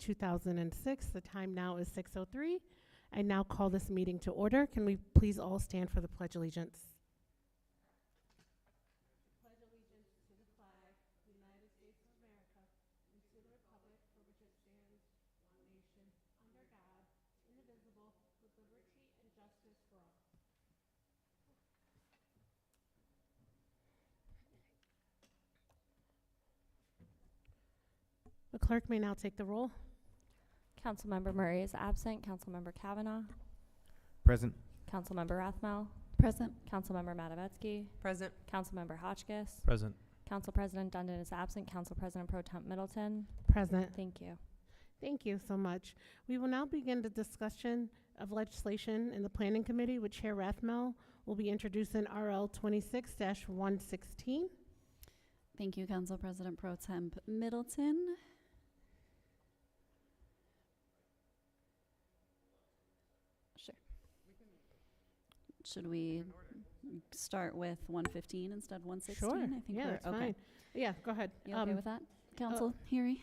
2006. The time now is 6:03. I now call this meeting to order. Can we please all stand for the Pledge of Allegiance? Pledge allegiance to the flag of the United States of America and to the republic for which it stands, one nation, under God, indivisible, with liberty and justice for all. The clerk may now take the roll. Councilmember Murray is absent. Councilmember Kavanaugh. Present. Councilmember Rathmel. Present. Councilmember Matavetsky. Present. Councilmember Hotchkiss. Present. Council President Dundon is absent. Council President Pro Temp Middleton. Present. Thank you. Thank you so much. We will now begin the discussion of legislation in the Planning Committee with Chair Rathmel will be introducing RL 26-116. Thank you, Council President Pro Temp Middleton. Sure. Should we start with 115 instead of 116? Sure. I think Yeah, we're that's okay. fine. Yeah, go ahead. You okay with that, Council Heary?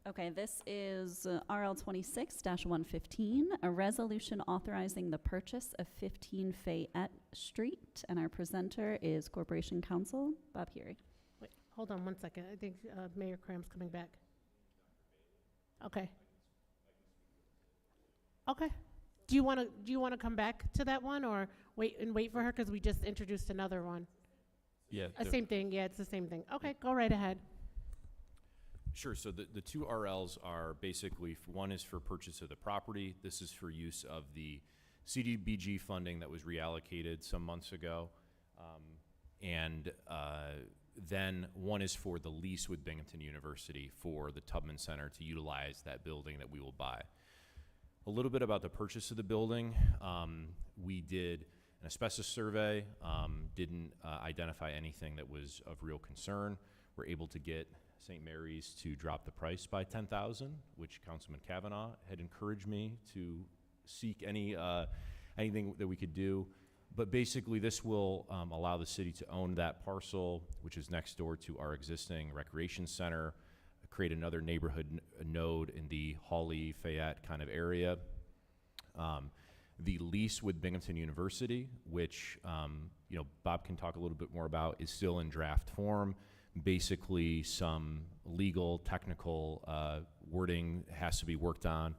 Okay, this is RL 26-115, a resolution authorizing the purchase of 15 Fayette Street, and our presenter is Corporation Counsel Bob Heary. Wait, hold on one second. I think Mayor Cram's coming back. Okay. Okay. Do you want to come back to that one or wait for her because we just introduced another one? Yeah. Same thing. Yeah, it's the same thing. Okay, go right ahead. Sure. So the two RLs are basically, one is for purchase of the property. This is for use of the CDBG funding that was reallocated some months ago. Then one is for the lease with Binghamton University for the Tubman Center to utilize that building that we will buy. A little bit about the purchase of the building. We did an asbestos survey, didn't identify anything that was of real concern. We're able to get St. Mary's to drop the price by $10,000, which Councilman Kavanaugh had encouraged me to seek anything that we could do. But basically, this will allow the city to own that parcel, which is next door to our existing recreation center, create another neighborhood node in the Hawley, Fayette kind of area. The lease with Binghamton University, which Bob can talk a little bit more about, is still in draft form. Basically, some legal, technical wording has to be worked on,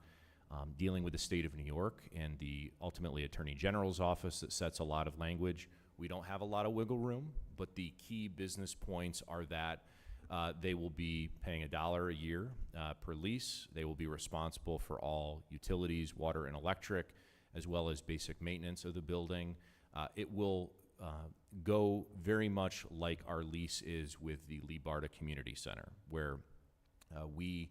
dealing with the state of New York and the ultimately Attorney General's office that sets a lot of language. We don't have a lot of wiggle room, but the key business points are that they will be paying $1 a year per lease. They will be responsible for all utilities, water and electric, as well as basic maintenance of the building. It will go very much like our lease is with the Lee Barta Community Center, where we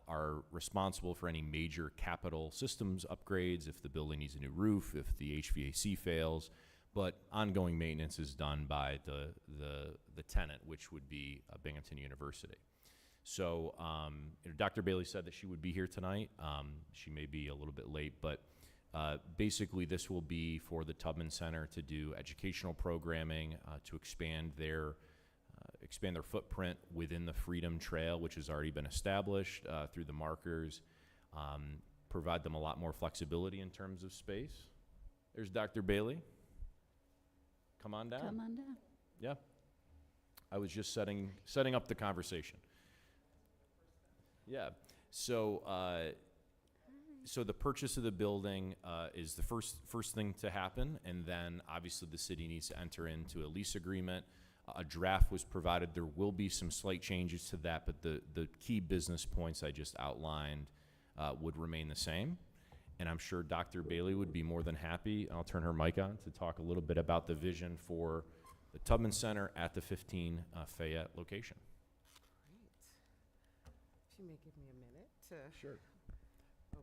are responsible for any major capital systems upgrades, if the building needs a new roof, if the HVAC fails, but ongoing maintenance is done by the tenant, which would be Binghamton University. So Dr. Bailey said that she would be here tonight. She may be a little bit late, but basically this will be for the Tubman Center to do educational programming, to expand their footprint within the Freedom Trail, which has already been established through the markers, provide them a lot more flexibility in terms of space. There's Dr. Bailey. Come on down. Come on down. Yeah. I was just setting up the conversation. Yeah. So the purchase of the building is the first thing to happen, and then obviously the city needs to enter into a lease agreement. A draft was provided. There will be some slight changes to that, but the key business points I just outlined would remain the same. And I'm sure Dr. Bailey would be more than happy. I'll turn her mic on to talk a little bit about the vision for the Tubman Center at the 15 Fayette location. Great. She may give me a minute to. Sure.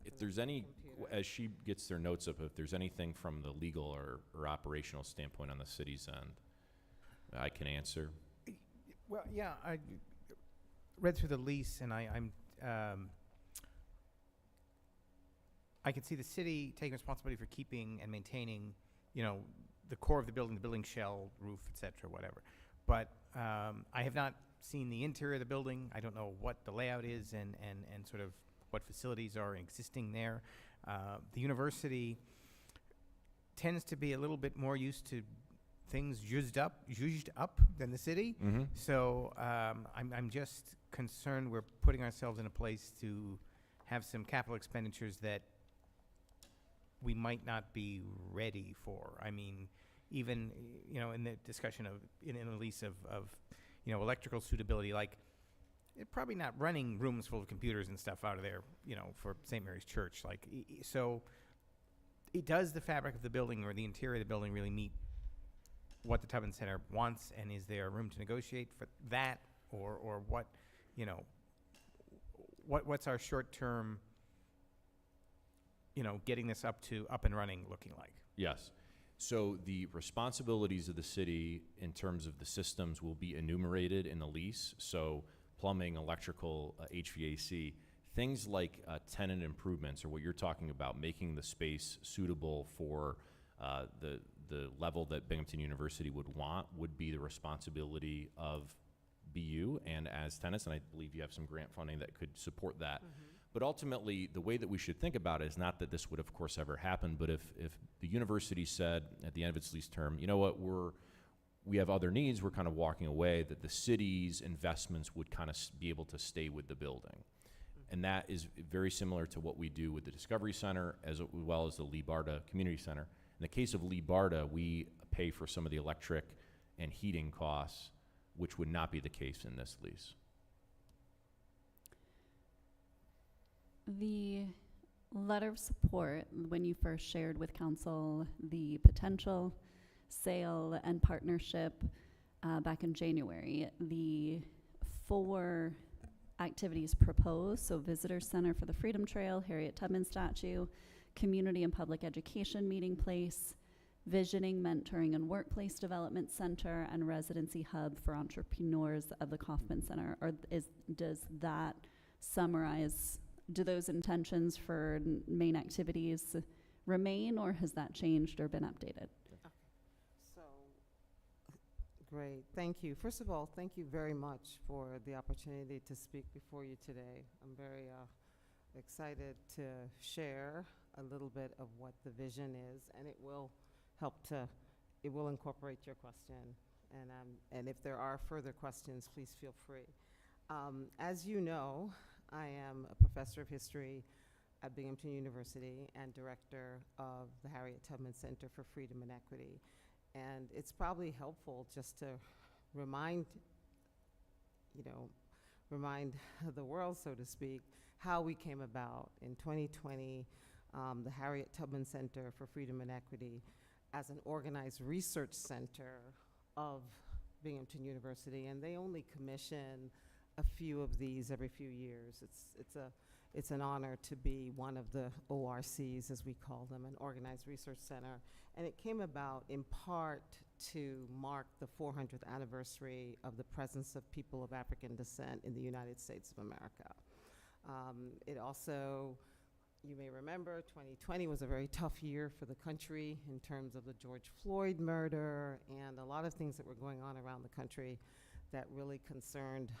If there's any, as she gets their notes up, if there's anything from the legal or operational standpoint on the city's end, I can answer. Well, yeah, I read through the lease, and I can see the city taking responsibility for keeping and maintaining, the core of the building shell, roof, et cetera, whatever. But I have not seen the interior of the building. I don't know what the layout is and sort of what facilities are existing there. The university tends to be a little bit more used to things zhuzhed up than the city. Mm-hmm. So I'm just concerned we're putting ourselves in a place to have some capital expenditures that we might not be ready for. I mean, even, in the discussion of, in the lease of electrical suitability, like, they're probably not running rooms full of computers and stuff out of there, for St. Mary's Church. Like, so does the fabric of the building or the interior of the building really meet what the Tubman Center wants, and is there room to negotiate for that, or what, what's our short-term, getting this up and running looking like? Yes. So the responsibilities of the city in terms of the systems will be enumerated in the lease. So plumbing, electrical, HVAC, things like tenant improvements, or what you're talking about, making the space suitable for the level that Binghamton University would want, would be the responsibility of BU and as tenants, and I believe you have some grant funding that could support that. Mm-hmm. But ultimately, the way that we should think about it is not that this would, of course, ever happen, but if the university said at the end of its lease term, you know what, we have other needs, we're kind of walking away, that the city's investments would kind of be able to stay with the building. Mm-hmm. And that is very similar to what we do with the Discovery Center as well as the Lee Barta Community Center. In the case of Lee Barta, we pay for some of the electric and heating costs, which would not be the case in this lease. The letter of support, when you first shared with council the potential sale and partnership back in January, the 4 activities proposed, so Visitor Center for the Freedom Trail, Harriet Tubman statue, Community and Public Education Meeting Place, Visioning, Mentoring, and Workplace Development Center, and Residency Hub for Entrepreneurs of the Kaufman Center. Or does that summarize, do those intentions for main activities remain, or has that changed or been updated? So, great. Thank you. First of all, thank you very much for the opportunity to speak before you today. I'm very excited to share a little bit of what the vision is, and it will incorporate your question. And if there are further questions, please feel free. As you know, I am a professor of history at Binghamton University and director of the Harriet Tubman Center for Freedom and Equity. And it's probably helpful just to remind the world, so to speak, how we came about. In 2020, the Harriet Tubman Center for Freedom and Equity, as an organized research center of Binghamton University, and they only commission a few of these every few years. It's an honor to be one of the ORCs, as we call them, an organized research center. And it came about in part to mark the 400th anniversary of the presence of people of African descent in the United States of America. It also, you may remember, 2020 was a very tough year for the country in terms of the George Floyd murder and a lot of things that were going on around the country that really concerned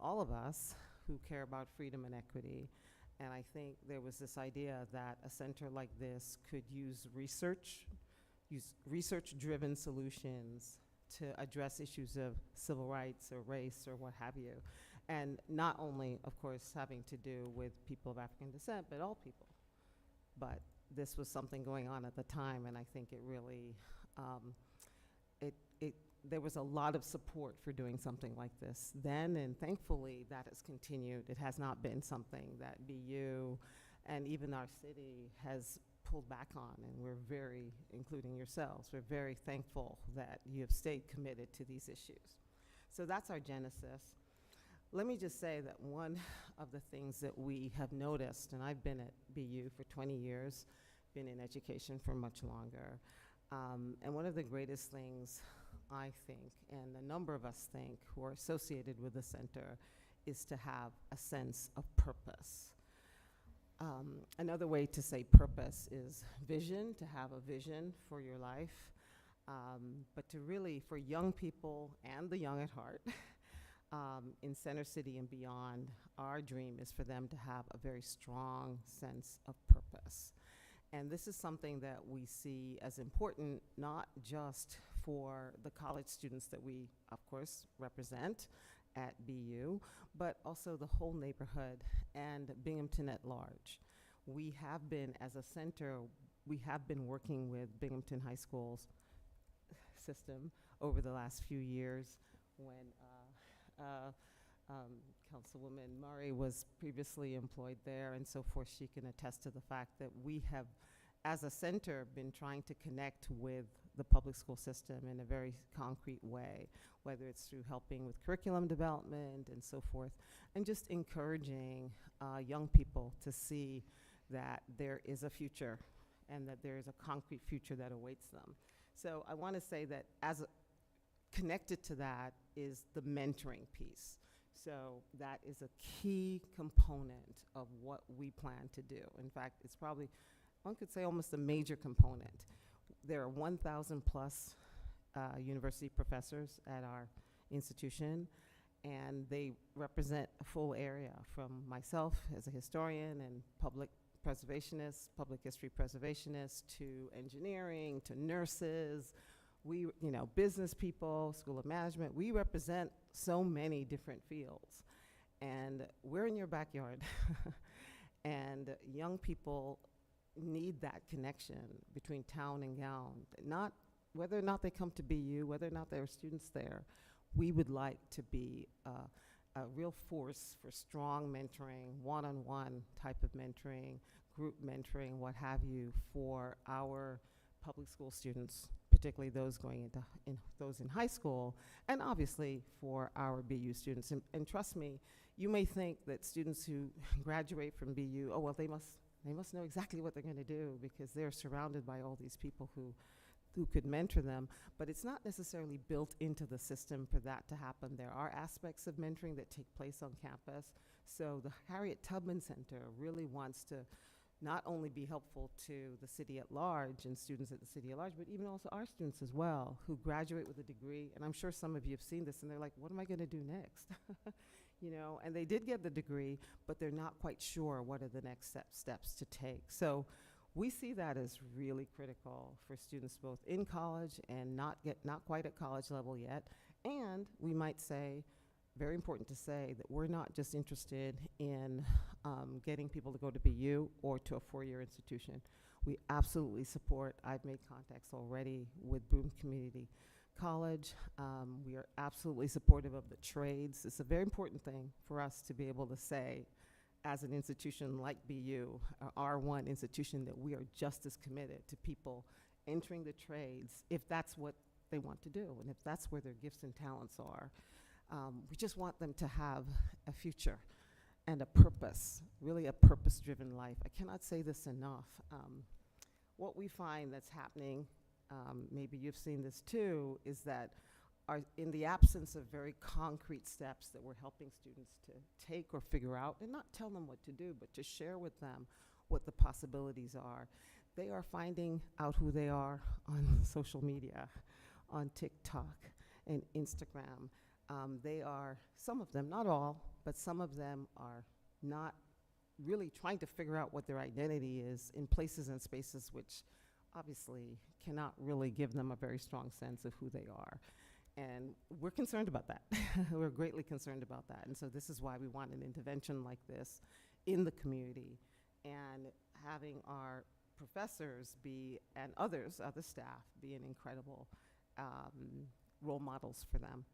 all of us who care about freedom and equity. And I think there was this idea that a center like this could use research-driven solutions to address issues of civil rights or race or what have you. And not only, of course, having to do with people of African descent, but all people. But this was something going on at the time, and I think it really, there was a lot of support for doing something like this then, and thankfully that has continued. It has not been something that BU and even our city has pulled back on, and we're very, including yourselves, we're very thankful that you have stayed committed to these issues. So that's our genesis. Let me just say that one of the things that we have noticed, and I've been at BU for 20 years, been in education for much longer, and one of the greatest things I think, and a number of us think who are associated with the center, is to have a sense of purpose. Another way to say purpose is vision, to have a vision for your life, but to really, for young people and the young at heart, in Center City and beyond, our dream is for them to have a very strong sense of purpose. And this is something that we see as important, not just for the college students that we, of course, represent at BU, but also the whole neighborhood and Binghamton at large. We have been, as a center, we have been working with Binghamton High School's system over the last few years when Councilwoman Murray was previously employed there and so forth. She can attest to the fact that we have, as a center, been trying to connect with the public school system in a very concrete way, whether it's through helping with curriculum development and so forth, and just encouraging young people to see that there is a future and that there is a concrete future that awaits them. So I want to say that connected to that is the mentoring piece. So that is a key component of what we plan to do. In fact, it's probably, one could say, almost a major component. There are 1,000 plus university professors at our institution, and they represent a full area, from myself as a historian and public preservationist, public history preservationist, to engineering, to nurses, business people, school of management. We represent so many different fields, and we're in your backyard. And young people need that connection between town and gown. Not whether or not they come to BU, whether or not there are students there, we would like to be a real force for strong mentoring, one-on-one type of mentoring, group mentoring, what have you, for our public school students, particularly those going into those in high school, and obviously for our BU students. And trust me, you may think that students who graduate from BU, oh well, they must know exactly what they're going to do because they're surrounded by all these people who could mentor them, but it's not necessarily built into the system for that to happen. There are aspects of mentoring that take place on campus. So the Harriet Tubman Center really wants to not only be helpful to the city at large and students at the city at large, but even also our students as well who graduate with a degree. And I'm sure some of you have seen this and they're like, what am I going to do next? And they did get the degree, but they're not quite sure what are the next steps to take. So we see that as really critical for students both in college and not quite at college level yet. And we might say, very important to say, that we're not just interested in getting people to go to BU or to a four-year institution. We absolutely support, I've made contacts already with Broome Community College. We are absolutely supportive of the trades. It's a very important thing for us to be able to say, as an institution like BU, R1 institution, that we are just as committed to people entering the trades if that's what they want to do and if that's where their gifts and talents are. We just want them to have a future and a purpose, really a purpose-driven life. I cannot say this enough. What we find that's happening, maybe you've seen this too, is that in the absence of very concrete steps that we're helping students to take or figure out, and not tell them what to do, but to share with them what the possibilities are, they are finding out who they are on social media, on TikTok and Instagram. They are, some of them, not all, but some of them are not really trying to figure out what their identity is in places and spaces which obviously cannot really give them a very strong sense of who they are. And we're concerned about that. We're greatly concerned about that. And so this is why we want an intervention like this in the community, and having our professors be, and other staff, be an incredible role models for them.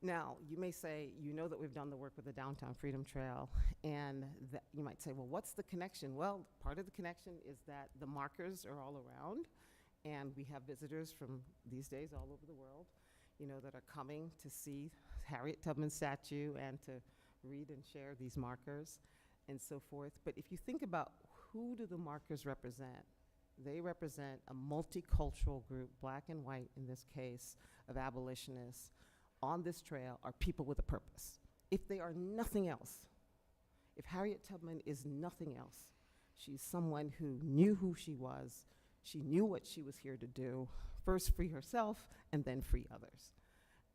Now, you may say, that we've done the work with the Downtown Freedom Trail, and you might say, well, what's the connection? Well, part of the connection is that the markers are all around, and we have visitors from these days all over the world, that are coming to see Harriet Tubman statue and to read and share these markers and so forth. But if you think about who do the markers represent, they represent a multicultural group, black and white in this case, of abolitionists on this trail are people with a purpose. If they are nothing else, if Harriet Tubman is nothing else, she's someone who knew who she was, she knew what she was here to do, first free herself and then free others.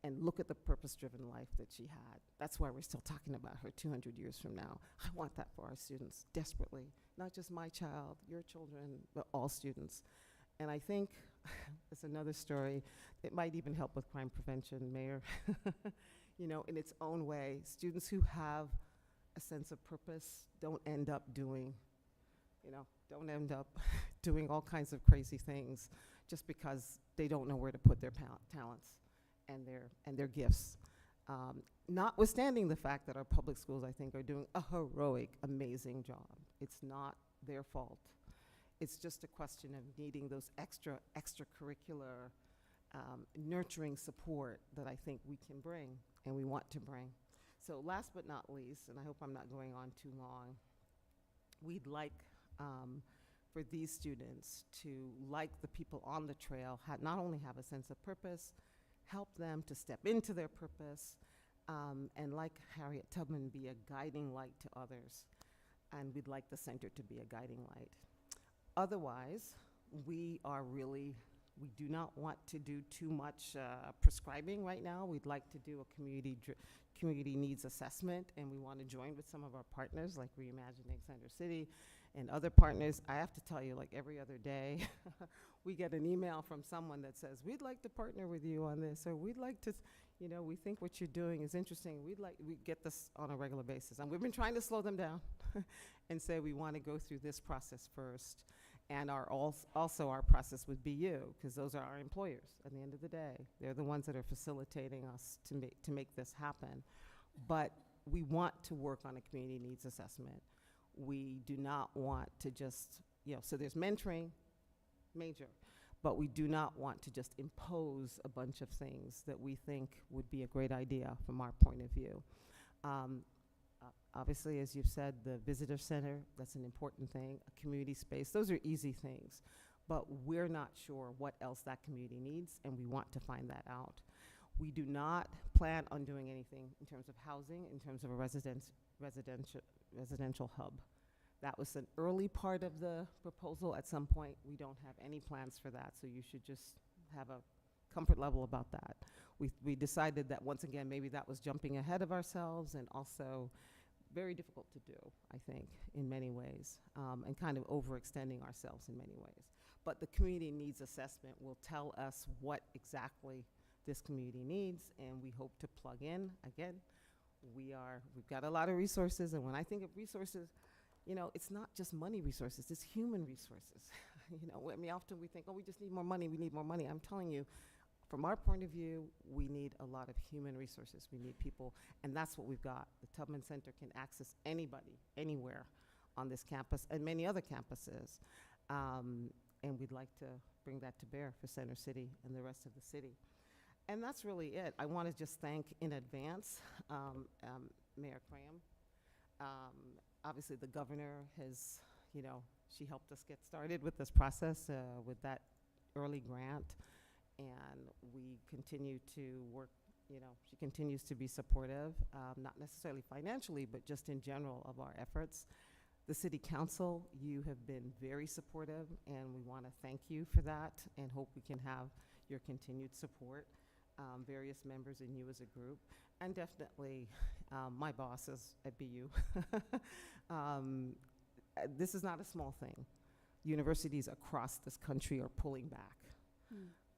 and look at the purpose-driven life that she had. That's why we're still talking about her 200 years from now. I want that for our students desperately. Not just my child, your children, but all students. And I think it's another story. It might even help with crime prevention, Mayor. You know, in its own way, students who have a sense of purpose don't end up doing, doing all kinds of crazy things just because they don't know where to put their talents and their gifts. Notwithstanding the fact that our public schools, I think, are doing a heroic, amazing job. It's not their fault. It's just a question of needing those extracurricular nurturing support that I think we can bring and we want to bring. So last but not least, and I hope I'm not going on too long, we'd like for these students to, like the people on the trail, not only have a sense of purpose, help them to step into their purpose, and like Harriet Tubman, be a guiding light to others. And we'd like the center to be a guiding light. Otherwise, we do not want to do too much prescribing right now. We'd like to do a community needs assessment, and we want to join with some of our partners like Reimagining Center City and other partners. I have to tell you, like every other day, we get an email from someone that says, we'd like to partner with you on this, or we'd like to, we think what you're doing is interesting. We get this on a regular basis. And we've been trying to slow them down and say we want to go through this process first. And also our process would be you, because those are our employers at the end of the day. They're the ones that are facilitating us to make this happen. But we want to work on a community needs assessment. We do not want to just, so there's mentoring, major, but we do not want to just impose a bunch of things that we think would be a great idea from our point of view. Obviously, as you've said, the visitor center, that's an important thing, a community space, those are easy things, but we're not sure what else that community needs, and we want to find that out. We do not plan on doing anything in terms of housing, in terms of a residential hub. That was an early part of the proposal. At some point, we don't have any plans for that, so you should just have a comfort level about that. We decided that, once again, maybe that was jumping ahead of ourselves, and also very difficult to do, I think, in many ways, and kind of overextending ourselves in many ways. But the community needs assessment will tell us what exactly this community needs, and we hope to plug in. Again, we've got a lot of resources, and when I think of resources, it's not just money resources, it's human resources. I mean, often we think, oh, we just need more money, we need more money. I'm telling you, from our point of view, we need a lot of human resources. We need people, and that's what we've got. The Tubman Center can access anybody, anywhere on this campus and many other campuses. And we'd like to bring that to bear for Center City and the rest of the city. And that's really it. I want to just thank in advance Mayor Cram. Obviously, the governor has, she helped us get started with this process with that early grant. And we continue to work, she continues to be supportive, not necessarily financially, but just in general of our efforts. The City Council, you have been very supportive, and we want to thank you for that and hope we can have your continued support, various members and you as a group, and definitely my bosses at BU. This is not a small thing. Universities across this country are pulling back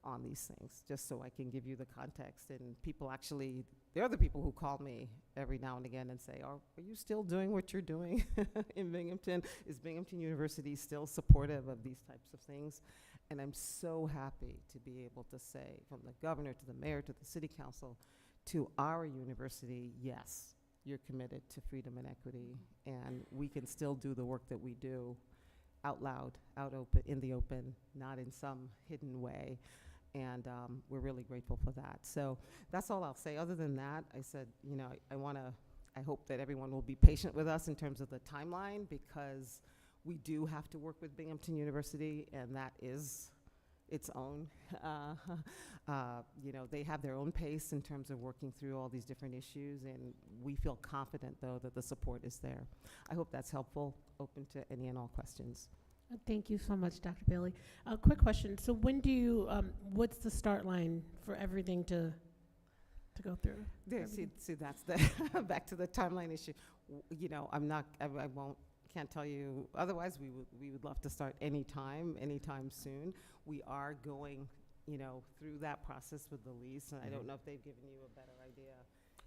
on these things, just so I can give you the context. And people actually, they're the people who call me every now and again and say, are you still doing what you're doing in Binghamton? Is Binghamton University still supportive of these types of things? And I'm so happy to be able to say, from the governor to the mayor to the city council to our university, yes, you're committed to freedom and equity, and we can still do the work that we do out loud, in the open, not in some hidden way. And we're really grateful for that. So that's all I'll say. Other than that, I said, I hope that everyone will be patient with us in terms of the timeline, because we do have to work with Binghamton University, and that is its own, they have their own pace in terms of working through all these different issues, and we feel confident, though, that the support is there. I hope that's helpful. Open to any and all questions. Thank you so much, Dr. Bailey. Quick question. So when do you, what's the start line for everything to to go through. There, see, that's the, back to the timeline issue. You know, I can't tell you, otherwise we would love to start anytime soon. We are going, you know, through that process with the lease, and I don't know if they've given you a better idea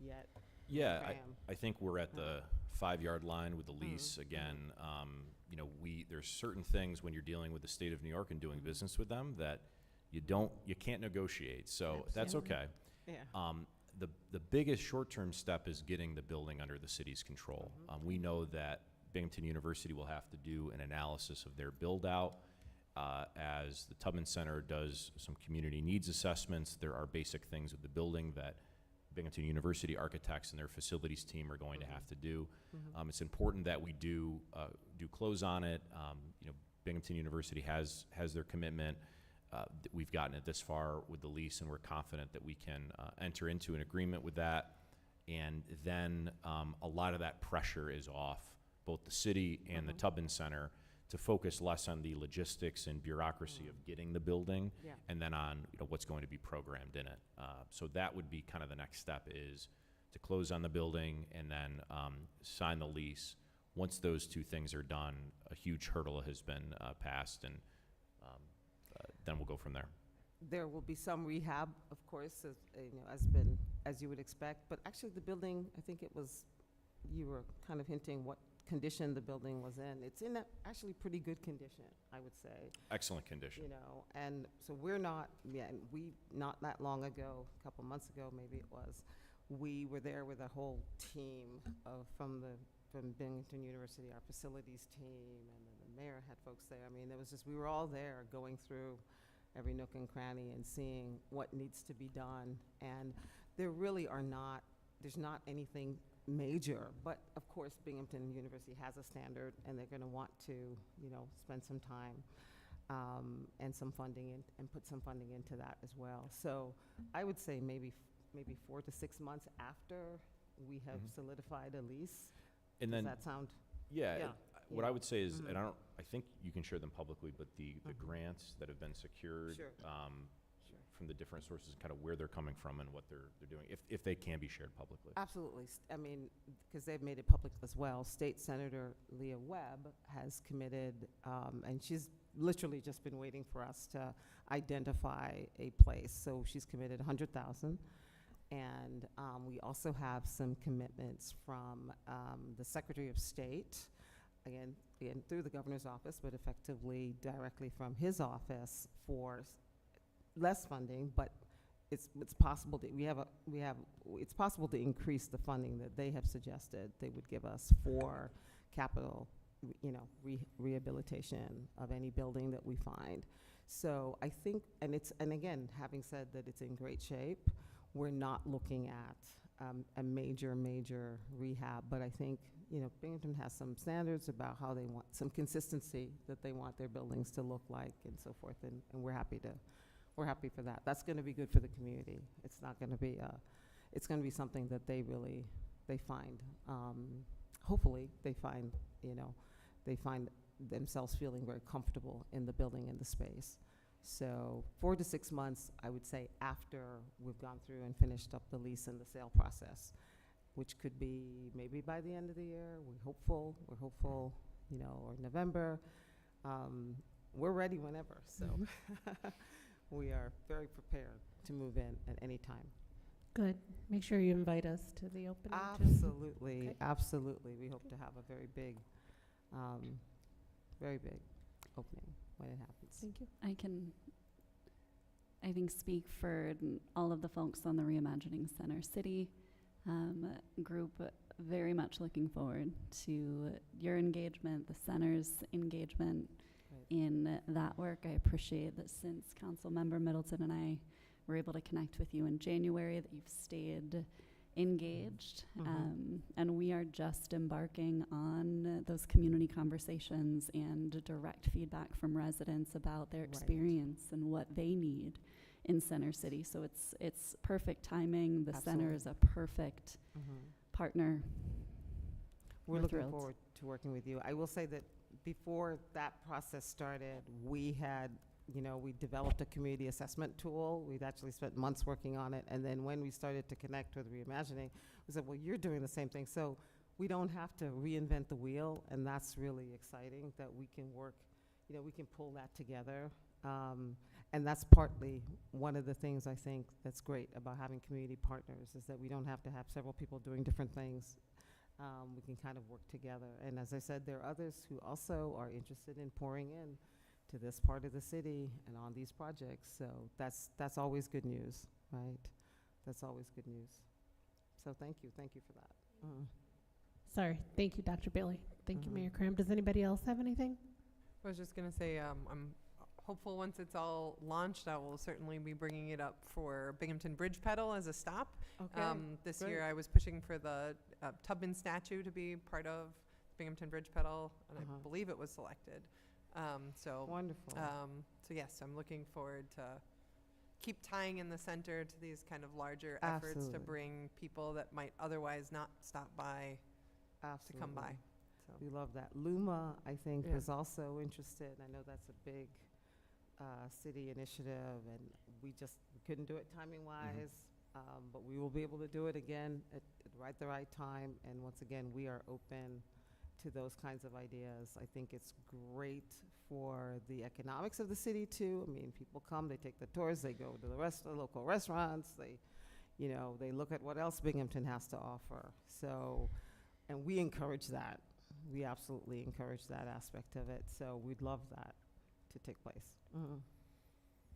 yet. Yeah, Graham. I think we're at the 5-yard line with the lease again. You know, there's certain things when you're dealing with the state of New York and doing business with them that you can't negotiate. So that's okay. Yeah. The biggest short-term step is getting the building under the city's control. We know that Binghamton University will have to do an analysis of their build-out. As the Tubman Center does some community needs assessments, there are basic things with the building that Binghamton University architects and their facilities team are going to have to do. It's important that we do close on it. You know, Binghamton University has their commitment. We've gotten it this far with the lease, and we're confident that we can enter into an agreement with that. And then a lot of that pressure is off both the city and the Tubman Center to focus less on the logistics and bureaucracy of getting the building, and then on what's going to be programmed in it. So that would be kind of the next step, is to close on the building and then sign the lease. Once those two things are done, a huge hurdle has been passed, and then we'll go from there. There will be some rehab, of course, as you would expect. But actually, the building, I think you were kind of hinting what condition the building was in. It's in actually pretty good condition, I would say. Excellent condition. You know, and so not that long ago, a couple months ago maybe it was, we were there with a whole team from Binghamton University, our facilities team, and then the mayor had folks there. I mean, we were all there going through every nook and cranny and seeing what needs to be done. And there really there's not anything major, but of course Binghamton University has a standard, and they're going to want to, spend some time and some funding and put some funding into that as well. So I would say maybe 4 to 6 months after we have solidified a lease. And Does then that sound? Yeah. Yeah. What I would say is, and I think you can share them publicly, but the grants that have been secured Sure. from the different sources, kind of where they're coming from and what they're doing, if they can be shared publicly. Absolutely. I mean, because they've made it public as well. State Senator Leah Webb has committed, and she's literally just been waiting for us to identify a place. So she's committed $100,000. And we also have some commitments from the Secretary of State, again through the governor's office, but effectively directly from his office for less funding. But it's possible that it's possible to increase the funding that they have suggested they would give us for capital, rehabilitation of any building that we find. So I think, and again, having said that it's in great shape, we're not looking at a major rehab, but I think, Binghamton has some standards about how they want some consistency that they want their buildings to look like and so forth, and we're happy for that. That's going to be good for the community. It's not going to be it's going to be something that they find, hopefully they find themselves feeling very comfortable in the building and the space. So 4 to 6 months, I would say, after we've gone through and finished up the lease and the sale process, which could be maybe by the end of the year. We're hopeful, or November. We're ready whenever, so we are very prepared to move in at any time. Good. Make sure you invite us to the opening. Absolutely, Okay. absolutely. We hope to have a very big opening when it happens. Thank you. I think, speak for all of the folks on the Reimagining Center City group. Very much looking forward to your engagement, the center's engagement in that work. I appreciate that since Councilmember Middleton and I were able to connect with you in January, that you've stayed engaged. And we are just embarking on those community conversations and direct feedback from residents about their experience and what they need in Center City. So it's perfect timing. The center is a perfect partner. We're We're looking thrilled. forward to working with you. I will say that before that process started, we had you know, we developed a community assessment tool. We'd actually spent months working on it. And then when we started to connect with Reimagining, we said, well, you're doing the same thing. So we don't have to reinvent the wheel. And that's really exciting that we can work, you know, we can pull that together. And that's partly one of the things I think that's great about having community partners is that we don't have to have several people doing different things. We can kind of work together. And as I said, there are others who also are interested in pouring in to this part of the city and on these projects. So that's always good news, right? That's always good news. So thank you for that. Sorry, thank you, Dr. Bailey. Thank you, Mayor Cram. Does anybody else have anything? I was just going to say, I'm hopeful once it's all launched, I will certainly be bringing it up for Binghamton Bridge Pedal as a stop. Okay, This great. year I was pushing for the Tubman statue to be part of Binghamton Bridge Pedal, and I believe it was selected. Wonderful. So yes, I'm looking forward to keep tying in the center to these kind of larger efforts to Absolutely. bring people that might otherwise not stop by to come by. Absolutely. So. We love that. LUMA, I think, Yeah. is also interested. I know that's a big city initiative, and we couldn't do it timing-wise, but we will be able to do it again at the right time. And once again, we are open to those kinds of ideas. I think it's great for the economics of the city, too. I mean, people come, they take the tours, they go to the local restaurants, they look at what else Binghamton has to offer. So, and we encourage that. We absolutely encourage that aspect of it. So we'd love that to take place.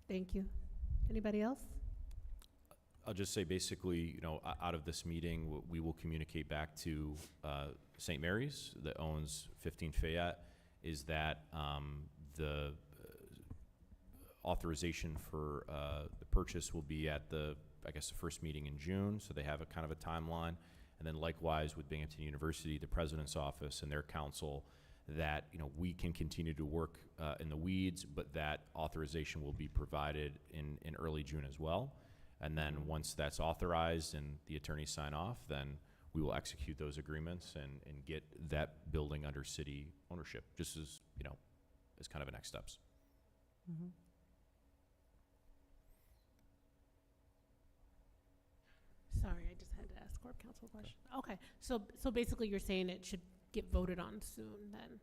Thank you. Anybody else? I'll just say basically, out of this meeting, we will communicate back to St. Mary's that owns 15 Fayette, is that the authorization for the purchase will be at the first meeting in June, so they have a kind of a timeline. And then likewise with Binghamton University, the president's office and their council, that we can continue to work in the weeds, but that authorization will be provided in early June as well. And then once that's authorized and the attorneys sign off, then we will execute those agreements and get that building under city ownership, just as, as kind of a next steps. Sorry, I just had to ask Corp Council a question. Okay, so basically you're saying it should get voted on soon then?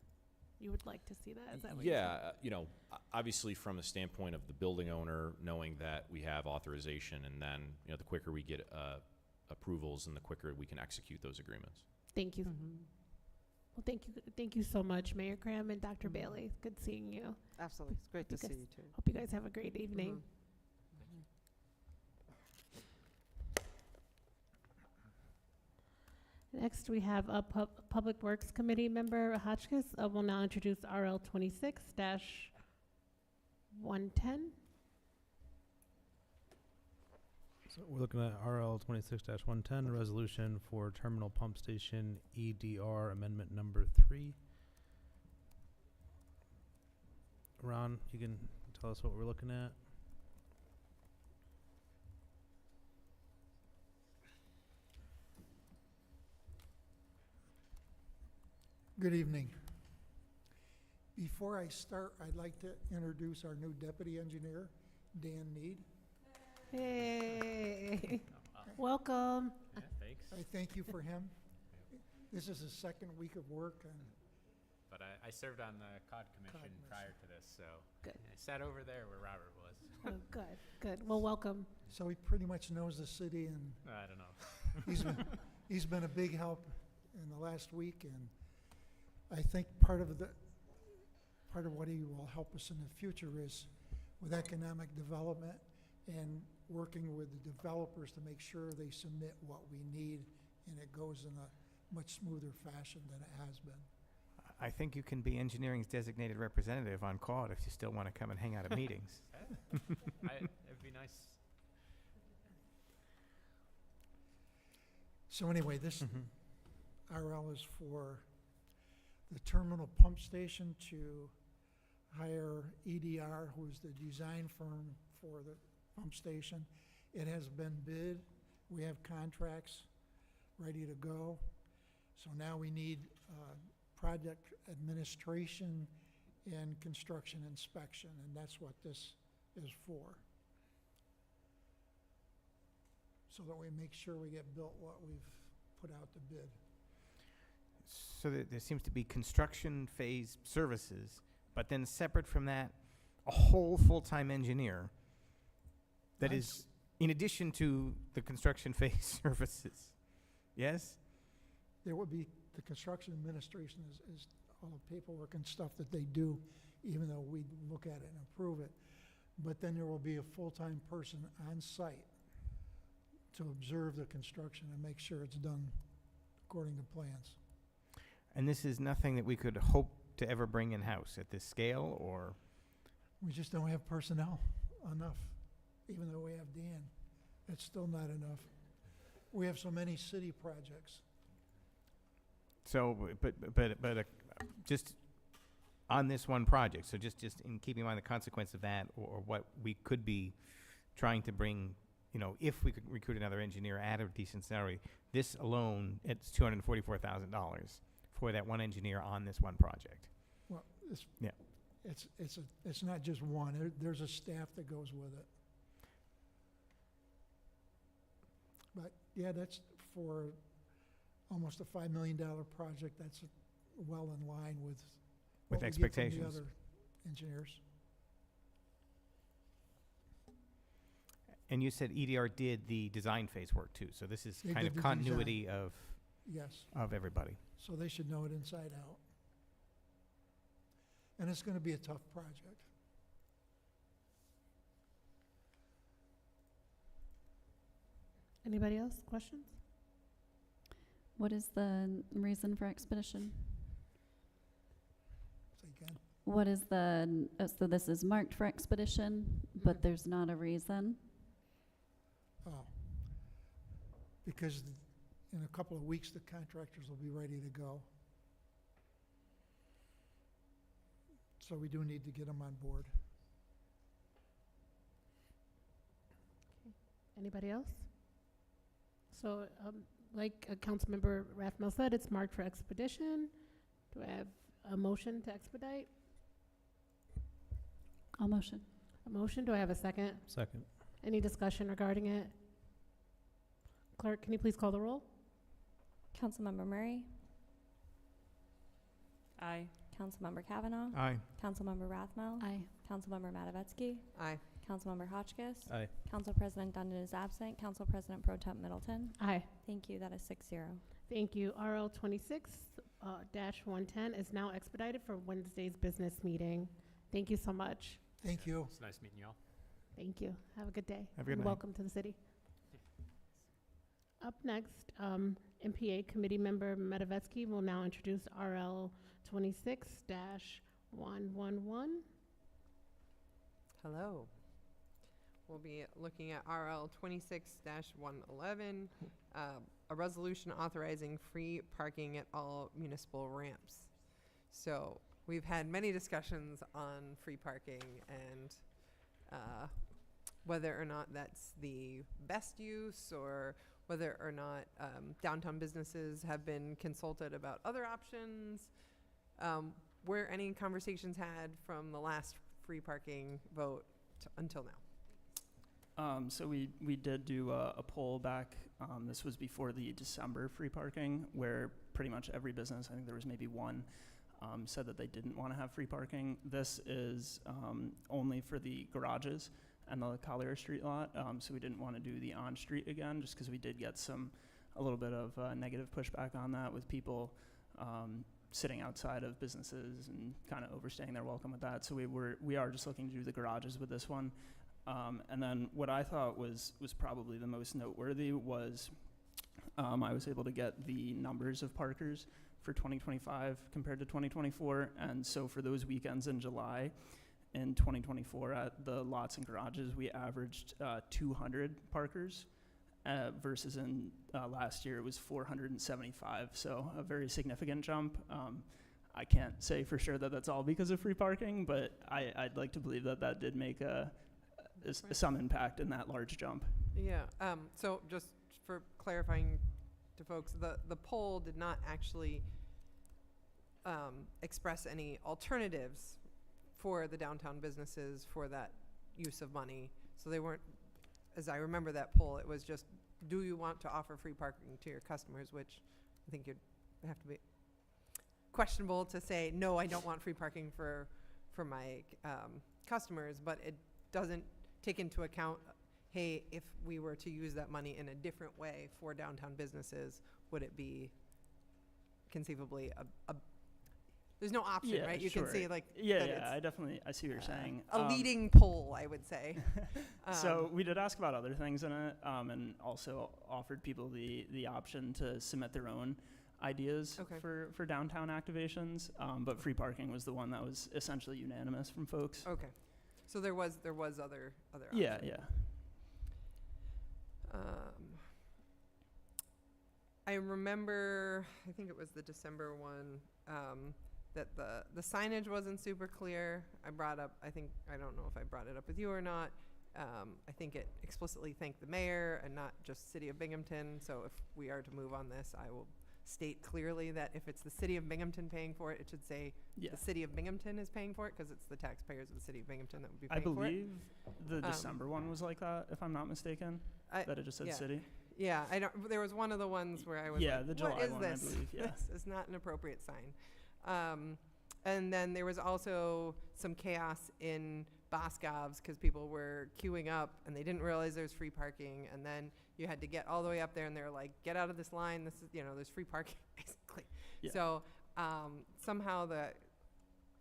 You would like to see that? Is that what you're saying? Obviously from the standpoint of the building owner, knowing that we have authorization, and then, the quicker we get approvals and the quicker we can execute those agreements. Thank you. Well, thank you so much, Mayor Cram and Dr. Bailey. Good seeing you. Absolutely. It's great to You see guys- you, too. Hope you guys have a great evening. Next, we have a Public Works Committee member, Hotchkiss. Will now introduce RL 26-110. So we're looking at RL 26-110, a resolution for Terminal Pump Station EDR Amendment Number 3. Ron, you can tell us what we're looking at? Good evening. Before I start, I'd like to introduce our new deputy engineer, Dan Need. Hey, welcome. Yeah, thanks. I thank you for him. This is his second week of work, and But I served on the COD commission Commission. prior to this, so Good. I sat over there where Robert was. Oh, good. Well, welcome. so he pretty much knows the city, and I don't know. he's been a big help in the last week, and I think part of what he will help us in the future is with economic development and working with the developers to make sure they submit what we need and it goes in a much smoother fashion than it has been. I think you can be engineering's designated representative on CAUD if you still want to come and hang out at meetings. It'd be nice. So anyway, this Mm-hmm. RL is for the terminal pump station to hire EDR, who is the design firm for the pump station. It has been bid. We have contracts ready to go. So now we need project administration and construction inspection, and that's what this is for. So that we make sure we get built what we've put out to bid. So there seems to be construction phase services, but then separate from that, a whole full-time engineer that is in addition to the construction phase services. Yes? There would be, the construction administration is all the paperwork and stuff that they do, even though we look at it and approve it. But then there will be a full-time person on site to observe the construction and make sure it's done according to plans. And this is nothing that we could hope to ever bring in-house at this scale, or? We just don't have personnel enough, even though we have Dan. It's still not enough. We have so many city projects. So, but just on this one project, so just in keeping in mind the consequence of that, or what we could be trying to bring, you know, if we could recruit another engineer at a decent salary, this alone, it's $244,000 for that one engineer on this one project. Well, Yeah. it's not just one. There's a staff that goes with it. But yeah, that's for almost a $5 million project. That's well in line with what we get from expectations. the other engineers. And you said EDR did the design phase work too, so this is They kind did of the continuity of Yes, everybody. so they should know it inside out. And it's going to be a tough project. Anybody else? Questions? What is the reason for expedition? Say again. What is the, so this is marked for expedition, but there's not a reason? Oh. Because in a couple of weeks, the contractors will be ready to go. So we do need to get them on board. Anybody else? So, like Councilmember Rathmel said, it's marked for expedition. Do I have a motion to expedite? I'll motion. A motion, do I have a second? Second. Any discussion regarding it? Clerk, can you please call the roll? Councilmember Murray, Aye. Councilmember Kavanaugh, Aye. Councilmember Rathmel, Aye. Councilmember Matavetsky, Aye. Councilmember Hotchkiss, Aye. Council President Dundon is absent, Council President Pro Temp Middleton. Aye. Thank you, that is 6-0. Thank you. RL 26-110 is now expedited for Wednesday's business meeting. Thank you so much. Thank you. It's nice meeting y'all. Thank you. Have a good day. Have a good and night. welcome to the city. Up next, MPA Committee Member Matavetsky will now introduce RL 26-111. Hello. We'll be looking at RL 26-111, a resolution authorizing free parking at all municipal ramps. So we've had many discussions on free parking and whether or not that's the best use, or whether or not downtown businesses have been consulted about other options. Were any conversations had from the last free parking vote until now? So we did do a poll back. This was before the December free parking, where pretty much every business, I think there was maybe one, said that they didn't want to have free parking. This is only for the garages and the Collier Street lot. So we didn't want to do the on-street again, just because we did get a little bit of negative pushback on that, with people sitting outside of businesses and kind of overstaying their welcome with that. So we are just looking to do the garages with this one. And then what I thought was probably the most noteworthy was I was able to get the numbers of parkers for 2025 compared to 2024. And so for those weekends in July in 2024 at the lots and garages, we averaged 200 parkers versus in last year it was 475. So a very significant jump. I can't say for sure that that's all because of free parking, but I'd like to believe that that did make some impact in that large jump. Yeah, so just for clarifying to folks, the poll did not actually express any alternatives for the downtown businesses for that use of money. So they weren't, as I remember that poll, it was just, do you want to offer free parking to your customers, which I think you'd have to be questionable to say, no, I don't want free parking for my customers, but it doesn't take into account, hey, if we were to use that money in a different way for downtown businesses, would it be conceivably a there's no option, Yeah, right? You sure. can see like Yeah, that yeah, it's, I see what you're saying. a leading poll, I would say. So we did ask about other things in it, and also offered people the option to submit their own ideas Okay. for downtown activations. But free parking was the one that was essentially unanimous from folks. Okay, so there was other Yeah, options. yeah. I remember, I think it was the December one, that the signage wasn't super clear. I brought up, I don't know if I brought it up with you or not. I think it explicitly thanked the mayor and not just City of Binghamton. So if we are to move on this, I will state clearly that if it's the City of Binghamton paying for it, it should say Yeah. the City of Binghamton is paying for it, because it's the taxpayers of the City of Binghamton that would be paying I for it. believe the December one was like that, if I'm not mistaken. That it just said yeah. city. Yeah, I don't. There was one of the ones where I was Yeah, like, the "What July is one, I this? believe, yeah. This is not an appropriate sign." And then there was also some chaos in Boscov's because people were queuing up and they didn't realize there's free parking, and then you had to get all the way up there, and they're like, "Get out of this line! This is, there's free parking," basically. Yeah. So somehow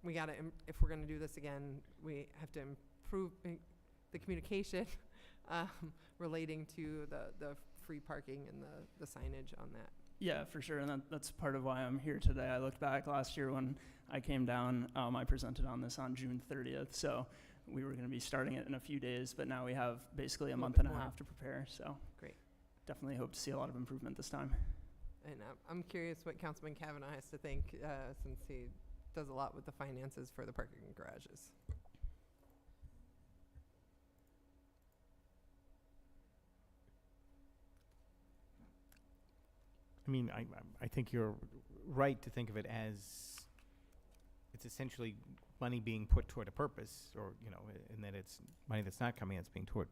we got to, if we're going to do this again, we have to improve the communication relating to the free parking and the signage on that. Yeah, for sure, and that's part of why I'm here today. I looked back last year when I came down. I presented on this on June 30th, so we were going to be starting it in a few days, but now we have basically a month and a half to prepare, so. Great. Definitely hope to see a lot of improvement this time. And I'm curious what Councilman Kavanaugh has to think, since he does a lot with the finances for the parking garages. I mean, I think you're right to think of it as it's essentially money being put toward a purpose, or, and that it's money that's not coming, it's being toward,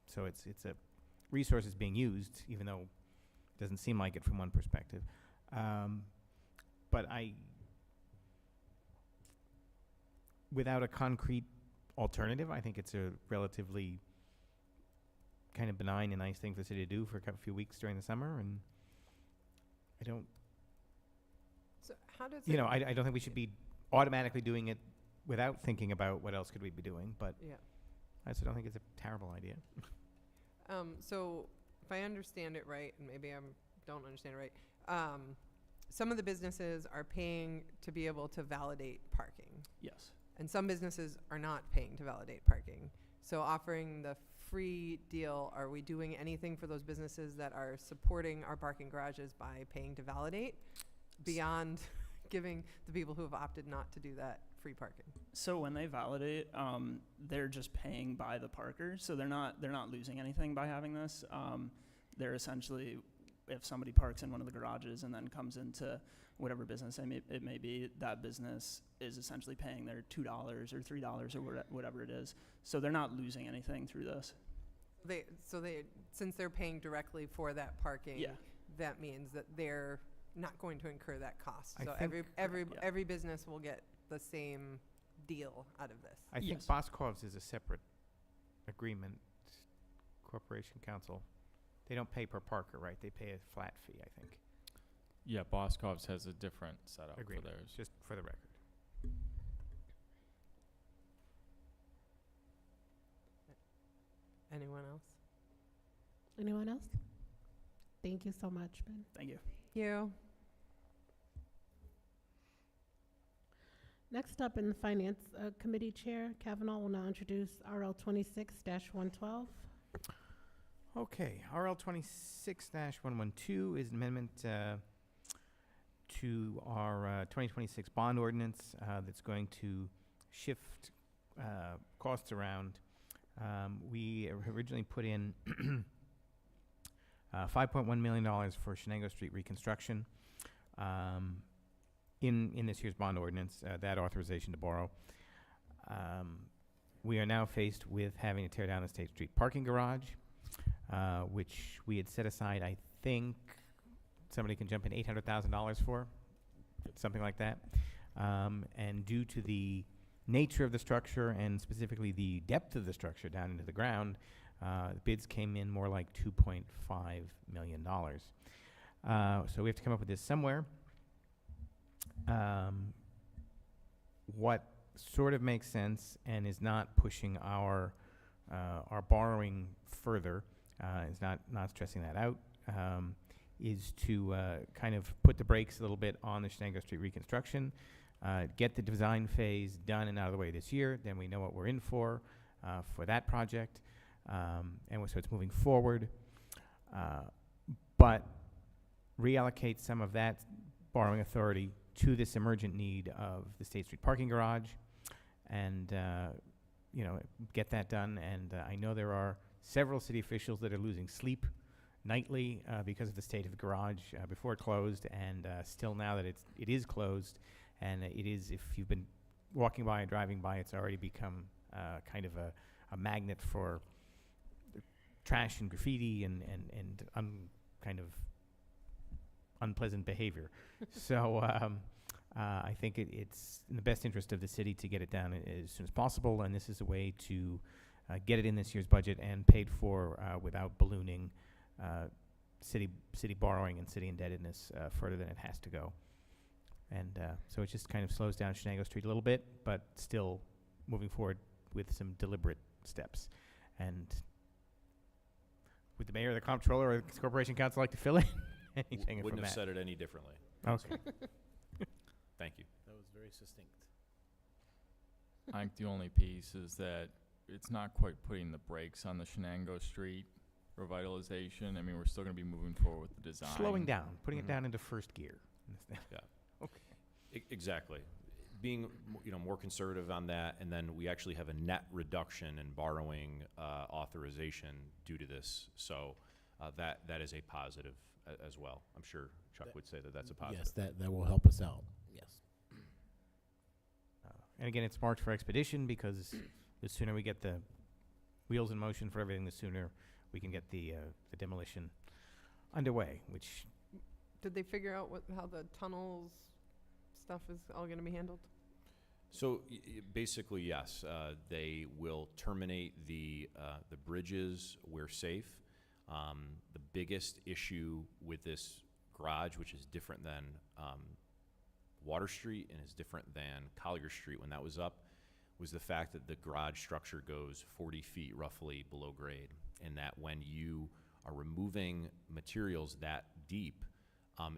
so it's a resources being used, even though it doesn't seem like it from one perspective. But without a concrete alternative, I think it's a relatively kind of benign and nice thing for the city to do for a few weeks during the summer, and I don't, So how does I don't think we should be automatically doing it without thinking about what else could we be doing, but Yeah. I also don't think it's a terrible idea. So if I understand it right, and maybe I don't understand it right, some of the businesses are paying to be able to validate parking, Yes. and some businesses are not paying to validate parking. So offering the free deal, are we doing anything for those businesses that are supporting our parking garages by paying to validate beyond giving the people who have opted not to do that free parking? So when they validate, they're just paying by the parker, so they're not losing anything by having this. They're essentially, if somebody parks in one of the garages and then comes into whatever business it may be, that business is essentially paying their $2 or $3 or whatever it is. So they're not losing anything through this. Since they're paying directly for that parking, Yeah. that means that they're not going to incur that cost. I So think- every business will get the same deal out of this. I think Yes. Boscov's is a separate agreement, Corporation Council. They don't pay per parker, right? They pay a flat fee, I think. Yeah, Boscov's has a different setup Agreement, for theirs. just for the record. Anyone else? Anyone else? Thank you so much, Ben. Thank you. You. Next up, in the Finance Committee Chair, Kavanaugh will now introduce RL 26-112. Okay, RL 26-112 is an amendment to our 2026 bond ordinance that's going to shift costs around. We originally put in $5.1 million for Shenango Street reconstruction in this year's bond ordinance, that authorization to borrow. We are now faced with having to tear down the State Street parking garage, which we had set aside, I think, somebody can jump in, $800,000 for, something like that. And due to the nature of the structure and specifically the depth of the structure down into the ground, the bids came in more like $2.5 million. So we have to come up with this somewhere. What sort of makes sense and is not pushing our borrowing further, is not stressing that out, is to kind of put the brakes a little bit on the Shenango Street reconstruction, get the design phase done and out of the way this year. Then we know what we're in for that project, and so it's moving forward. But reallocate some of that borrowing authority to this emergent need of the State Street parking garage, and get that done. And I know there are several city officials that are losing sleep nightly because of the state of the garage before it closed, and still now that it is closed, and it is, if you've been walking by and driving by, it's already become kind of a magnet for trash and graffiti and kind of unpleasant behavior. So I think it's in the best interest of the city to get it done as soon as possible, and this is a way to get it in this year's budget and paid for without ballooning city borrowing and city indebtedness further than it has to go. And so it just kind of slows down Shenango Street a little bit, but still moving forward with some deliberate steps. And would the mayor, the comptroller, or the corporation council like to fill in anything from Wouldn't have that? said it any differently. Okay. Thank you. That was very succinct. I think the only piece is that it's not quite putting the brakes on the Shenango Street revitalization. I mean, we're still going to be moving forward with the design. Slowing down, putting Mhm. it down into first gear. Yeah. Okay. Exactly. Being more conservative on that, and then we actually have a net reduction in borrowing authorization due to this. So that is a positive as well. I'm sure Chuck would say that that's a positive. Yes, that will help us out. Yes. And again, it's marked for expedition because the sooner we get the wheels in motion for everything, the sooner we can get the demolition underway, which Did they figure out how the tunnels stuff is all going to be handled? So basically, yes, they will terminate the bridges where safe. The biggest issue with this garage, which is different than Water Street and is different than Collier Street when that was up, was the fact that the garage structure goes 40 feet roughly below grade, and that when you are removing materials that deep,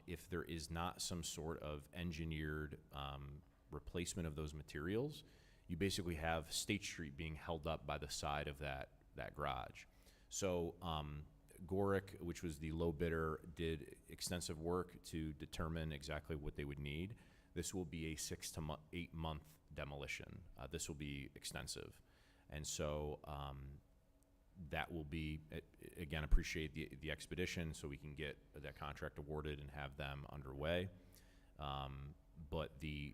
if there is not some sort of engineered replacement of those materials, you basically have State Street being held up by the side of that garage. So Gorick, which was the low bidder, did extensive work to determine exactly what they would need. This will be a 6 to 8 month demolition. This will be extensive. And so that will be, again, appreciate the expedition so we can get that contract awarded and have them underway. But the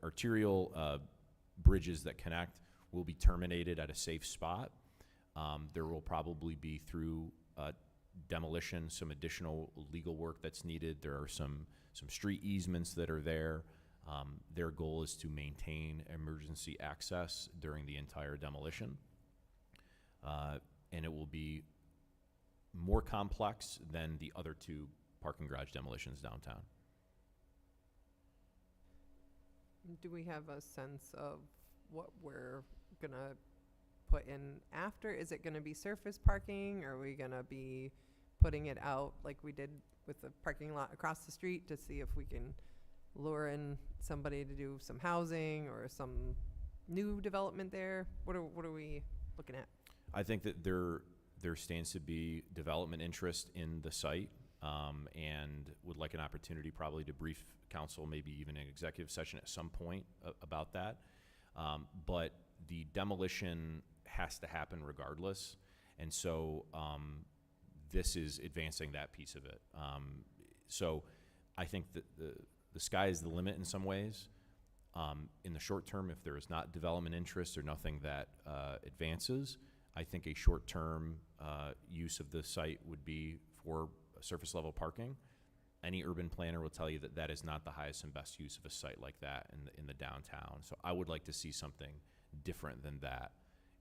arterial bridges that connect will be terminated at a safe spot. There will probably be, through demolition, some additional legal work that's needed. There are some street easements that are there. Their goal is to maintain emergency access during the entire demolition. And it will be more complex than the other two parking garage demolitions downtown. Do we have a sense of what we're going to put in after? Is it going to be surface parking? Are we going to be putting it out like we did with the parking lot across the street to see if we can lure in somebody to do some housing or some new development there? What are we looking at? I think that there stands to be development interest in the site, and would like an opportunity probably to brief council, maybe even an executive session at some point about that. But the demolition has to happen regardless, and so this is advancing that piece of it. So I think that the sky is the limit in some ways. In the short term, if there is not development interest or nothing that advances, I think a short-term use of the site would be for surface level parking. Any urban planner will tell you that that is not the highest and best use of a site like that in the downtown. So I would like to see something different than that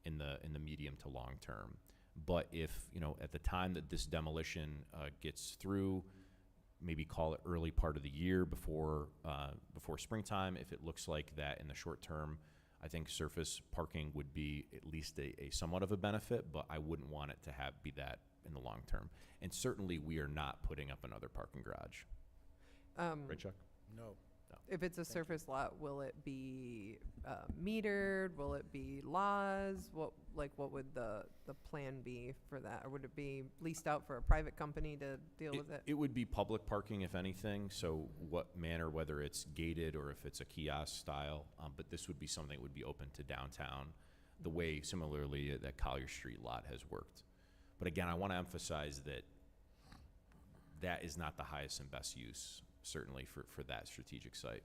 in the medium to long term. But if, you know, at the time that this demolition gets through, maybe call it early part of the year before springtime, if it looks like that in the short term, I think surface parking would be at least a somewhat of a benefit, but I wouldn't want it to be that in the long term. And certainly we are not putting up another parking garage. Right, Chuck? No. If it's a surface lot, will it be metered? Will it be laws? What would the plan be for that? Or would it be leased out for a private company to deal with it? It would be public parking, if anything. So what manner, whether it's gated or if it's a kiosk style, but this would be something that would be open to downtown, the way similarly that Collier Street lot has worked. But again, I want to emphasize that that is not the highest and best use, certainly for that strategic site.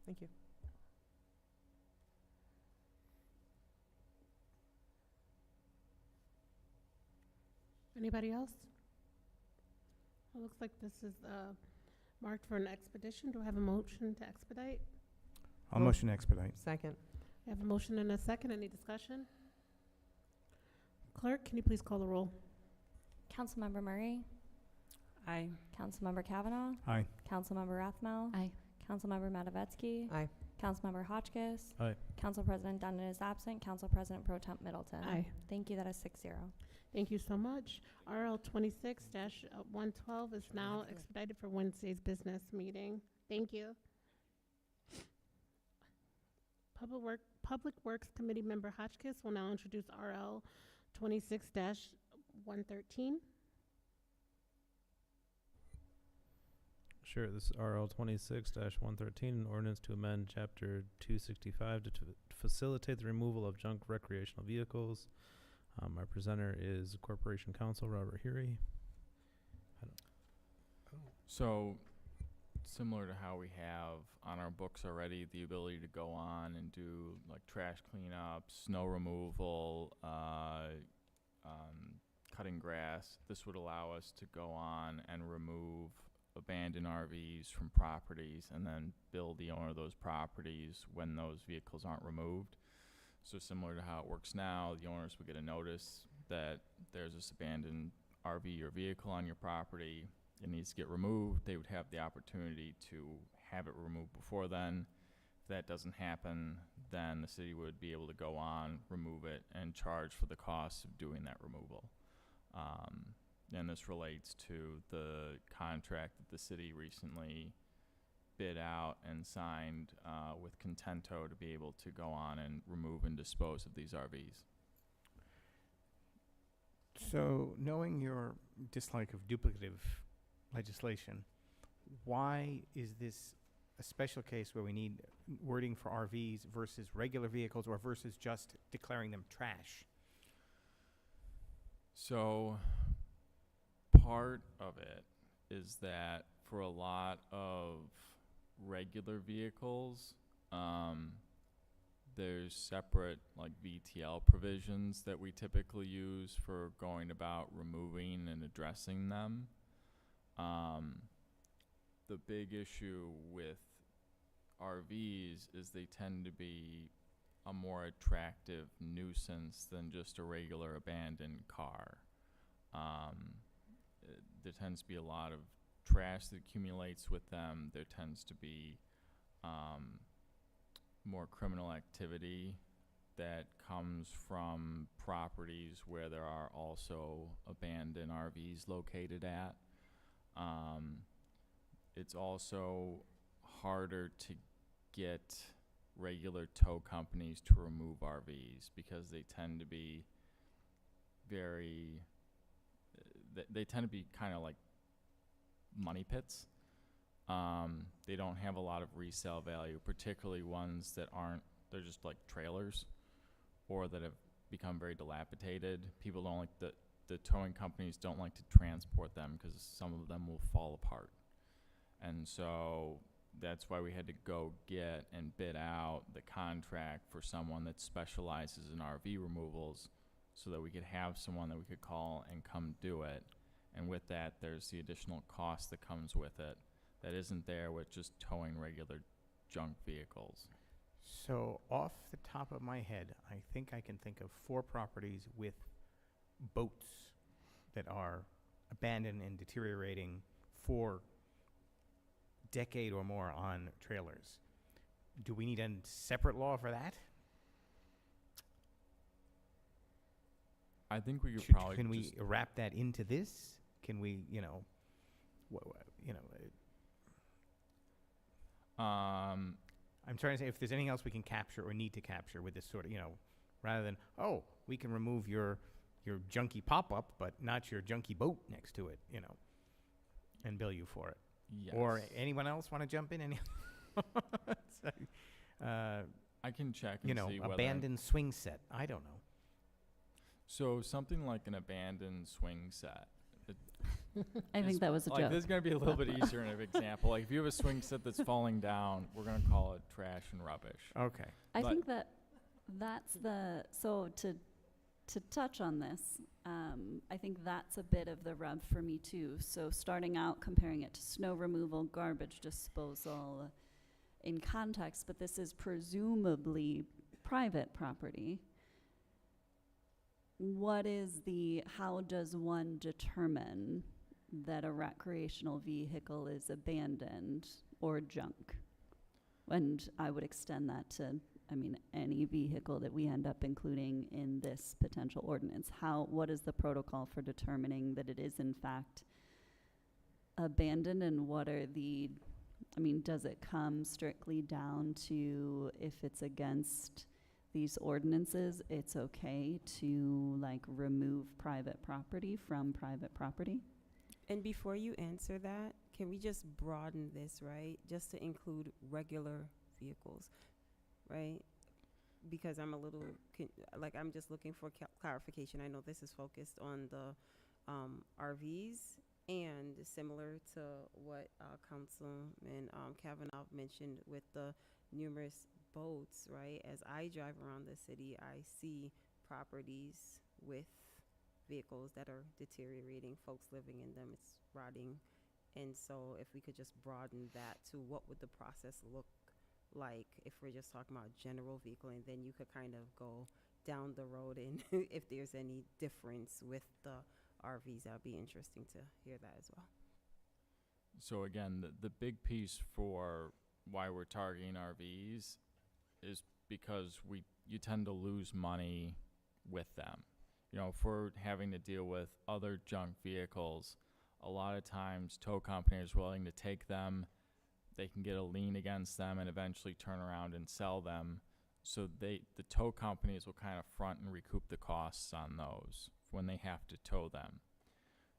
Thank you. Anybody else? It looks like this is marked for an expedition. Do I have a motion to expedite? I'll motion to expedite. Second. I have a motion and a second. Any discussion? Clerk, can you please call the roll? Councilmember Murray? Aye. Councilmember Kavanaugh? Aye. Councilmember Rathmel? Aye. Councilmember Matavetsky? Aye. Councilmember Hotchkiss? Aye. Council President Dunn is absent. Council President Pro Temp Middleton? Aye. Thank you. That is 6-0. Thank you so much. RL 26-112 is now expedited for Wednesday's business meeting. Thank you. Public Works Committee Member Hotchkiss will now introduce RL 26-113. Sure, this is RL 26-113, an ordinance to amend Chapter 265 to facilitate the removal of junk recreational vehicles. Our presenter is Corporation Counsel Robert Heery. So, similar to how we have on our books already, the ability to go on and do like trash cleanup, snow removal, cutting grass, this would allow us to go on and remove abandoned RVs from properties and then bill the owner of those properties when those vehicles aren't removed. So similar to how it works now, the owners would get a notice that there's this abandoned RV or vehicle on your property. It needs to get removed. They would have the opportunity to have it removed before then. If that doesn't happen, then the city would be able to go on, remove it, and charge for the cost of doing that removal. And this relates to the contract that the city recently bid out and signed with Contento to be able to go on and remove and dispose of these RVs. So, knowing your dislike of duplicative legislation, why is this a special case where we need wording for RVs versus regular vehicles or versus just declaring them trash? So, part of it is that for a lot of regular vehicles, there's separate like VTL provisions that we typically use for going about removing and addressing them. The big issue with RVs is they tend to be a more attractive nuisance than just a regular abandoned car. There tends to be a lot of trash that accumulates with them. There tends to be more criminal activity that comes from properties where there are also abandoned RVs located at. It's also harder to get regular tow companies to remove RVs because they tend to be they tend to be kind of like money pits. They don't have a lot of resale value, particularly ones that they're just like trailers or that have become very dilapidated. People don't like the towing companies don't like to transport them because some of them will fall apart. And so that's why we had to go get and bid out the contract for someone that specializes in RV removals, so that we could have someone that we could call and come do it. And with that, there's the additional cost that comes with it that isn't there with just towing regular junk vehicles. So off the top of my head, I think I can think of 4 properties with boats that are abandoned and deteriorating for decade or more on trailers. Do we need a separate law for that? I think we could Should- probably Can we just, wrap that into this? Can we, you know, I'm trying to say if there's anything else we can capture or need to capture with this sort of, you know, rather than, oh, we can remove your junky pop-up, but not your junky boat next to it, you know, and bill you for it. yes. Or anyone else want to jump in? Any? I can check and You know, see whether abandoned swing set. I don't know. So something like an abandoned swing set. I think that was a Like, joke. this is gonna be a little bit easier in an example. Like, if you have a swing set that's falling down, we're gonna call it trash and rubbish. Okay. I But- think that's the, so to touch on this, I think that's a bit of the rub for me too. So starting out, comparing it to snow removal, garbage disposal in context, but this is presumably private property. How does one determine that a recreational vehicle is abandoned or junk? And I would extend that to, any vehicle that we end up including in this potential ordinance. What is the protocol for determining that it is in fact abandoned, and what are does it come strictly down to if it's against these ordinances, it's okay to remove private property from private property? And before you answer that, can we just broaden this, right? Just to include regular vehicles, right? Because I'm a little, I'm just looking for clarification. I know this is focused on the RVs, and similar to what Councilman Kavanaugh mentioned with the numerous boats, right? As I drive around the city, I see properties with vehicles that are deteriorating, folks living in them, it's rotting. And so if we could just broaden that to what would the process look like if we're just talking about general vehicle, and then you could kind of go down the road and if there's any difference with the RVs, that would be interesting to hear that as well. So again, the big piece for why we're targeting RVs is because you tend to lose money with them. You know, if we're having to deal with other junk vehicles, a lot of times tow companies are willing to take them, they can get a lien against them and eventually turn around and sell them. So the tow companies will kind of front and recoup the costs on those when they have to tow them.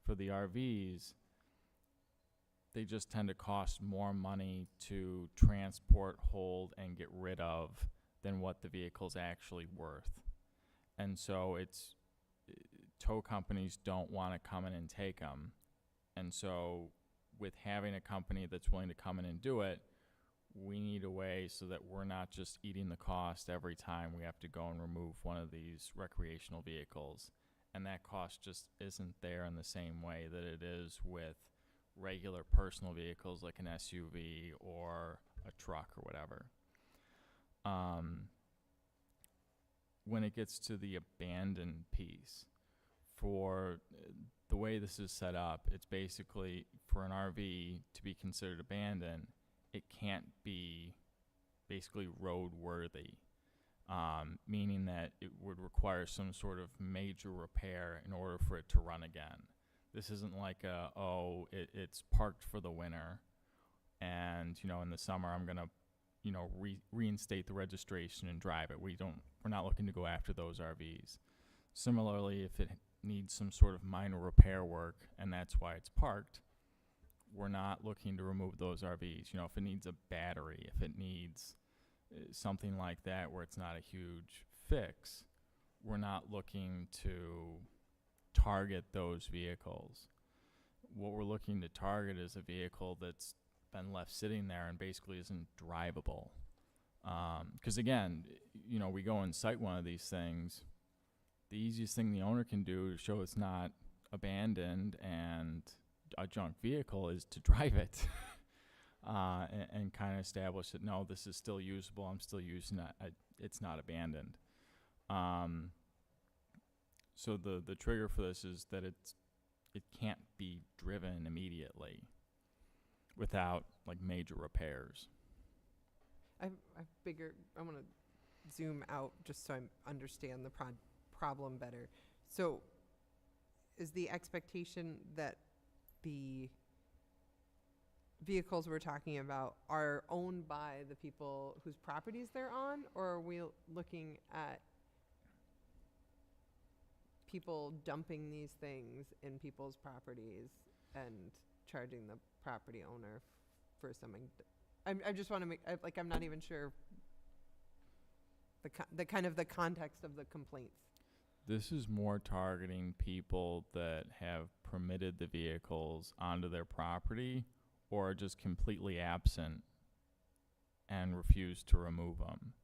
For the RVs, they just tend to cost more money to transport, hold, and get rid of than what the vehicle's actually worth. And so tow companies don't want to come in and take them. And so with having a company that's willing to come in and do it, we need a way so that we're not just eating the cost every time we have to go and remove one of these recreational vehicles. And that cost just isn't there in the same way that it is with regular personal vehicles like an SUV or a truck or whatever. When it gets to the abandoned piece, for the way this is set up, it's basically for an RV to be considered abandoned, it can't be basically roadworthy, meaning that it would require some sort of major repair in order for it to run again. This isn't like it's parked for the winter, and in the summer I'm gonna reinstate the registration and drive it. We're not looking to go after those RVs. Similarly, if it needs some sort of minor repair work and that's why it's parked, we're not looking to remove those RVs. If it needs a battery, if it needs something like that where it's not a huge fix, we're not looking to target those vehicles. What we're looking to target is a vehicle that's been left sitting there and basically isn't drivable. Because again, you know, we go and cite one of these things. The easiest thing the owner can do to show it's not abandoned and a junk vehicle is to drive it. And kind of establish that, no, this is still usable, I'm still using it, it's not abandoned. So the trigger for this is that it can't be driven immediately without like major repairs. I want to zoom out just so I understand the problem better. So is the expectation that the vehicles we're talking about are owned by the people whose properties they're on, or are we looking at people dumping these things in people's properties and charging the property owner for something? I just want to make, I'm not even sure the kind of the context of the complaints. This is more targeting people that have permitted the vehicles onto their property or are just completely absent and refuse to remove them.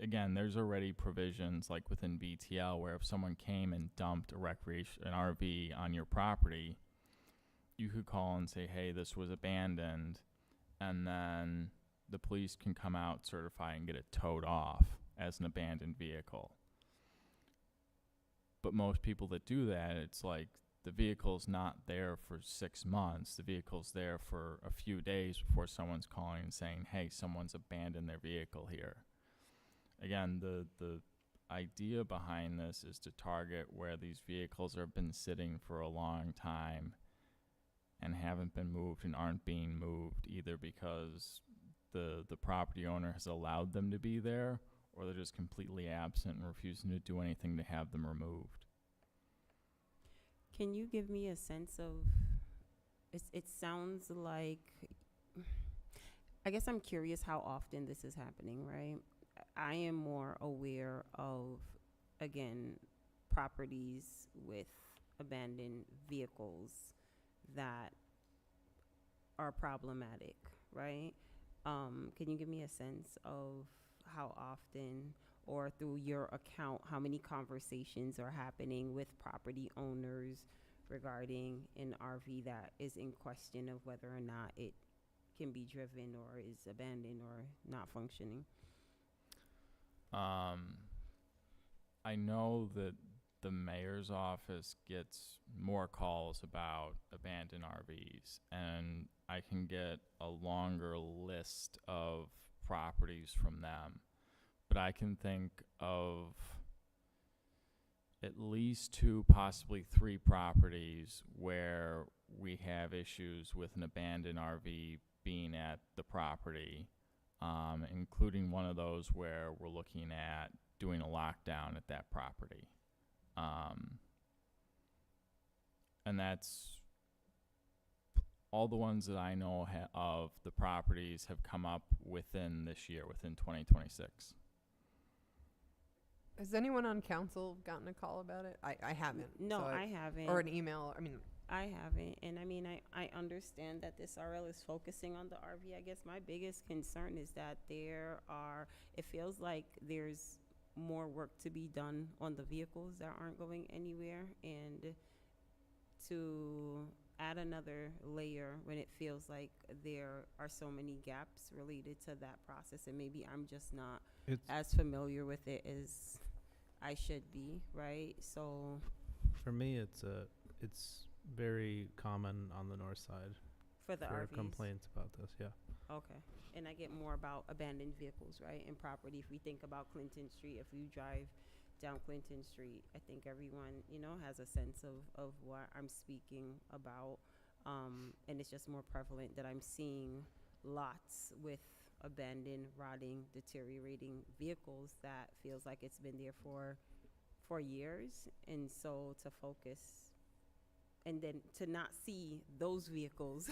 Again, there's already provisions like within BTL where if someone came and dumped an RV on your property, you could call and say, hey, this was abandoned, and then the police can come out, certify, and get it towed off as an abandoned vehicle. But most people that do that, it's like the vehicle's not there for 6 months. The vehicle's there for a few days before someone's calling and saying, hey, someone's abandoned their vehicle here. Again, the idea behind this is to target where these vehicles have been sitting for a long time and haven't been moved and aren't being moved either because the property owner has allowed them to be there, or they're just completely absent and refusing to do anything to have them removed. Can you give me a sense of, it sounds like, I guess I'm curious how often this is happening, right? I am more aware of, again, properties with abandoned vehicles that are problematic, right? Can you give me a sense of how often, or through your account, how many conversations are happening with property owners regarding an RV that is in question of whether or not it can be driven or is abandoned or not functioning? I know that the mayor's office gets more calls about abandoned RVs, and I can get a longer list of properties from them. But I can think of at least 2, possibly 3 properties where we have issues with an abandoned RV being at the property, including one of those where we're looking at doing a lockdown at that property. And that's all the ones that I know of the properties have come up within this year, within 2026. Has anyone on council gotten a call about it? I haven't. No, so I haven't. Or an email. I mean, I haven't. And I mean, I understand that this RL is focusing on the RV. I guess my biggest concern is that it feels like there's more work to be done on the vehicles that aren't going anywhere, and to add another layer when it feels like there are so many gaps related to that process, and maybe I'm just not as familiar with it as I should be, right? So for me, it's very common on the north side for the RVs. Complaints about this, yeah. Okay. And I get more about abandoned vehicles, right, and property. If we think about Clinton Street, if you drive down Clinton Street, I think everyone, has a sense of what I'm speaking about. And it's just more prevalent that I'm seeing lots with abandoned, rotting, deteriorating vehicles that feels like it's been there for years. And so to focus and then to not see those vehicles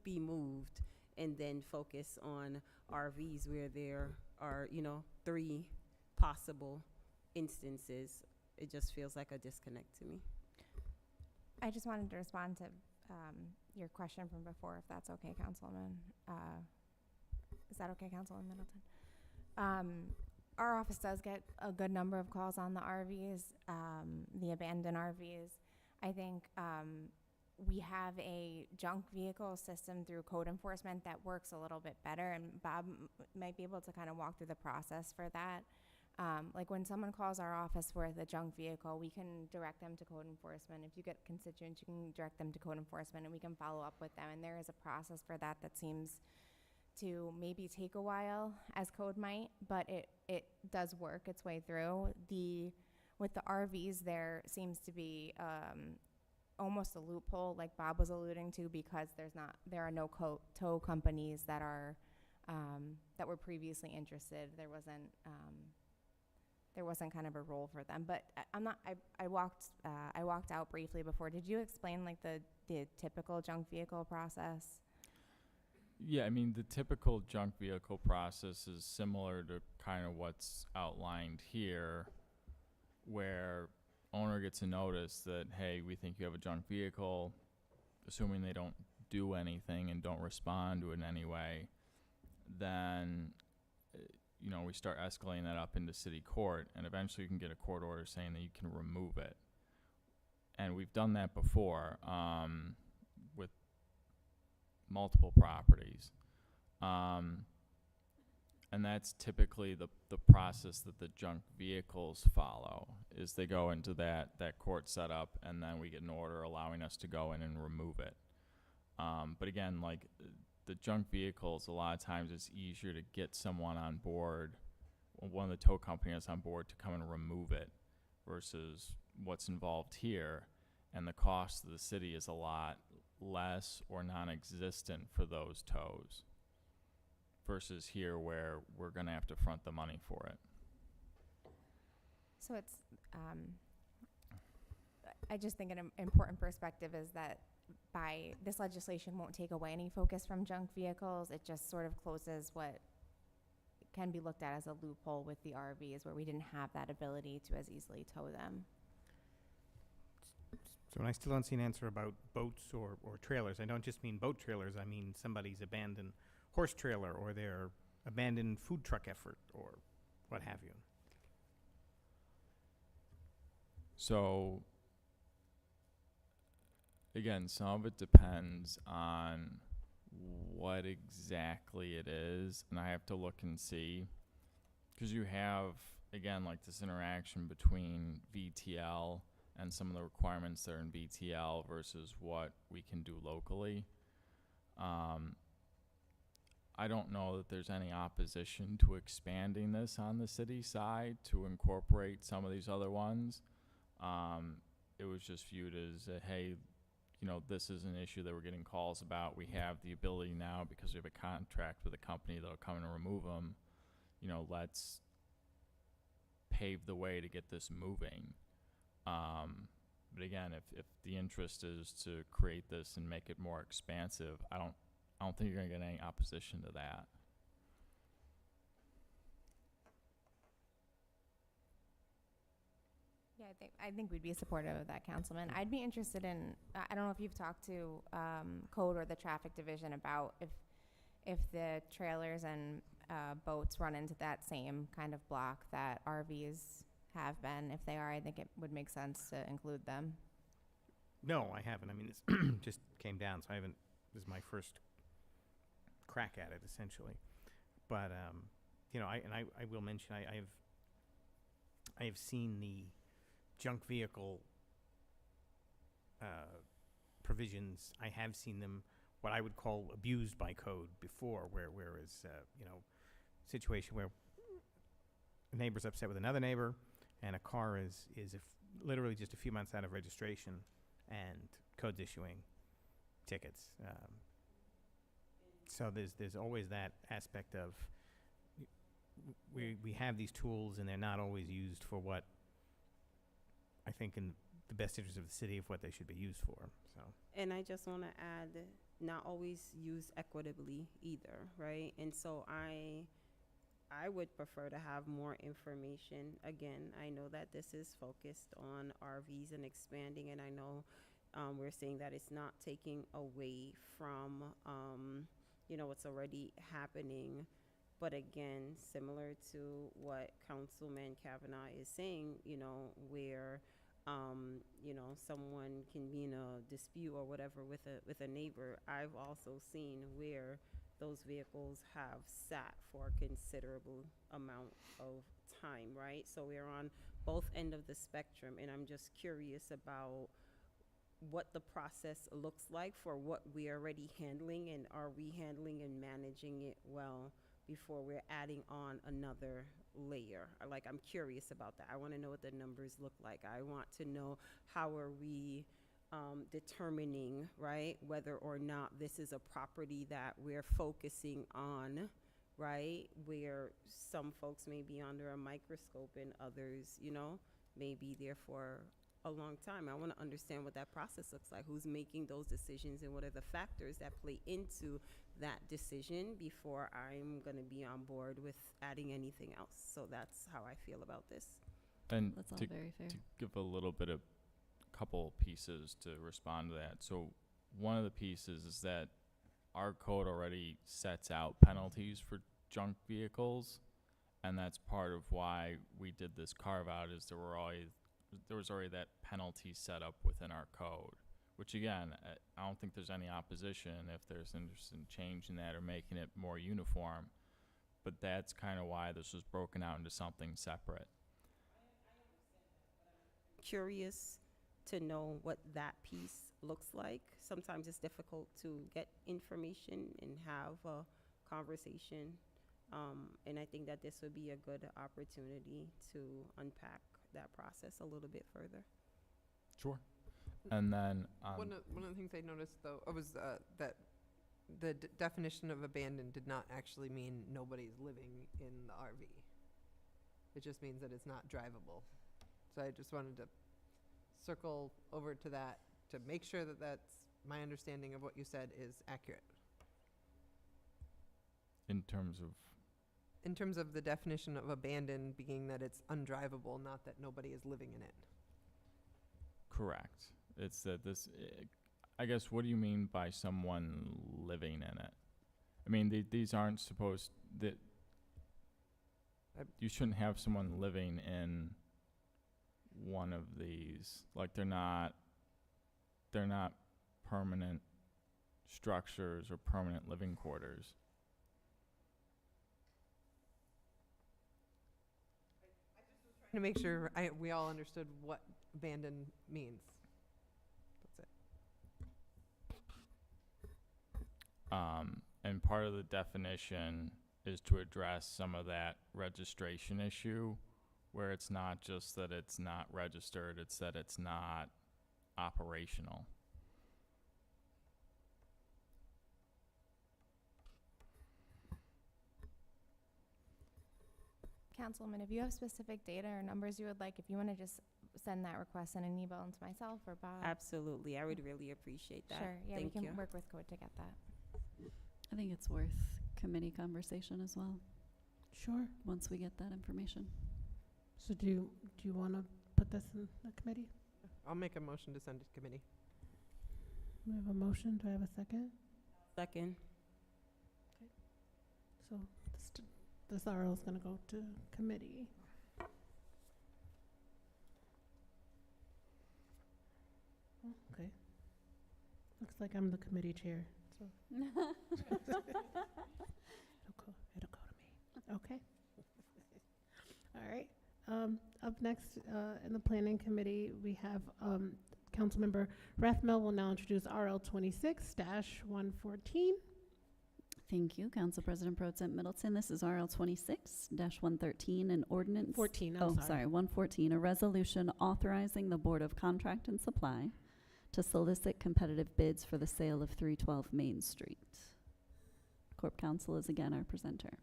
be moved, and then focus on RVs where there are, 3 possible instances, it just feels like a disconnect to me. I just wanted to respond to your question from before, if that's okay, Councilman. Is that okay, Councilman Middleton? Our office does get a good number of calls on the RVs, the abandoned RVs. I think we have a junk vehicle system through code enforcement that works a little bit better, and Bob might be able to kind of walk through the process for that. Like when someone calls our office with a junk vehicle, we can direct them to code enforcement. If you get constituents, you can direct them to code enforcement, and we can follow up with them. And there is a process for that that seems to maybe take a while, as code might, but it does work its way through. With the RVs, there seems to be almost a loophole, like Bob was alluding to, because there are no tow companies that are that were previously interested. There wasn't kind of a role for them. But I walked out briefly before. Did you explain like the typical junk vehicle process? Yeah, I mean, the typical junk vehicle process is similar to kind of what's outlined here, where owner gets a notice that, hey, we think you have a junk vehicle, assuming they don't do anything and don't respond to it in any way, then, we start escalating that up into city court, and eventually you can get a court order saying that you can remove it. And we've done that before with multiple properties. And that's typically the process that the junk vehicles follow, is they go into that court setup, and then we get an order allowing us to go in and remove it. But again, like the junk vehicles, a lot of times it's easier to get someone on board, one of the tow companies on board, to come and remove it versus what's involved here. And the cost to the city is a lot less or non-existent for those tows versus here, where we're going to have to front the money for it. So it's, I just think an important perspective is that by this legislation won't take away any focus from junk vehicles. It just sort of closes what can be looked at as a loophole with the RVs, where we didn't have that ability to as easily tow them. So I still don't see an answer about boats or trailers. I don't just mean boat trailers. I mean somebody's abandoned horse trailer or their abandoned food truck effort or what have you. So, again, some of it depends on what exactly it is, and I have to look and see, because you have, again, like this interaction between VTL and some of the requirements that are in VTL versus what we can do locally. I don't know that there's any opposition to expanding this on the city side to incorporate some of these other ones. It was just viewed as, hey, this is an issue that we're getting calls about. We have the ability now, because we have a contract with a company that'll come and remove them. Let's pave the way to get this moving. But again, if the interest is to create this and make it more expansive, I don't think you're going to get any opposition to that. Yeah, I think we'd be supportive of that, Councilman. I'd be interested in, I don't know if you've talked to Code or the Traffic Division about if the trailers and boats run into that same kind of block that RVs have been. If they are, I think it would make sense to include them. No, I haven't. I mean, it's just came down, so this is my first crack at it, essentially. But, I will mention, I have seen the junk vehicle provisions. I have seen them, what I would call abused by code before, whereas, situation where a neighbor's upset with another neighbor, and a car is literally just a few months out of registration, and code's issuing tickets. So there's always that aspect of we have these tools, and they're not always used for what I think in the best interest of the city of what they should be used for. So. And I just want to add, not always used equitably either, right? And so I would prefer to have more information. Again, I know that this is focused on RVs and expanding, and I know we're saying that it's not taking away from, you know, what's already happening. But again, similar to what Councilman Kavanaugh is saying, you know, where, you know, someone can be in a dispute or whatever with a neighbor. I've also seen where those vehicles have sat for a considerable amount of time, right? So we're on both end of the spectrum, and I'm just curious about what the process looks like for what we're already handling, and are we handling and managing it well before we're adding on another layer. Like, I'm curious about that. I want to know what the numbers look like. I want to know how are we determining, right, whether or not this is a property that we're focusing on, right, where some folks may be under a microscope and others, you know, may be there for a long time. I want to understand what that process looks like, who's making those decisions, and what are the factors that play into that decision before I'm going to be on board with adding anything else. So that's how I feel about this. And That's all to, very fair. to give a little bit of couple pieces to respond to that. So one of the pieces is that our code already sets out penalties for junk vehicles, and that's part of why we did this carve out, is there was already that penalty set up within our code, which again, I don't think there's any opposition if there's interest in changing that or making it more uniform, but that's kind of why this was broken out into something separate. Curious to know what that piece looks like. Sometimes it's difficult to get information and have a conversation. And I think that this would be a good opportunity to unpack that process a little bit further. Sure. And then One of the things I noticed, though, was that the definition of abandoned did not actually mean nobody's living in the RV. It just means that it's not drivable. So I just wanted to circle over to that to make sure that that's my understanding of what you said is accurate. in terms of In terms of the definition of abandoned being that it's undrivable, not that nobody is living in it. correct, it's that this, I guess, what do you mean by someone living in it? I mean, these aren't supposed, that you shouldn't have someone living in one of these. Like, they're not permanent structures or permanent living quarters. To make sure we all understood what abandoned means. That's it. And part of the definition is to address some of that registration issue, where it's not just that it's not registered, it's that it's not operational. Councilwoman, if you have specific data or numbers you would like, if you want to just send that request in an email into myself or Bob. Absolutely. I would really appreciate that. Sure, yeah, Thank we you. can work with code to get that. I think it's worth committee conversation as well, Sure. once we get that information. So do you want to put this in the committee? I'll make a motion to send it to committee. We have a motion. Do I have a second? Second. So this RL is going to go to committee. Oh, okay. Looks like I'm the committee chair. So it'll go to me. Okay. All right. Up next in the planning committee, we have Councilmember Rathmel will now introduce RL 26-114. Thank you, Council President Pro Tem Middleton. This is RL 26-113, an ordinance. 14, Oh, sorry, 114, a resolution authorizing the Board of Contract and Supply to solicit competitive bids for the sale of 312 Main Street. Corp Counsel is again our presenter.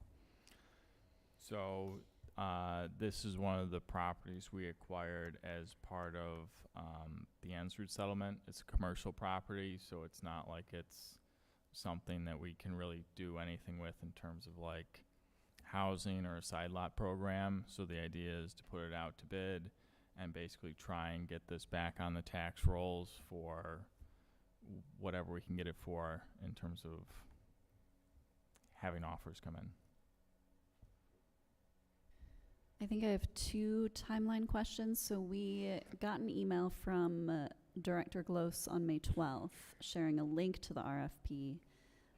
So this is one of the properties we acquired as part of the Ensrud settlement. It's a commercial property, so it's not like it's something that we can really do anything with in terms of like housing or a side lot program. So the idea is to put it out to bid and basically try and get this back on the tax rolls for whatever we can get it for in terms of having offers come in. I think I have two timeline questions. So we got an email from Director Gloss on May 12th sharing a link to the RFP,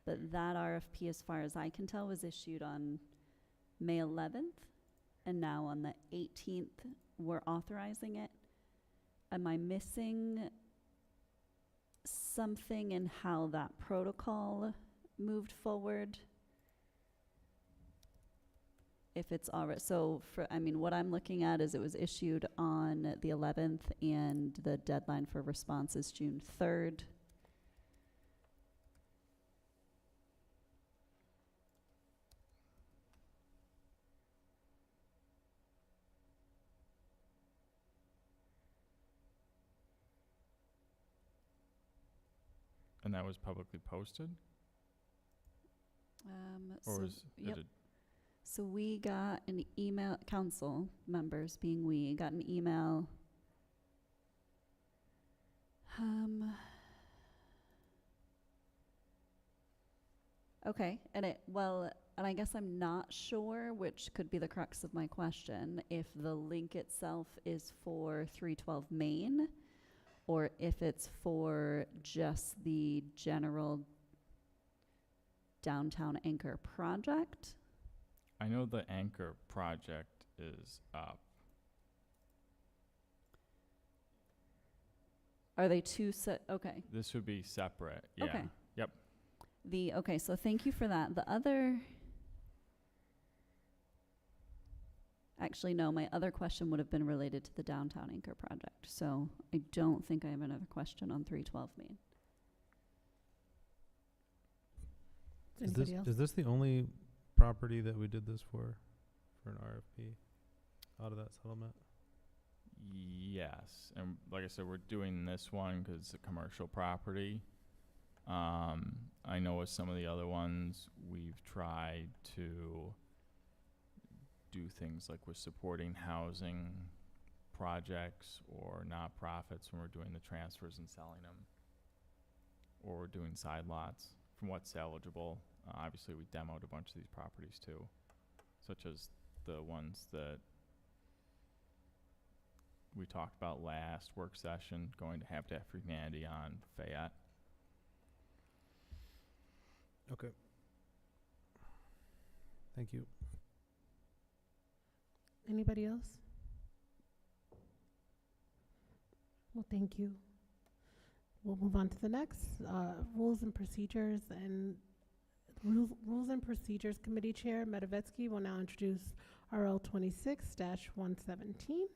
but that RFP, as far as I can tell, was issued on May 11th, and now on the 18th, we're authorizing it. Am I missing something in how that protocol moved forward? If it's already, so for, I mean, what I'm looking at is it was issued on the 11th and the deadline for response is June 3rd. And that was publicly posted? Or So, is yep. it a So we got an email, council members being we, got an email. Okay, and and I guess I'm not sure, which could be the crux of my question, if the link itself is for 312 Main, or if it's for just the general downtown anchor project. I know the anchor project is up. Are they two okay. This would be separate, yeah. Okay. Yep. Okay, so thank you for that. The other, actually no, my other question would have been related to the downtown anchor project. So I don't think I have another question on 312 Main. Anybody else? Is this the only property that we did this for an RFP out of that settlement? Yes, and like I said, we're doing this one because it's a commercial property. I know with some of the other ones, we've tried to do things like with supporting housing projects or nonprofits when we're doing the transfers and selling them, or we're doing side lots from what's salvageable. Obviously, we demoed a bunch of these properties too, such as the ones that we talked about last work session, going to Habitat for Humanity on Fayette. Okay. Thank you. Anybody else? Well, thank you. We'll move on to the next, Rules and Procedures Committee Chair Medovetsky will now introduce RL 26-117.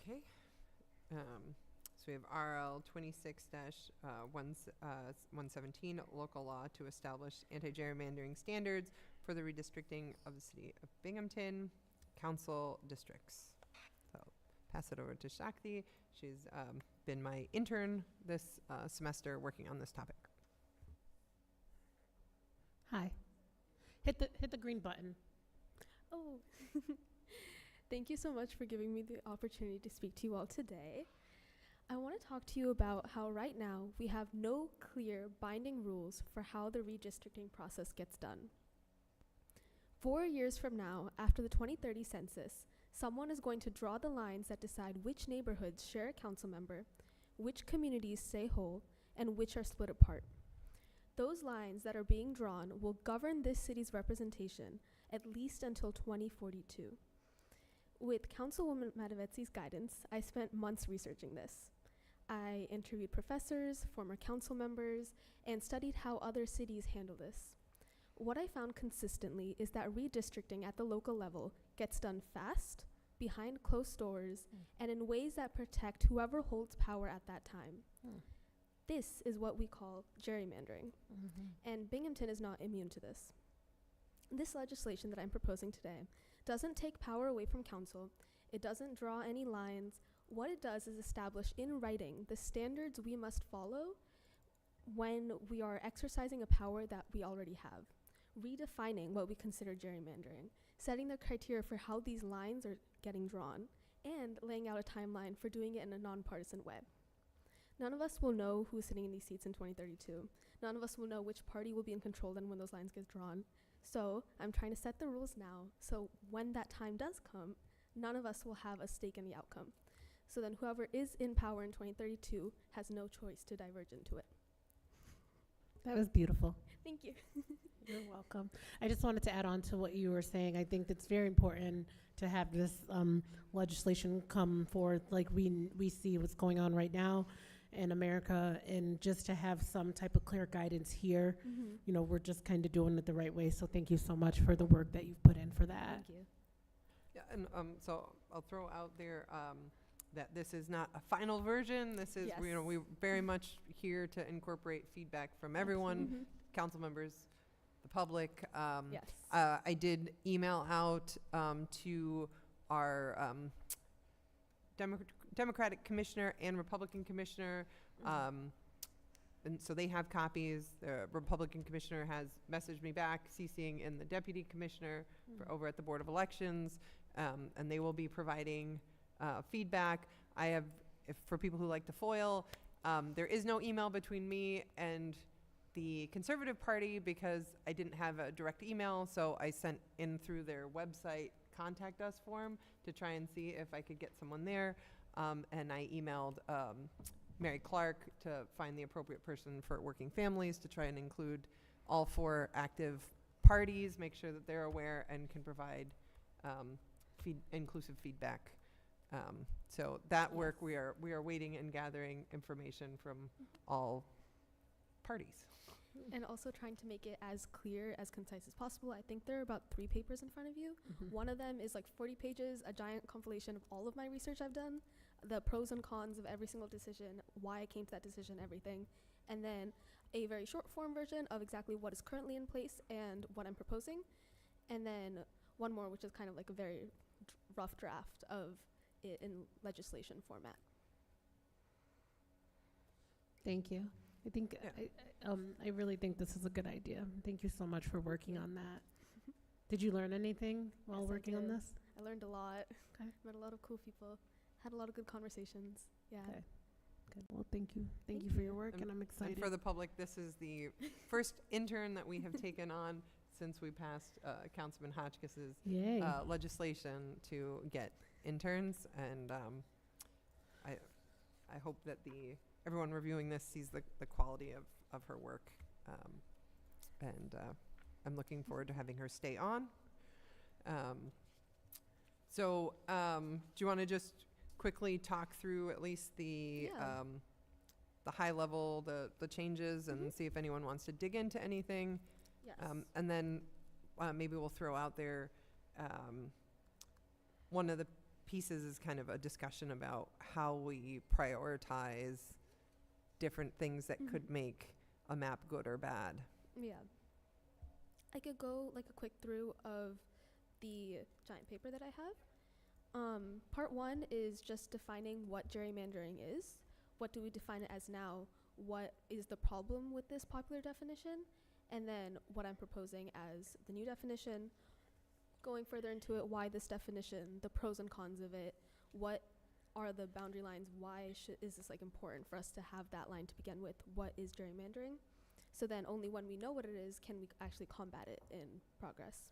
Okay. So we have RL 26-117, local law to establish anti-gerrymandering standards for the redistricting of the city of Binghamton council districts. So pass it over to Shakti. She's been my intern this semester working on this topic. Hi. Hit the green button. Oh, thank you so much for giving me the opportunity to speak to you all today. I want to talk to you about how right now we have no clear binding rules for how the redistricting process gets done. 4 years from now, after the 2030 census, someone is going to draw the lines that decide which neighborhoods share a council member, which communities stay whole, and which are split apart. Those lines that are being drawn will govern this city's representation at least until 2042. With Councilwoman Matovetsy's guidance, I spent months researching this. I interviewed professors, former council members, and studied how other cities handle this. What I found consistently is that redistricting at the local level gets done fast, behind closed doors, and in ways that protect whoever holds power at that time. This is what we call gerrymandering, and Binghamton is not immune to this. This legislation that I'm proposing today doesn't take power away from council. It doesn't draw any lines. What it does is establish in writing the standards we must follow when we are exercising a power that we already have, redefining what we consider gerrymandering, setting the criteria for how these lines are getting drawn, and laying out a timeline for doing it in a nonpartisan way. None of us will know who's sitting in these seats in 2032. None of us will know which party will be in control then when those lines get drawn. So I'm trying to set the rules now, so when that time does come, none of us will have a stake in the outcome. So then whoever is in power in 2032 has no choice to diverge into it. That was beautiful. Thank you. You're welcome. I just wanted to add on to what you were saying. I think it's very important to have this legislation come forth, like we see what's going on right now in America, and just to have some type of clear guidance here. You know, we're just kind of doing it the right way. So thank you so much for the work that you've put in for that. Thank you. Yeah, and so I'll throw out there that this is not a final version. This is, you know, we're very much here to incorporate feedback from everyone, council members, the public. Yes. I did email out to our Democratic commissioner and Republican commissioner, and so they have copies. The Republican commissioner has messaged me back, CCing in the deputy commissioner for over at the Board of Elections, and they will be providing feedback. I have, for people who like to foil, there is no email between me and the Conservative Party because I didn't have a direct email, so I sent in through their website contact us form to try and see if I could get someone there. And I emailed Mary Clark to find the appropriate person for working families to try and include all 4 active parties, make sure that they're aware and can provide inclusive feedback. So that work, we are waiting and gathering information from all parties. And also trying to make it as clear, as concise as possible. I think there are about 3 papers in front of you. One of them is like 40 pages, a giant compilation of all of my research I've done, the pros and cons of every single decision, why I came to that decision, everything. And then a very short form version of exactly what is currently in place and what I'm proposing. And then one more, which is kind of like a very rough draft of it in legislation format. Thank you. I think I really think this is a good idea. Thank you so much for working on that. Did you learn anything while Yes, working on this? I learned a lot. Okay. Met a lot of cool people. Had a lot of good conversations. Yeah. Okay. Good. Well, thank you. Thank you for your work, and I'm excited. And for the public, this is the first intern that we have taken on since we passed Councilman Hotchkiss's legislation to get interns, and I hope that everyone reviewing this sees the quality of her work, and I'm looking forward to having her stay on. So do you want to just quickly talk through at least the high level, the changes, and see if anyone wants to dig into anything? Yes. And then maybe we'll throw out there, one of the pieces is kind of a discussion about how we prioritize different things that could make a map good or bad. Yeah. I could go like a quick through of the giant paper that I have. Part 1 is just defining what gerrymandering is. What do we define it as now? What is the problem with this popular definition? And then what I'm proposing as the new definition. Going further into it, why this definition, the pros and cons of it, what are the boundary lines, why is this like important for us to have that line to begin with, what is gerrymandering? So then only when we know what it is can we actually combat it in progress.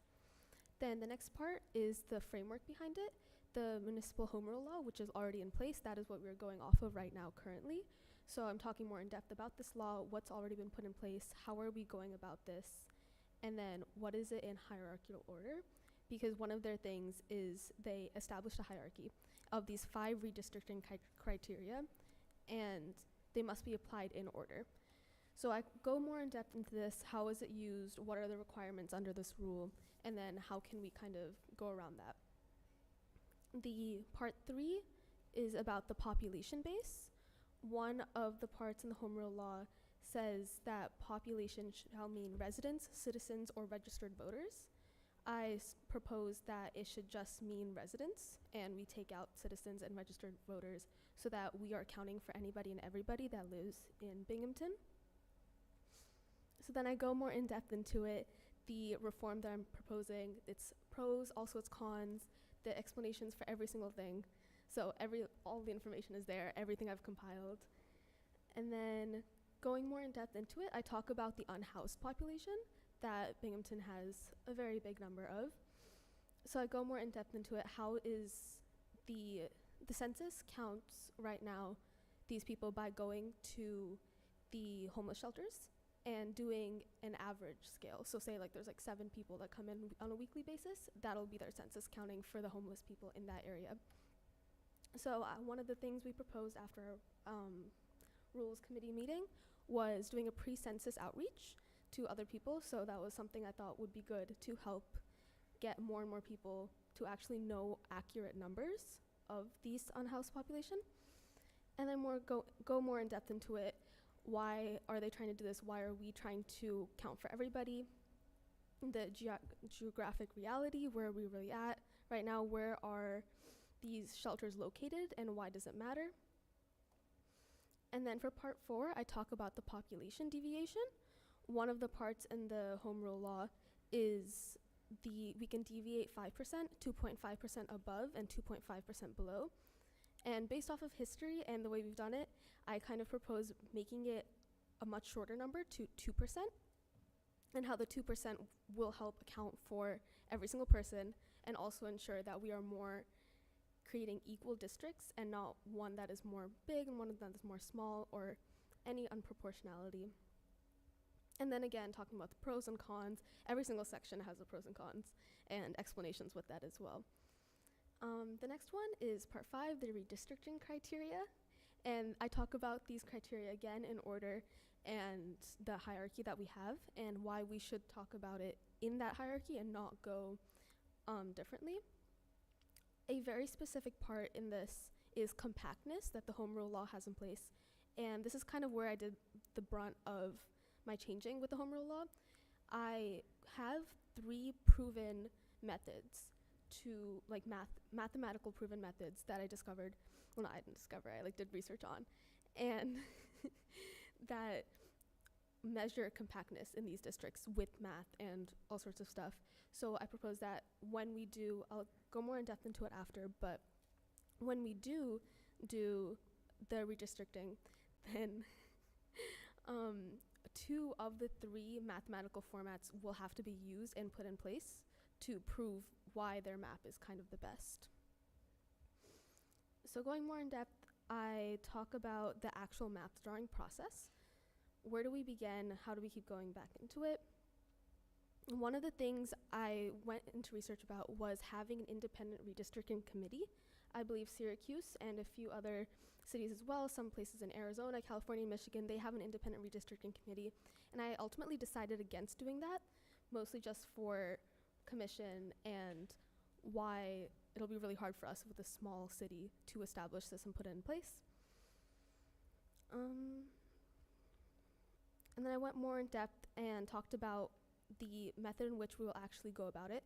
Then the next part is the framework behind it, the municipal home rule law, which is already in place. That is what we're going off of right now currently. So I'm talking more in depth about this law, what's already been put in place, how are we going about this, and then what is it in hierarchical order? Because one of their things is they established a hierarchy of these 5 redistricting criteria, and they must be applied in order. So I go more in depth into this, how is it used, what are the requirements under this rule, and then how can we kind of go around that. The part 3 is about the population base. One of the parts in the home rule law says that population shall mean residents, citizens, or registered voters. I propose that it should just mean residents, and we take out citizens and registered voters so that we are accounting for anybody and everybody that lives in Binghamton. So then I go more in depth into it, the reform that I'm proposing, its pros, also its cons, the explanations for every single thing. So all the information is there, everything I've compiled. And then going more in depth into it, I talk about the unhoused population that Binghamton has a very big number of. So I go more in depth into it. How is the census counts right now these people by going to the homeless shelters and doing an average scale. So say like there's like 7 people that come in on a weekly basis, that'll be their census counting for the homeless people in that area. So one of the things we proposed after our rules committee meeting was doing a pre-census outreach to other people. So that was something I thought would be good to help get more and more people to actually know accurate numbers of these unhoused population. And then go more in depth into it. Why are they trying to do this? Why are we trying to count for everybody? The geographic reality, where are we really at right now? Where are these shelters located and why does it matter? And then for part 4, I talk about the population deviation. One of the parts in the home rule law is we can deviate 5%, 2.5% above, and 2.5% below. And based off of history and the way we've done it, I kind of propose making it a much shorter number to 2%, and how the 2% will help account for every single person and also ensure that we are more creating equal districts and not one that is more big and one that is more small or any unproportionality. And then again, talking about the pros and cons, every single section has the pros and cons and explanations with that as well. The next one is part 5, the redistricting criteria. And I talk about these criteria again in order and the hierarchy that we have and why we should talk about it in that hierarchy and not go differently. A very specific part in this is compactness that the home rule law has in place. And this is kind of where I did the brunt of my changing with the home rule law. I have 3 proven methods to like mathematical proven methods that I discovered. Well, no, I didn't discover, I did research on, and that measure compactness in these districts with math and all sorts of stuff. So I propose that when we do, I'll go more in depth into it after, but when we do the redistricting, then 2 of the 3 mathematical formats will have to be used and put in place to prove why their map is kind of the best. So going more in depth, I talk about the actual map drawing process. Where do we begin? How do we keep going back into it? One of the things I went into research about was having an independent redistricting committee. I believe Syracuse and a few other cities as well, some places in Arizona, California, Michigan, they have an independent redistricting committee. And I ultimately decided against doing that, mostly just for commission and why it'll be really hard for us with a small city to establish this and put it in place. And then I went more in depth and talked about the method in which we will actually go about it.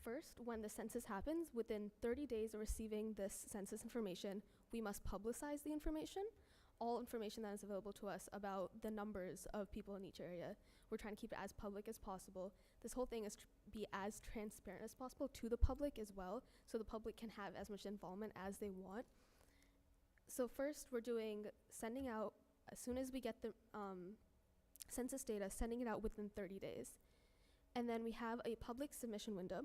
First, when the census happens, within 30 days of receiving this census information, we must publicize the information, all information that is available to us about the numbers of people in each area. We're trying to keep it as public as possible. This whole thing is to be as transparent as possible to the public as well, so the public can have as much involvement as they want. So first, we're sending out, as soon as we get the census data, sending it out within 30 days. And then we have a public submission window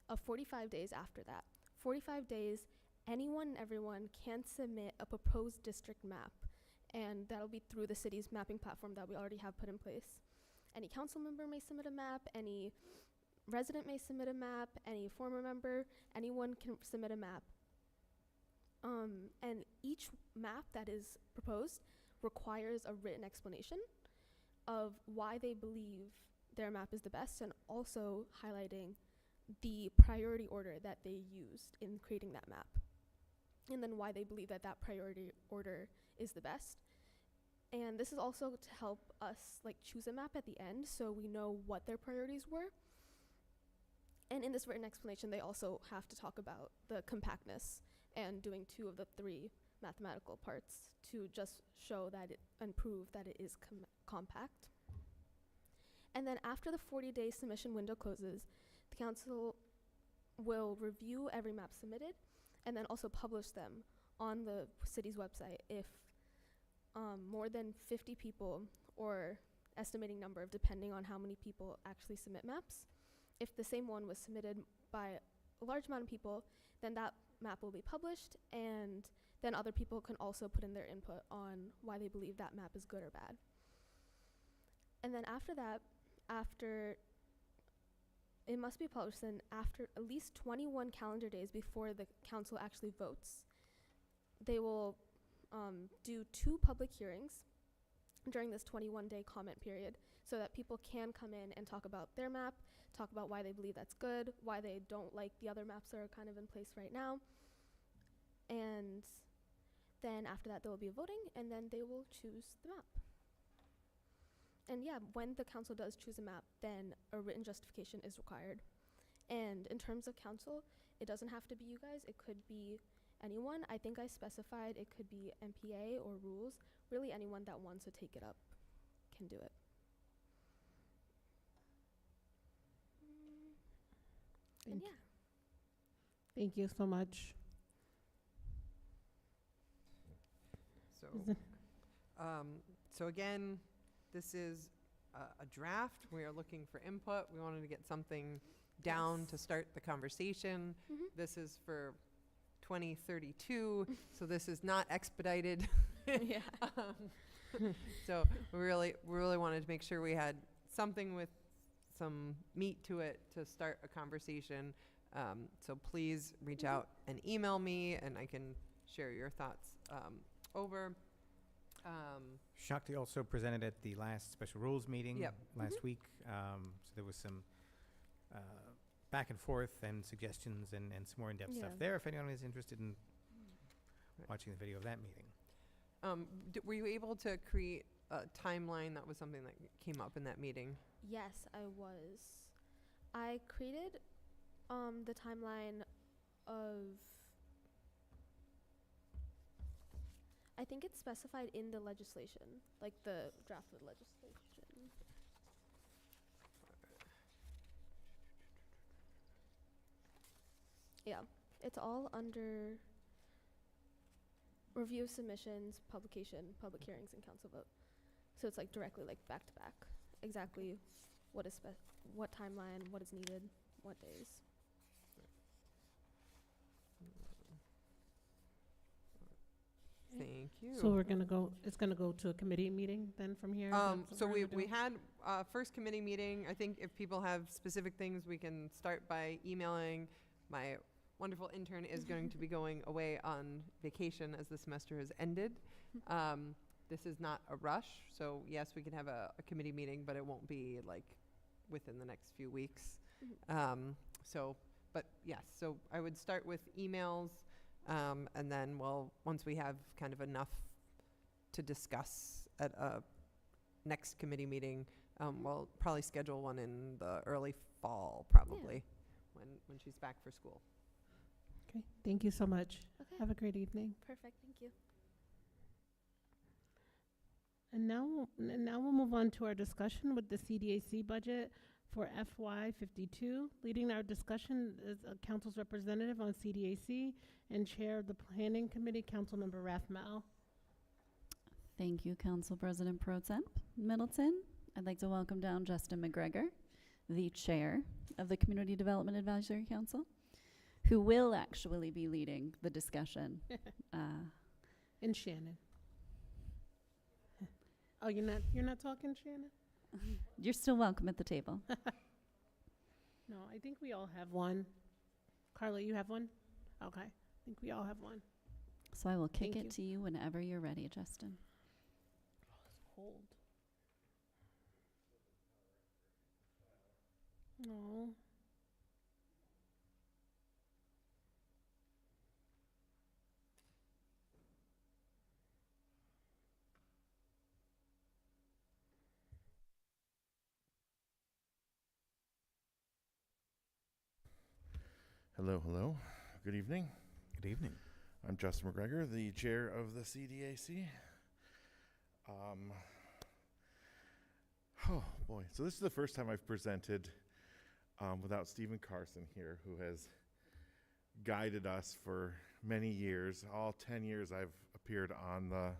of 45 days after that. 45 days, anyone and everyone can submit a proposed district map, and that'll be through the city's mapping platform that we already have put in place. Any council member may submit a map, any resident may submit a map, any former member, anyone can submit a map. And each map that is proposed requires a written explanation of why they believe their map is the best, and also highlighting the priority order that they used in creating that map, and then why they believe that that priority order is the best. And this is also to help us choose a map at the end so we know what their priorities were. And in this written explanation, they also have to talk about the compactness and doing 2 of the 3 mathematical parts to just show that and prove that it is compact. And then after the 40-day submission window closes, the council will review every map submitted and then also publish them on the city's website if more than 50 people, or estimating number of depending on how many people actually submit maps. If the same one was submitted by a large amount of people, then that map will be published, and then other people can also put in their input on why they believe that map is good or bad. And then after that, it must be published then after at least 21 calendar days before the council actually votes. They will do 2 public hearings during this 21-day comment period so that people can come in and talk about their map, talk about why they believe that's good, why they don't like the other maps that are kind of in place right now. And then after that, there will be voting, and then they will choose the map. And yeah, when the council does choose a map, then a written justification is required. And in terms of council, it doesn't have to be you guys, it could be anyone. I think I specified it could be MPA or rules. Really anyone that wants to take it up can do it. And yeah. Thank you so much. So again, this is a draft. We are looking for input. We wanted to get something down to start the conversation. This is for 2032, so this is not expedited. Yeah. So we really wanted to make sure we had something with some meat to it to start a conversation. So please reach out and email me, and I can share your thoughts over. Shakti also presented at the last special rules meeting last Mhm. week. So there was some back and forth and suggestions and some more in-depth stuff there if anyone is interested in watching the video of that meeting. Were you able to create a timeline? That was something that came up in that meeting. Yes, I was. I created the timeline of, I think it's specified in the legislation, like the draft of the legislation. Yeah, it's all under review of submissions, publication, public hearings, and council vote. So it's like directly like back to back, exactly what is what timeline, what is needed, what days. Thank you. So we're gonna go, it's gonna go to a committee meeting then from here? So we had first committee meeting. I think if people have specific things, we can start by emailing. My wonderful intern is going to be going away on vacation as the semester has ended. This is not a rush, so yes, we can have a committee meeting, but it won't be like within the next few weeks. But yes, so I would start with emails. And then once we have kind of enough to discuss at a next committee meeting, we'll probably schedule one in the early fall, probably, when she's back for school. Okay, thank you so much. Okay. Have a great evening. Perfect, thank you. And now we'll move on to our discussion with the CDAC budget for FY52. Leading our discussion is a council's representative on CDAC and chair of the planning committee, Councilmember Rathmel. Thank you, Council President Pro Temp Middleton. I'd like to welcome down Justin McGregor, the chair of the Community Development Advisory Council, who will actually be leading the discussion. And Shannon. Oh, you're not talking, Shannon? You're still welcome at the table. No, I think we all have one. Carla, you have one? Okay, I think we all have one. So I will kick Thank it to you whenever you're ready, Justin. Oh, it's cold. No. Hello, hello. Good evening. Good evening. I'm Justin McGregor, the chair of the CDAC. Oh, boy. So this is the first time I've presented without Stephen Carson here, who has guided us for many years. All 10 years I've appeared on the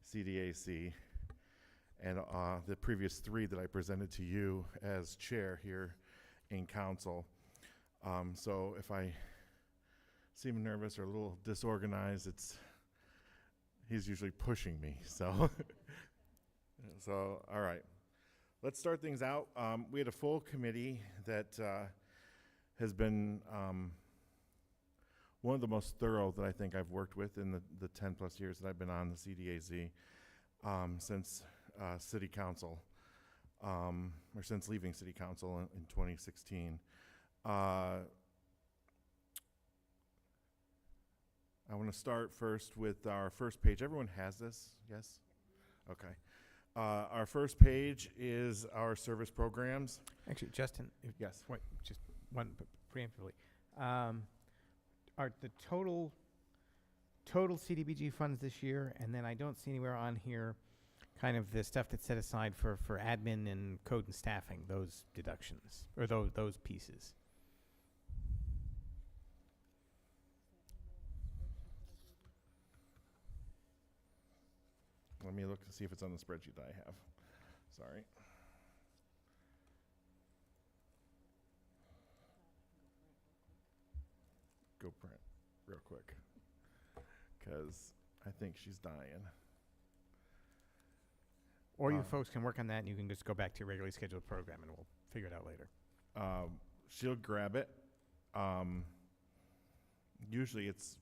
CDAC, and the previous 3 that I presented to you as chair here in council. So if I seem nervous or a little disorganized, he's usually pushing me, so. So, all right. Let's start things out. We had a full committee that has been one of the most thorough that I think I've worked with in the 10 plus years that I've been on the CDAZ since city council, or since leaving city council in 2016. I want to start first with our first page. Everyone has this, yes? Okay. Our first page is our service programs. Actually, Justin, Yes. wait, just one preemptively. Are the total CDBG funds this year, and then I don't see anywhere on here kind of the stuff that's set aside for admin and code and staffing, those deductions, or those pieces. Let me look to see if it's on the spreadsheet that I have. Sorry. Go print real quick, because I think she's dying. Or you folks can work on that, and you can just go back to your regularly scheduled program, and we'll figure it out later. She'll grab it. Usually it's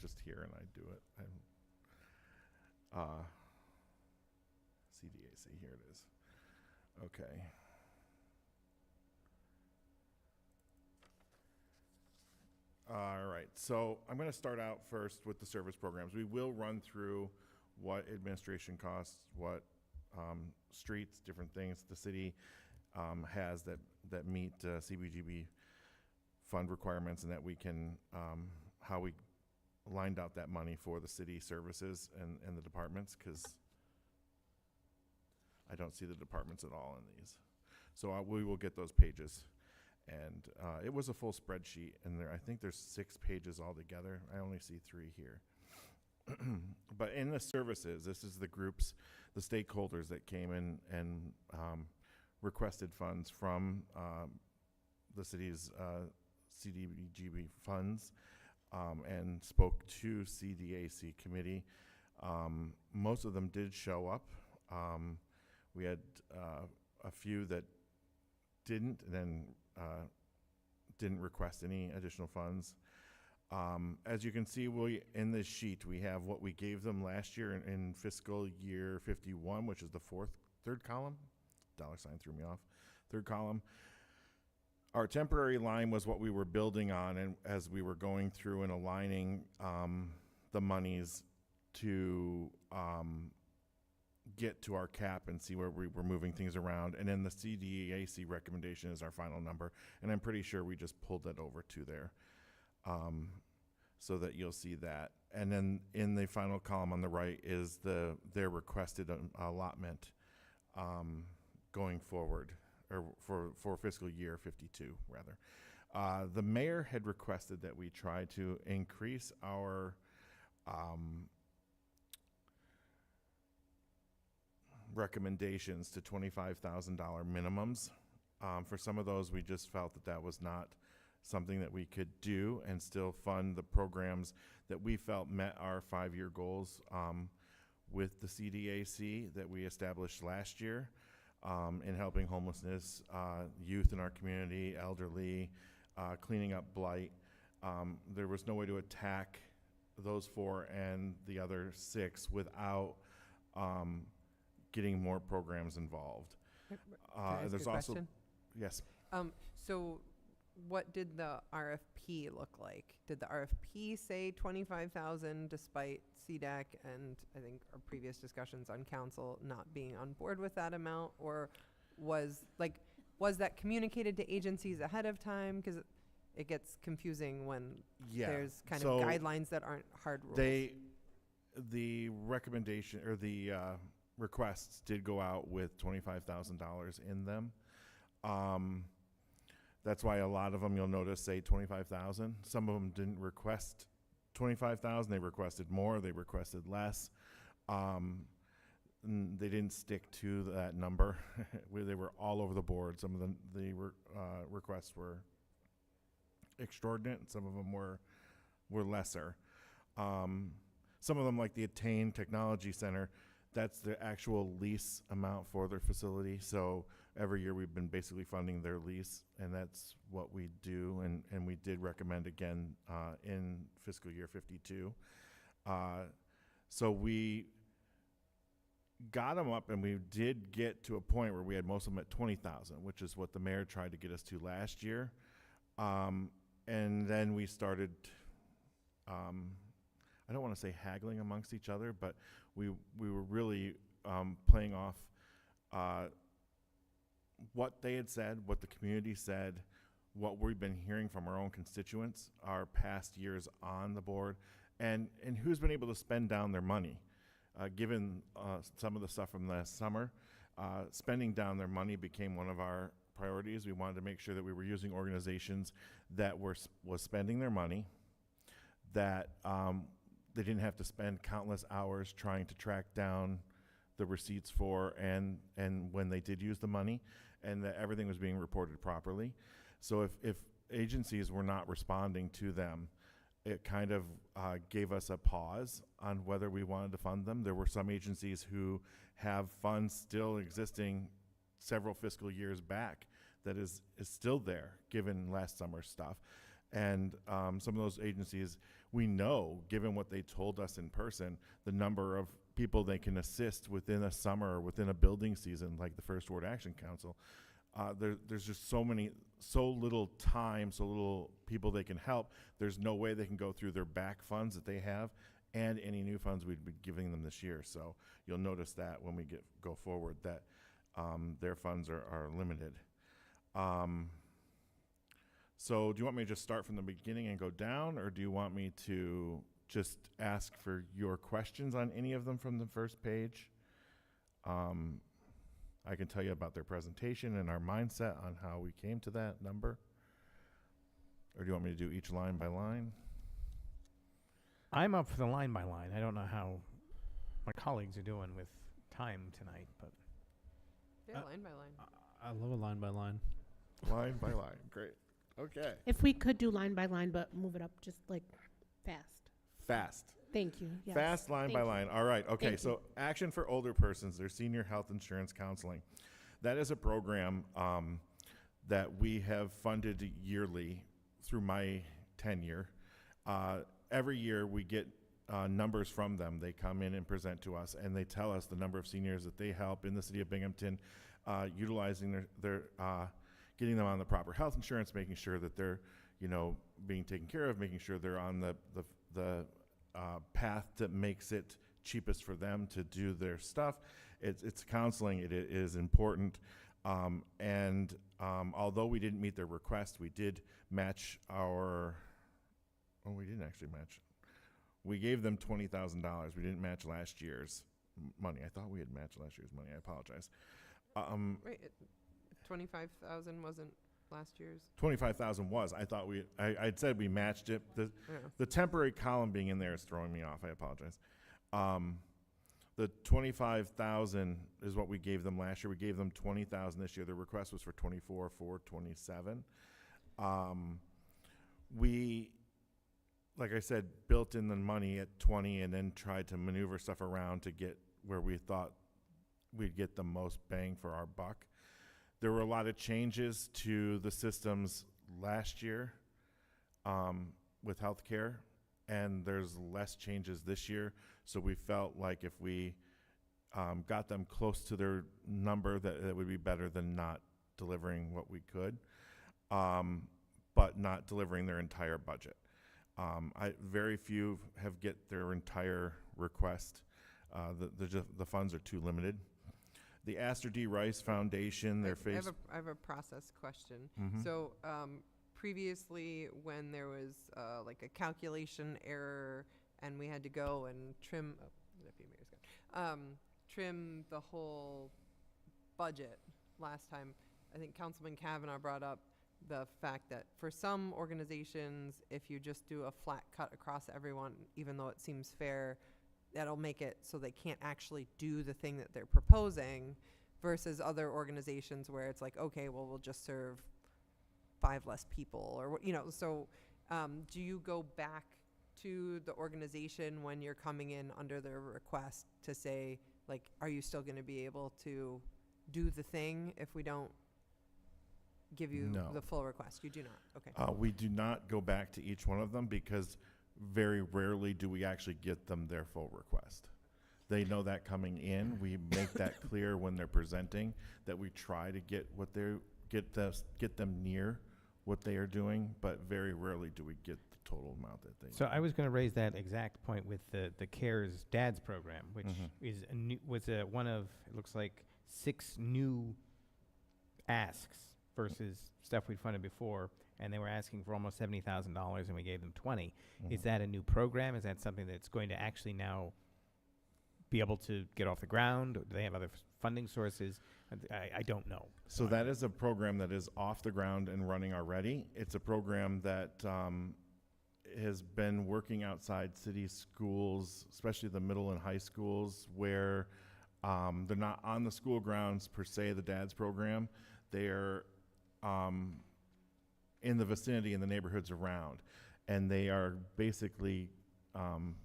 just here, and I do it. CDAC, here it is. Okay. All right, so I'm going to start out first with the service programs. We will run through what administration costs, what streets, different things the city has that meet CBGB fund requirements, and that we can, how we lined out that money for the city services and the departments, because I don't see the departments at all in these. So we will get those pages. And it was a full spreadsheet, and I think there's 6 pages altogether. I only see 3 here. But in the services, this is the groups, the stakeholders that came in and requested funds from the city's CDBG funds and spoke to CDAC committee. Most of them did show up. We had a few that didn't, and then didn't request any additional funds. As you can see, in this sheet, we have what we gave them last year in fiscal year 51, which is the third column. $sign threw me off. Third column. Our temporary line was what we were building on, and as we were going through and aligning the monies to get to our cap and see where we were moving things around. And then the CDAC recommendation is our final number. And I'm pretty sure we just pulled that over to there so that you'll see that. And then in the final column on the right is their requested allotment going forward, or for fiscal year 52, rather. The mayor had requested that we try to increase our recommendations to $25,000 minimums. For some of those, we just felt that was not something that we could do and still fund the programs that we felt met our 5-year goals with the CDAC that we established last year in helping homelessness, youth in our community, elderly, cleaning up blight. There was no way to attack those 4 and the other 6 without getting more programs involved. Can I ask There's a also, question? yes. So what did the RFP look like? Did the RFP say 25,000 despite CDAC and I think our previous discussions on council not being on board with that amount? Or was that communicated to agencies ahead of time? Because it gets confusing when there's kind of guidelines that aren't hard rules. The recommendation or the requests did go out with $25,000 in them. That's why a lot of them, you'll notice, say 25,000. Some of them didn't request 25,000. They requested more. They requested less. They didn't stick to that number. They were all over the board. Some of the requests were extraordinary. Some of them were lesser. Some of them, like the Attain Technology Center, that's the actual lease amount for their facility. So every year we've been basically funding their lease, and that's what we do. And we did recommend again in fiscal year 52. So we got them up, and we did get to a point where we had most of them at 20,000, which is what the mayor tried to get us to last year. And then we started, I don't want to say haggling amongst each other, but we were really playing off what they had said, what the community said, what we've been hearing from our own constituents, our past years on the board, and who's been able to spend down their money. Given some of the stuff from last summer, spending down their money became one of our priorities. We wanted to make sure that we were using organizations that was spending their money, that they didn't have to spend countless hours trying to track down the receipts for, and when they did use the money, and that everything was being reported properly. So if agencies were not responding to them, it kind of gave us a pause on whether we wanted to fund them. There were some agencies who have funds still existing several fiscal years back that is still there, given last summer's stuff. And some of those agencies, we know, given what they told us in person, the number of people they can assist within a summer or within a building season, like the First Ward Action Council. There's just so little time, so little people they can help. There's no way they can go through their back funds that they have and any new funds we'd be giving them this year. So you'll notice that when we go forward, that their funds are limited. So do you want me to just start from the beginning and go down, or do you want me to just ask for your questions on any of them from the first page? I can tell you about their presentation and our mindset on how we came to that number. Or do you want me to do each line by line? I'm up for the line by line. I don't know how my colleagues are doing with time tonight, but Yeah, line by line. I love a line by line. Line by line, great. Okay. If we could do line by line, but move it up just like fast. Fast. Thank you. Yes. Fast line by Thank you. line. All right. Okay. Thank So you. Action for Older Persons, their senior health insurance counseling. That is a program that we have funded yearly through my tenure. Every year we get numbers from them. They come in and present to us, and they tell us the number of seniors that they help in the city of Binghamton, utilizing their getting them on the proper health insurance, making sure that they're, being taken care of, making sure they're on the path that makes it cheapest for them to do their stuff. It's counseling. It is important. And although we didn't meet their request, we did match we didn't actually match. We gave them $20,000. We didn't match last year's money. I thought we had matched last year's money. I apologize. Wait, 25,000 wasn't last year's? 25,000 was. I thought I'd said we matched it. The temporary column being in there is throwing me off. I apologize. The 25,000 is what we gave them last year. We gave them 20,000 this year. The request was for 24,427. We, like I said, built in the money at 20 and then tried to maneuver stuff around to get where we thought we'd get the most bang for our buck. There were a lot of changes to the systems last year with healthcare, and there's less changes this year. So we felt like if we got them close to their number, that would be better than not delivering what we could, but not delivering their entire budget. Very few have get their entire request. The funds are too limited. The Astor D. Rice Foundation, I have a process question. Mhm. So previously, when there was like a calculation error and we had to go and trim trim the whole budget last time. I think Councilman Kavanaugh brought up the fact that for some organizations, if you just do a flat cut across everyone, even though it seems fair, that'll make it so they can't actually do the thing that they're proposing, versus other organizations where it's like, okay, well, we'll just serve 5 less people, or what, you know. So do you go back to the organization when you're coming in under their request to say, like, are you still going to be able to do the thing if we don't give you No. the full request? You do not. Okay. We do not go back to each one of them because very rarely do we actually get them their full request. They know that coming in. We make that clear when they're presenting, that we try to get what they're get them near what they are doing, but very rarely do we get the total amount that they So need. I was going to raise that exact point with the CARES Dads program, which is a new, was one of, it looks like 6 new asks versus stuff we'd funded before, and they were asking for almost $70,000 and we gave them 20. Is that a new program? Is that something that's going to actually now be able to get off the ground? Or do they have other funding sources? I don't know. So that is a program that is off the ground and running already. It's a program that has been working outside city schools, especially the middle and high schools, where they're not on the school grounds per se, the DADS program. They're in the vicinity, in the neighborhoods around. And they are basically, I'm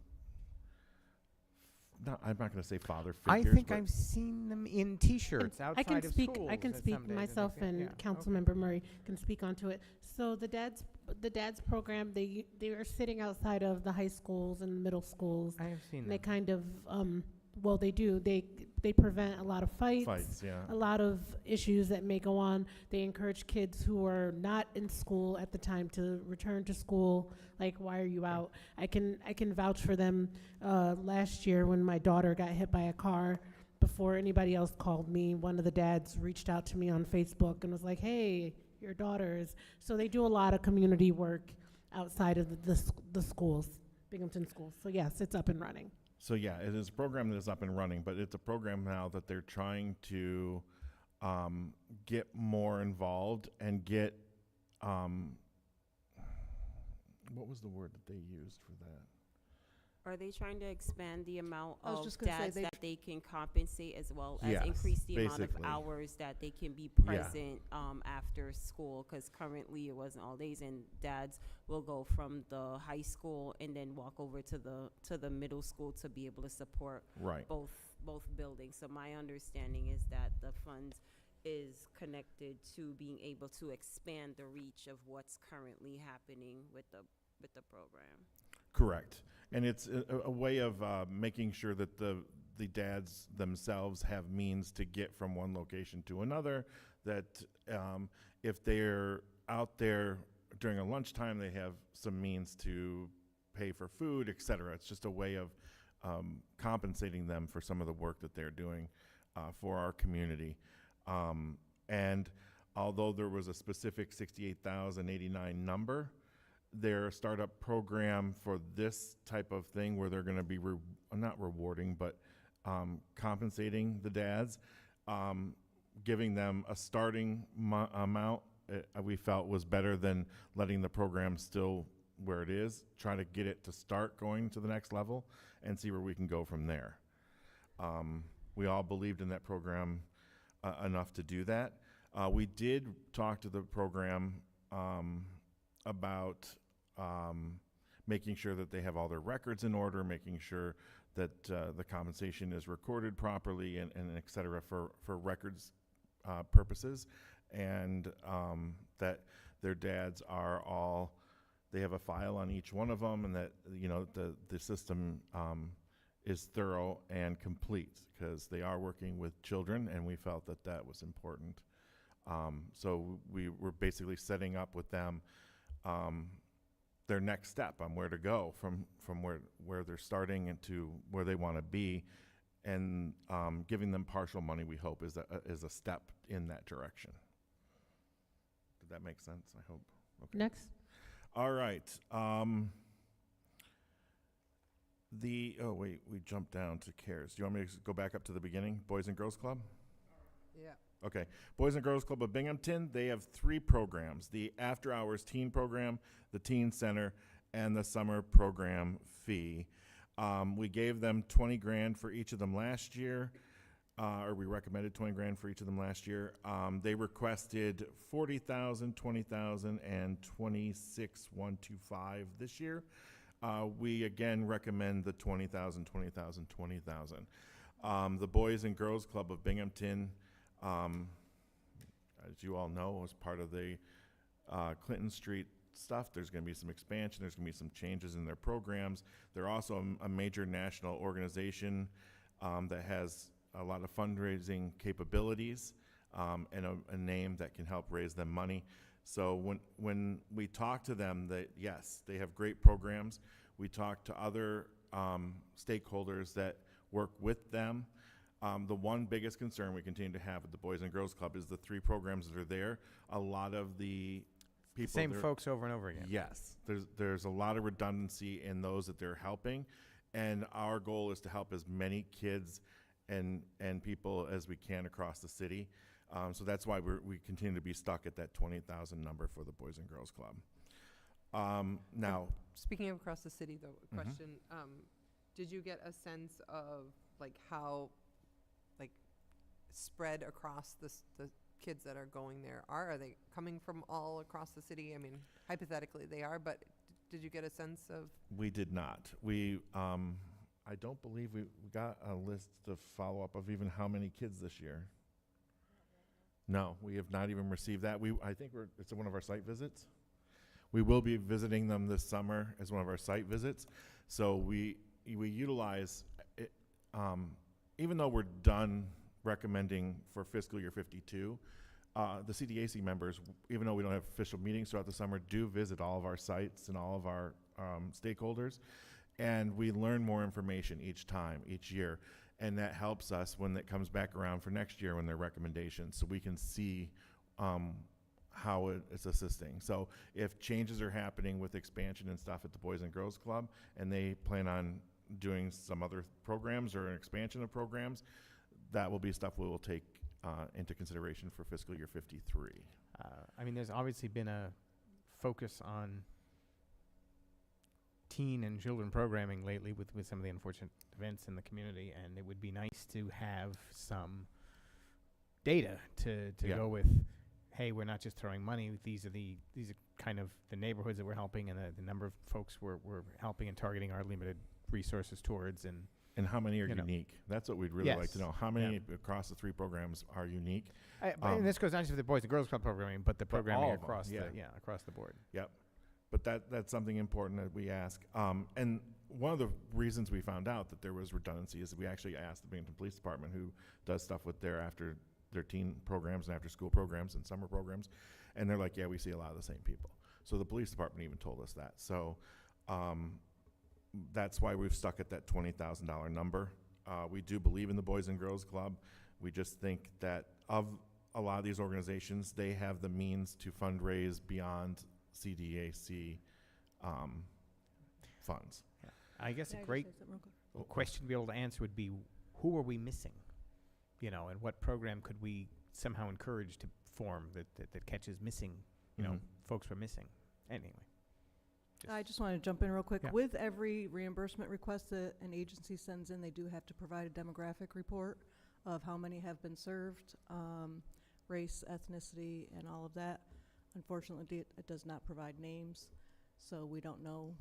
not going to say father figures. I think but I've seen them in T-shirts outside I can of speak. schools I can at speak. some days, Myself I think. and Yeah. Councilmember Murray can speak onto it. So the dads program, they are sitting outside of the high schools and middle schools. I have seen And they them. kind of well, they do. They prevent a lot of fights. Yeah. A lot of issues that may go on. They encourage kids who are not in school at the time to return to school. Like, why are you out? I can vouch for them. Last year when my daughter got hit by a car, before anybody else called me, one of the dads reached out to me on Facebook and was like, hey, your daughter is. So they do a lot of community work outside of the schools, Binghamton schools. So yes, it's up and running. So yeah, it is a program that is up and running, but it's a program now that they're trying to get more involved and get, what was the word that they used for that? Are they trying to expand the amount I was of just gonna say dads they that they can compensate, as well as Yes, increase the amount of basically. hours that they can be Yeah. present after school? Because currently it wasn't all days, and dads will go from the high school and then walk over to the middle school to be able to support Right. both buildings. So my understanding is that the funds is connected to being able to expand the reach of what's currently happening with the program. Correct. And it's a way of making sure that the dads themselves have means to get from one location to another, that if they're out there during a lunchtime, they have some means to pay for food, et cetera. It's just a way of compensating them for some of the work that they're doing for our community. And although there was a specific $68,089 number, their startup program for this type of thing, where they're going to be not rewarding, but compensating the dads, giving them a starting amount, we felt was better than letting the program still where it is, trying to get it to start going to the next level and see where we can go from there. We all believed in that program enough to do that. We did talk to the program about making sure that they have all their records in order, making sure that the compensation is recorded properly, and et cetera, for records purposes, and that their dads are all, they have a file on each one of them, and that, you know, the system is thorough and complete, because they are working with children, and we felt that that was important. So we were basically setting up with them their next step on where to go from where they're starting into where they want to be, and giving them partial money, we hope, is a step in that direction. Did that make sense? I hope. Okay. Next. All right. Oh, wait, we jumped down to CARES. Do you want me to go back up to the beginning? Boys and Girls Club? Yeah. Okay. Boys and Girls Club of Binghamton, they have 3 programs: the After Hours Teen Program, the Teen Center, and the Summer Program Fee. We gave them 20 grand for each of them last year, or we recommended 20 grand for each of them last year. They requested 40,000, 20,000, and 26,125 this year. We again recommend the 20,000, 20,000, 20,000. The Boys and Girls Club of Binghamton, as you all know, was part of the Clinton Street stuff. There's going to be some expansion. There's going to be some changes in their programs. They're also a major national organization that has a lot of fundraising capabilities and a name that can help raise them money. So when we talk to them, that yes, they have great programs. We talk to other stakeholders that work with them. The one biggest concern we continue to have with the Boys and Girls Club is the 3 programs that are there. A lot of the people, Same folks over and over again. Yes, there's a lot of redundancy in those that they're helping, and our goal is to help as many kids and people as we can across the city. So that's why we continue to be stuck at that 20,000 number for the Boys and Girls Club. Now, Speaking of across the city, though, question, did you get a sense of like how like spread across the kids that are going there are? Are they coming from all across the city? I mean, hypothetically they are, but did you get a sense of? we did not. I don't believe we got a list of follow-up of even how many kids this year. No, we have not even received that. I think it's one of our site visits. We will be visiting them this summer as one of our site visits. So we utilize it, even though we're done recommending for fiscal year 52, the CDAC members, even though we don't have official meetings throughout the summer, do visit all of our sites and all of our stakeholders. And we learn more information each year. And that helps us when it comes back around for next year when there are recommendations, so we can see how it's assisting. So if changes are happening with expansion and stuff at the Boys and Girls Club, and they plan on doing some other programs or an expansion of programs, that will be stuff we will take into consideration for fiscal year 53. I mean, there's obviously been a focus on teen and children programming lately with some of the unfortunate events in the community, and it would be nice to have some data to go with. Hey, we're not just throwing money. These are kind of the neighborhoods that we're helping, and the number of folks we're helping and targeting our limited resources towards, and how many are unique. That's what we'd really like to know. How many across the 3 programs are unique? And this goes not just for the Boys and Girls Club programming, but the programming across the board. Yep. But that's something important that we ask. And one of the reasons we found out that there was redundancy is that we actually asked the Binghamton Police Department, who does stuff with their teen programs and after school programs and summer programs, and they're like, yeah, we see a lot of the same people. So the police department even told us that. So that's why we've stuck at that $20,000 number. We do believe in the Boys and Girls Club. We just think that of a lot of these organizations, they have the means to fundraise beyond CDAC funds. Yeah. I guess a great question to be able to answer would be, who are we missing? And what program could we somehow encourage to form that catches missing, folks we're missing? Anyway. I just want to jump in real quick. Yeah. With every reimbursement request that an agency sends in, they do have to provide a demographic report of how many have been served, race, ethnicity, and all of that. Unfortunately, it does not provide names, so we don't know,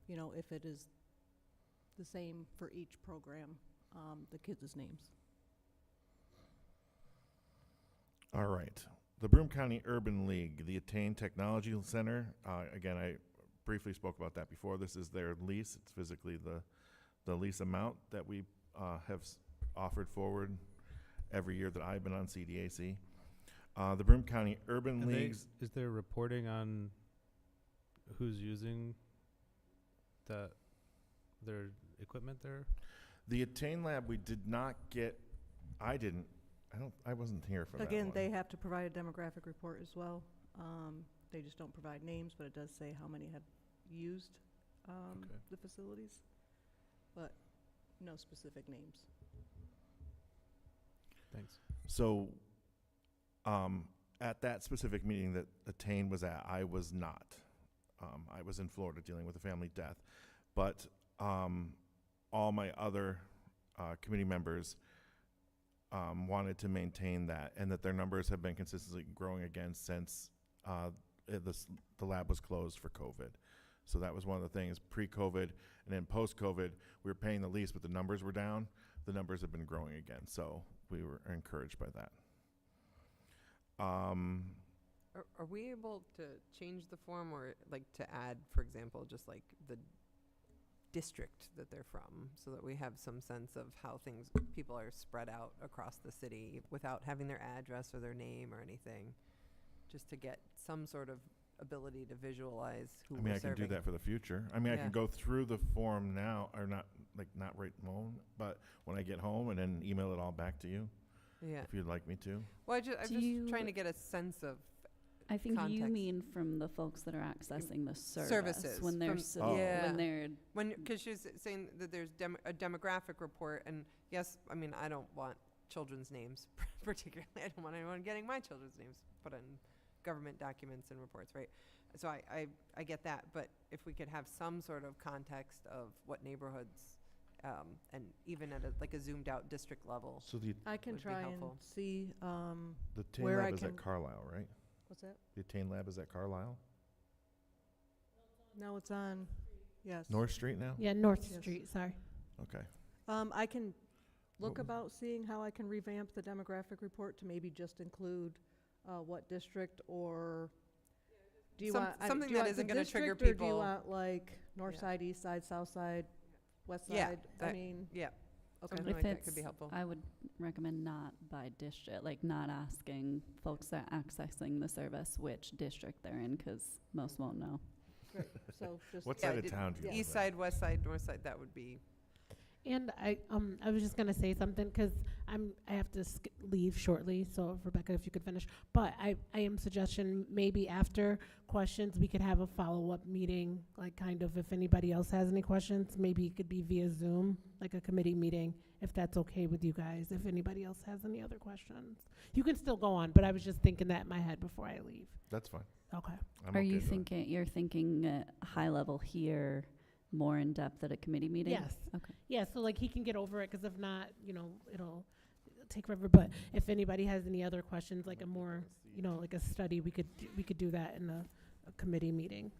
if it is the same for each program, the kids' names. All right. The Broome County Urban League, the Attain Technology Center. Again, I briefly spoke about that before. This is their lease. It's physically the lease amount that we have offered forward every year that I've been on CDAC. The Broome County Urban Leagues. Is there reporting on who's using their equipment there? The Attain Lab, we did not get. I wasn't here for that Again, one. they have to provide a demographic report as well. They just don't provide names, but it does say how many have used the facilities. but no specific names. Thanks. So, at that specific meeting that Attain was at, I was not. I was in Florida dealing with a family death. But all my other committee members wanted to maintain that, and that their numbers have been consistently growing again since the lab was closed for COVID. So that was one of the things pre-COVID, and then post-COVID, we were paying the least, but the numbers were down. The numbers have been growing again, so we were encouraged by that. Are we able to change the form, or like to add, for example, just like the district that they're from, so that we have some sense of how people are spread out across the city without having their address or their name or anything, just to get some sort of ability to visualize who we're I serving. can do that for the future. I Yeah. can go through the form now, or not right now, but when I get home, and then email it all back to you. Yeah. If you'd like me to. Well, I'm just trying to get a sense of I think you context. mean from the folks that are accessing the services when they're when they're because she's saying that there's a demographic report, and yes, I mean, I don't want children's names particularly. I don't want anyone getting my children's names put in government documents and reports, right? So I get that, but if we could have some sort of context of what neighborhoods, and even at a zoomed out district level, So the I can would be try and helpful. see the Attain where I lab is can. at Carlisle, right? What's that? The Attain lab is at Carlisle. No, it's on. Yes. North Street now. Yeah, North Yes. Street, sorry. Okay. I can look What- about seeing how I can revamp the demographic report to maybe just include what district, or do you want something do you that want isn't the gonna trigger district, or do people. you want like north Yeah. side, east side, south side, west side? Yeah, I mean, yeah. okay. Something if like that it's could be helpful. I would recommend not by district, like not asking folks that are accessing the service which district they're in, because most won't know. Great. So just What side of town do you live East in? side, west side, north side, that would be. And I was just gonna say something, because I have to leave shortly, so Rebecca, if you could finish. But I am suggesting maybe after questions, we could have a follow-up meeting, like kind of if anybody else has any questions, maybe it could be via Zoom, like a committee meeting, if that's okay with you guys, if anybody else has any other questions. You can still go on, but I was just thinking that in my head before I leave. That's fine. Okay. I'm Are okay you with that. thinking you're thinking high level here, more in depth at a committee meeting? Yes. Okay. Yeah, so like he can get over it, because if not, it'll take forever. But if anybody has any other questions, like a more, like a study, we could do that in a committee meeting.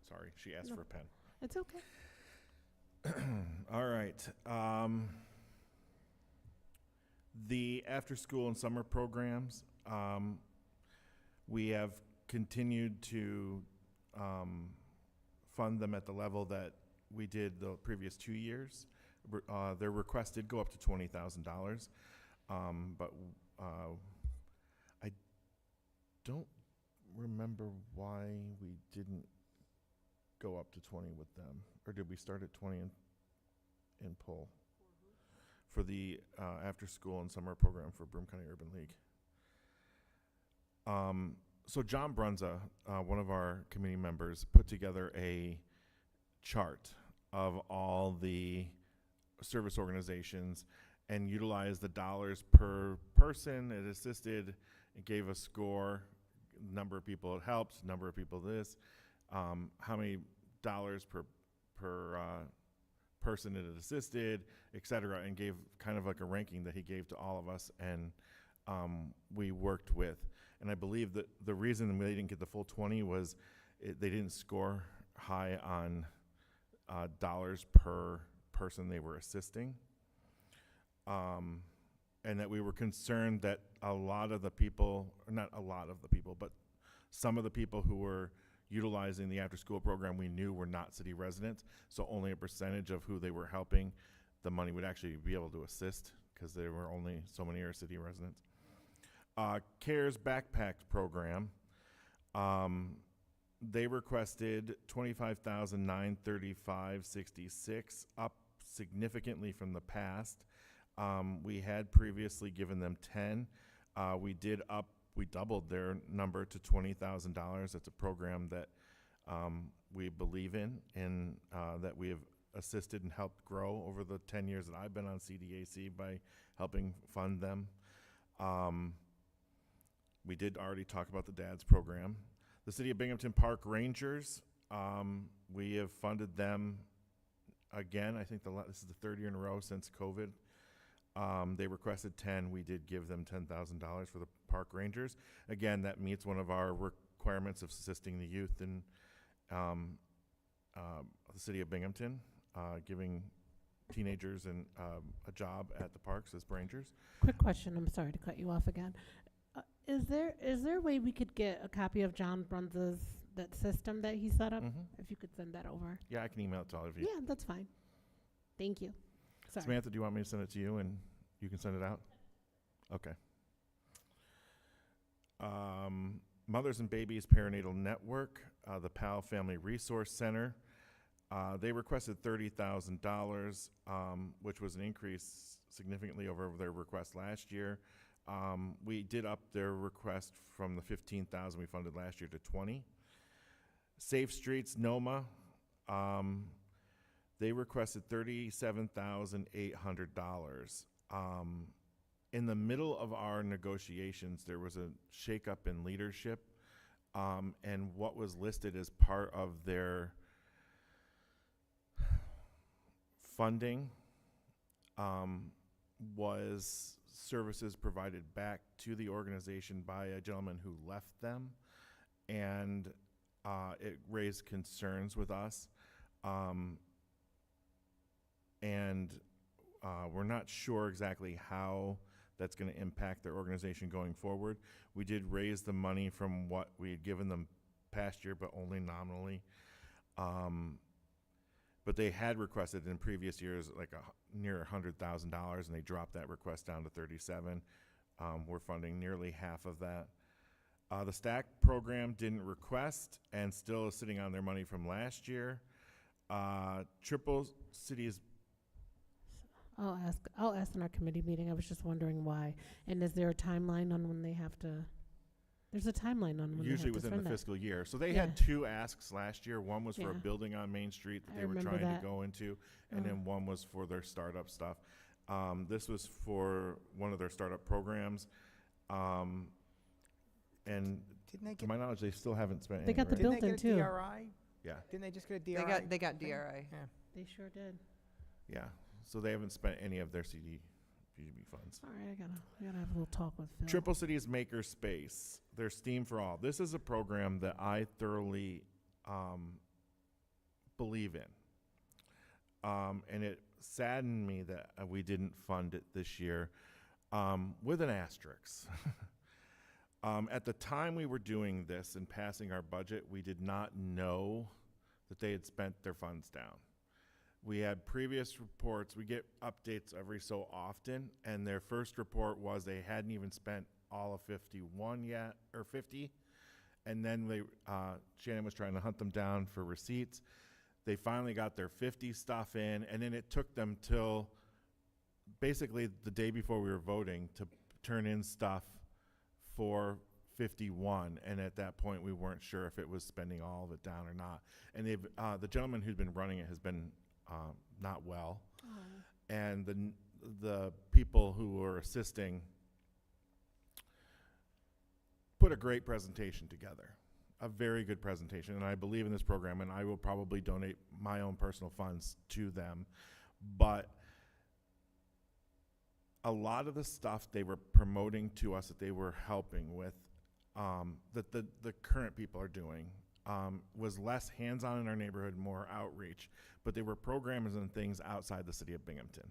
Sorry, she asked No. for a pen. It's okay. All right. The after-school and summer programs, we have continued to fund them at the level that we did the previous 2 years. Their request did go up to $20,000, but I don't remember why we didn't go up to 20 with them, or did we start at 20 in pull for the after-school and summer program for Broome County Urban League? So John Brunza, one of our committee members, put together a chart of all the service organizations and utilized the dollars per person it assisted. It gave a score, number of people it helped, number of people this, how many dollars per person it assisted, et cetera, and gave kind of like a ranking that he gave to all of us, and we worked with. And I believe that the reason they didn't get the full 20 was they didn't score high on dollars per person they were assisting. And that we were concerned that a lot of the people, or not a lot of the people, but some of the people who were utilizing the after-school program we knew were not city residents, so only a percentage of who they were helping, the money would actually be able to assist, because there were only so many are city residents. CARES Backpack Program, they requested $25,935.66, up significantly from the past. We had previously given them 10. We doubled their number to $20,000. That's a program that we believe in and that we have assisted and helped grow over the 10 years that I've been on CDAC by helping fund them. We did already talk about the DADS program. The City of Binghamton Park Rangers, we have funded them again. I think this is the third year in a row since COVID. They requested 10. We did give them $10,000 for the park rangers. Again, that meets one of our requirements of assisting the youth in the City of Binghamton, giving teenagers a job at the parks as rangers. Quick question, I'm sorry to cut you off again. Is there a way we could get a copy of John Bruns's, that system that he set up? If you could send that over. Yeah, I can email it to all of you. Yeah, that's fine. Thank you. Sorry. Samantha, do you want me to send it to you and you can send it out? Okay. Mothers and Babies Perinatal Network, the PAL Family Resource Center, they requested $30,000, which was an increase significantly over their request last year. We did up their request from the $15,000 we funded last year to $20,000. Safe Streets, NOMA, they requested $37,800. In the middle of our negotiations, there was a shakeup in leadership, and what was listed as part of their funding was services provided back to the organization by a gentleman who left them, and it raised concerns with us. We're not sure exactly how that's going to impact their organization going forward. We did raise the money from what we had given them past year, but only nominally. But they had requested in previous years like near $100,000, and they dropped that request down to $37,000. We're funding nearly half of that. The STACK program didn't request and still is sitting on their money from last year. Triple Cities. I'll ask in our committee meeting. I was just wondering why. And is there a timeline on when they have to? There's a timeline on when Usually they have to within the spend fiscal year. So they Yeah. had two asks last year. One was for a Yeah. building on Main Street that I they were remember trying that. to go into, and then one was for their startup stuff. This was for one of their startup programs. And Didn't they to my knowledge, they still haven't spent They any, got the right? built-in Didn't they too. get a DRI? Yeah. Didn't they just get a DRI? They got DRI. Yeah. They sure did. Yeah. So they haven't spent any of their CDBG funds. All right, I gotta have a little talk with Phil. Triple Cities Maker Space, their Steam for All. This is a program that I thoroughly believe in. And it saddened me that we didn't fund it this year, with an asterisk. At the time we were doing this and passing our budget, we did not know that they had spent their funds down. We had previous reports. We get updates every so often, and their first report was they hadn't even spent all of 51 yet, or 50. And then Shannon was trying to hunt them down for receipts. They finally got their 50 stuff in, and then it took them till basically the day before we were voting to turn in stuff for 51, and at that point we weren't sure if it was spending all of it down or not. And the gentleman who's been running it has been not well, and the people who were assisting put a great presentation together, a very good presentation, and I believe in this program, and I will probably donate my own personal funds to them. But a lot of the stuff they were promoting to us that they were helping with, that the current people are doing, was less hands-on in our neighborhood, more outreach. But they were programs and things outside the City of Binghamton.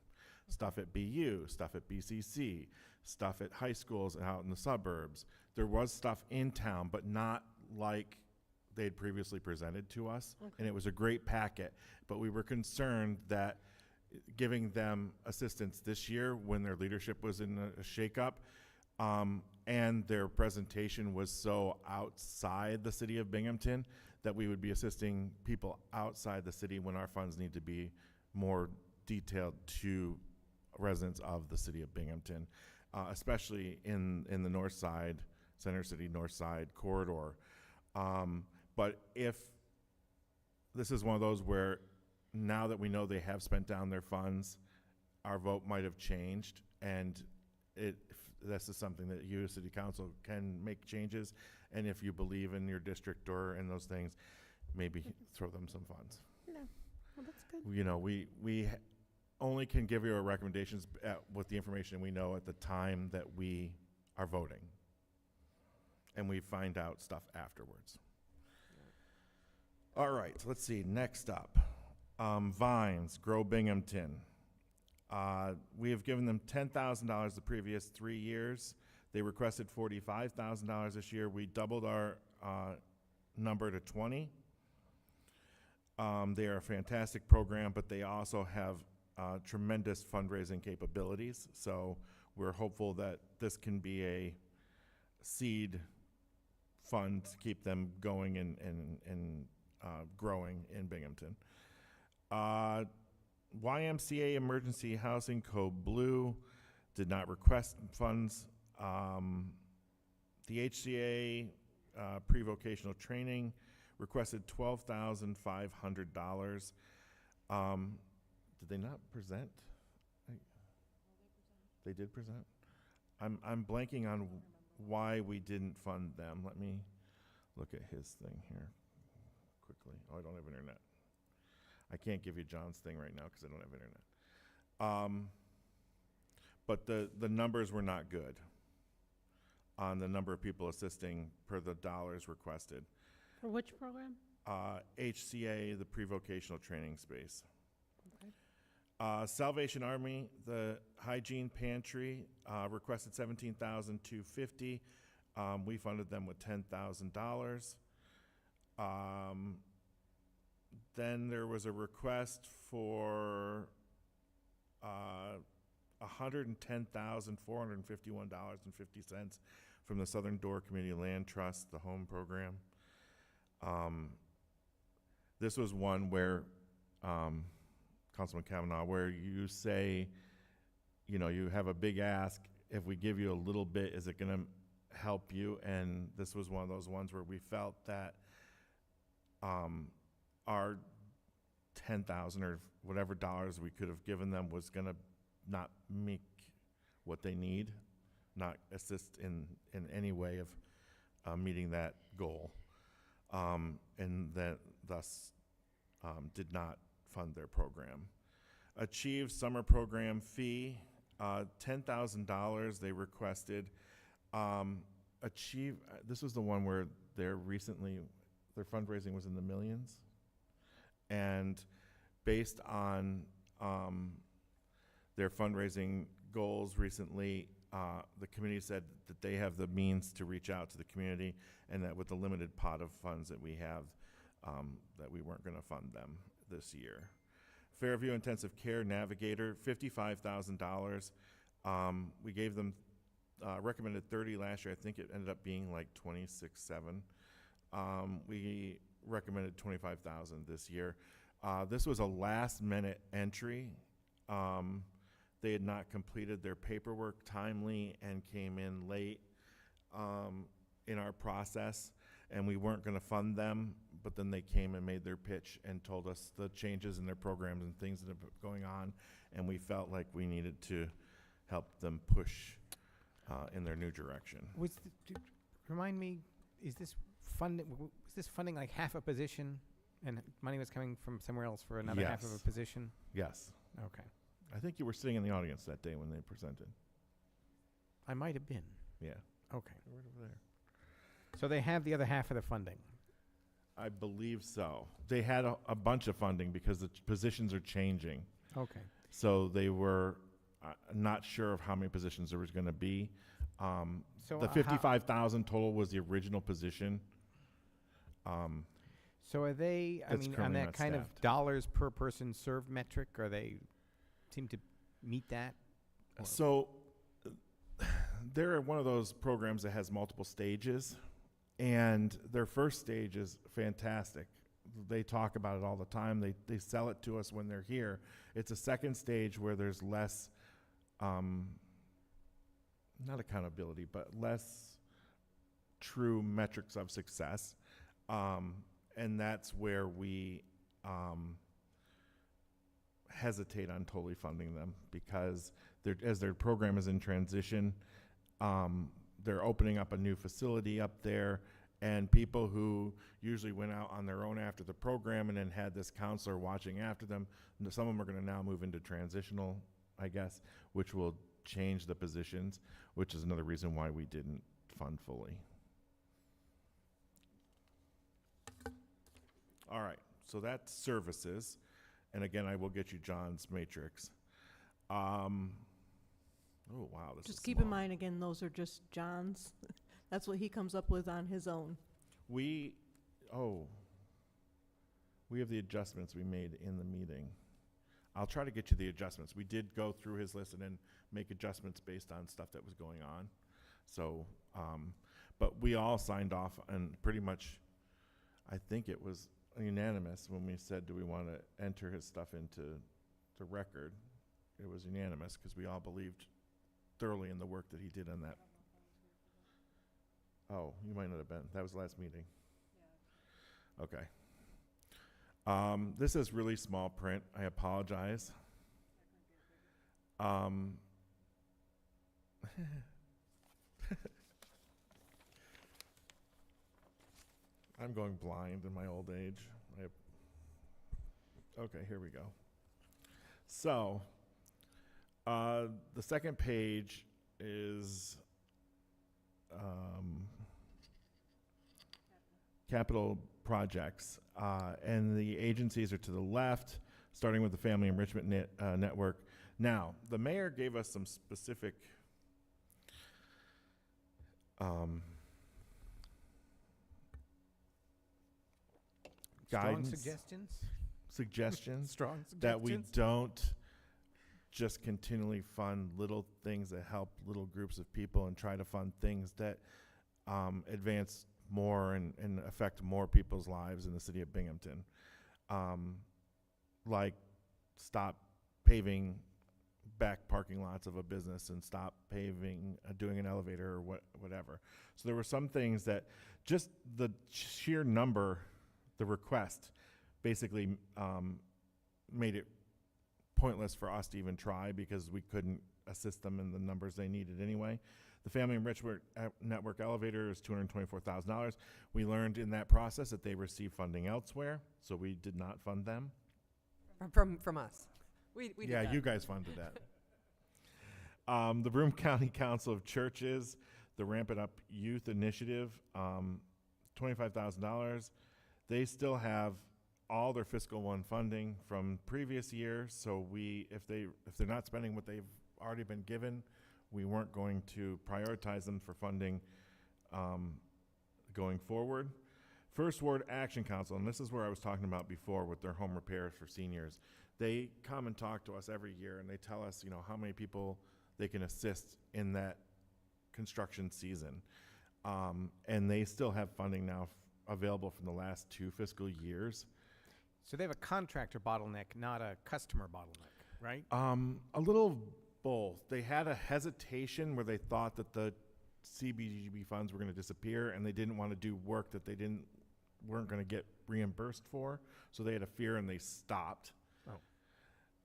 Stuff at BU, stuff at BCC, stuff at high schools and out in the suburbs. There was stuff in town, but not like they had previously presented to us. Okay. And it was a great packet. But we were concerned that giving them assistance this year when their leadership was in a shakeup, and their presentation was so outside the City of Binghamton, that we would be assisting people outside the city when our funds need to be more detailed to residents of the City of Binghamton, especially in the north side, Center City North Side corridor. But if this is one of those where now that we know they have spent down their funds, our vote might have changed, and this is something that you, City Council, can make changes, and if you believe in your district or in those things, maybe throw them some funds. No, well, that's good. You know, we only can give you our recommendations with the information we know at the time that we are voting, and we find out stuff afterwards. All right, let's see, next up, Vines, Grow Binghamton. We have given them $10,000 the previous 3 years. They requested $45,000 this year. We doubled our number to 20. They are a fantastic program, but they also have tremendous fundraising capabilities. So we're hopeful that this can be a seed fund to keep them going and growing in Binghamton. YMCA Emergency Housing Code Blue did not request funds. The HCA pre-vocational training requested $12,500. Did they not present? They did present? I'm blanking on why we didn't fund them. Let me look at his thing here quickly. Oh, I don't have internet. I can't give you John's thing right now because I don't have internet. But the numbers were not good on the number of people assisting per the dollars requested. For which program? HCA, the pre-vocational training space. Okay. Salvation Army, the hygiene pantry, requested $17,250. We funded them with $10,000. Then there was a request for $110,451.50 from the Southern Door Community Land Trust, the home program. This was one where, Councilman Kavanaugh, where you say, you know, you have a big ask. If we give you a little bit, is it going to help you? And this was one of those ones where we felt that our $10,000 or whatever dollars we could have given them was going to not make what they need, not assist in any way of meeting that goal, and that thus did not fund their program. Achieve summer program fee, $10,000 they requested. Achieve, this was the one where their fundraising was in the millions. And based on their fundraising goals recently, the committee said that they have the means to reach out to the community, and that with the limited pot of funds that we have, that we weren't going to fund them this year. Fairview Intensive Care Navigator, $55,000. We gave them recommended 30 last year. I think it ended up being like 26.7. We recommended 25,000 this year. This was a last-minute entry. They had not completed their paperwork timely and came in late in our process, and we weren't going to fund them, but then they came and made their pitch and told us the changes in their programs and things that are going on, and we felt like we needed to help them push in their new direction. Remind me, is this funding like half a position, and money was coming from somewhere else for another half of a position? Yes. Okay. I think you were sitting in the audience that day when they presented. I might have been. Yeah. Okay. Right over there. So they have the other half of the funding? I believe so. They had a bunch of funding because the positions are changing. Okay. So they were not sure of how many positions there was going to be. So the 55,000 total was the original position. So are they, I mean, on that kind of dollars per person served metric, are they seem to meet that? So they're one of those programs that has multiple stages, and their first stage is fantastic. They talk about it all the time. They sell it to us when they're here. It's a second stage where there's less, not accountability, but less true metrics of success. And that's where we hesitate on totally funding them because as their program is in transition, they're opening up a new facility up there, and people who usually went out on their own after the program and then had this counselor watching after them, some of them are going to now move into transitional, I guess, which will change the positions, which is another reason why we didn't fund fully. All right, so that's services. And again, I will get you John's matrix. Oh, wow, this is Just keep in small. mind, again, those are just John's. That's what he comes up with on his own. We have the adjustments we made in the meeting. I'll try to get you the adjustments. We did go through his list and then make adjustments based on stuff that was going on. So, but we all signed off, and pretty much, I think it was unanimous when we said, do we want to enter his stuff into the record? It was unanimous because we all believed thoroughly in the work that he did on that. Oh, you might not have been. That was the last meeting. Yeah. Okay. This is really small print. I apologize. I'm going blind in my old age. Okay, here we go. So, the second page is capital projects, and the agencies are to the left, starting with the Family Enrichment Network. Now, the mayor gave us some specific guidance, suggestions Strong that we suggestions. don't just continually fund little things that help little groups of people and try to fund things that advance more and affect more people's lives in the city of Binghamton. Like stop paving back parking lots of a business and stop paving, doing an elevator or whatever. So there were some things that just the sheer number, the request basically made it pointless for us to even try because we couldn't assist them in the numbers they needed anyway. The Family Enrichment Network elevator is $224,000. We learned in that process that they received funding elsewhere, so we did not fund them. From us. We did Yeah, that. you guys funded that. The Broome County Council of Churches, the Ramp It Up Youth Initiative, $25,000. They still have all their fiscal one funding from previous years, so if they're not spending what they've already been given, we weren't going to prioritize them for funding going forward. First Ward Action Council, and this is where I was talking about before with their home repairs for seniors. They come and talk to us every year, and they tell us, how many people they can assist in that construction season. And they still have funding now available from the last 2 fiscal years. So they have a contractor bottleneck, not a customer bottleneck, right? A little both. They had a hesitation where they thought that the CBGB funds were going to disappear, and they didn't want to do work that they weren't going to get reimbursed for. So they had a fear, and they stopped.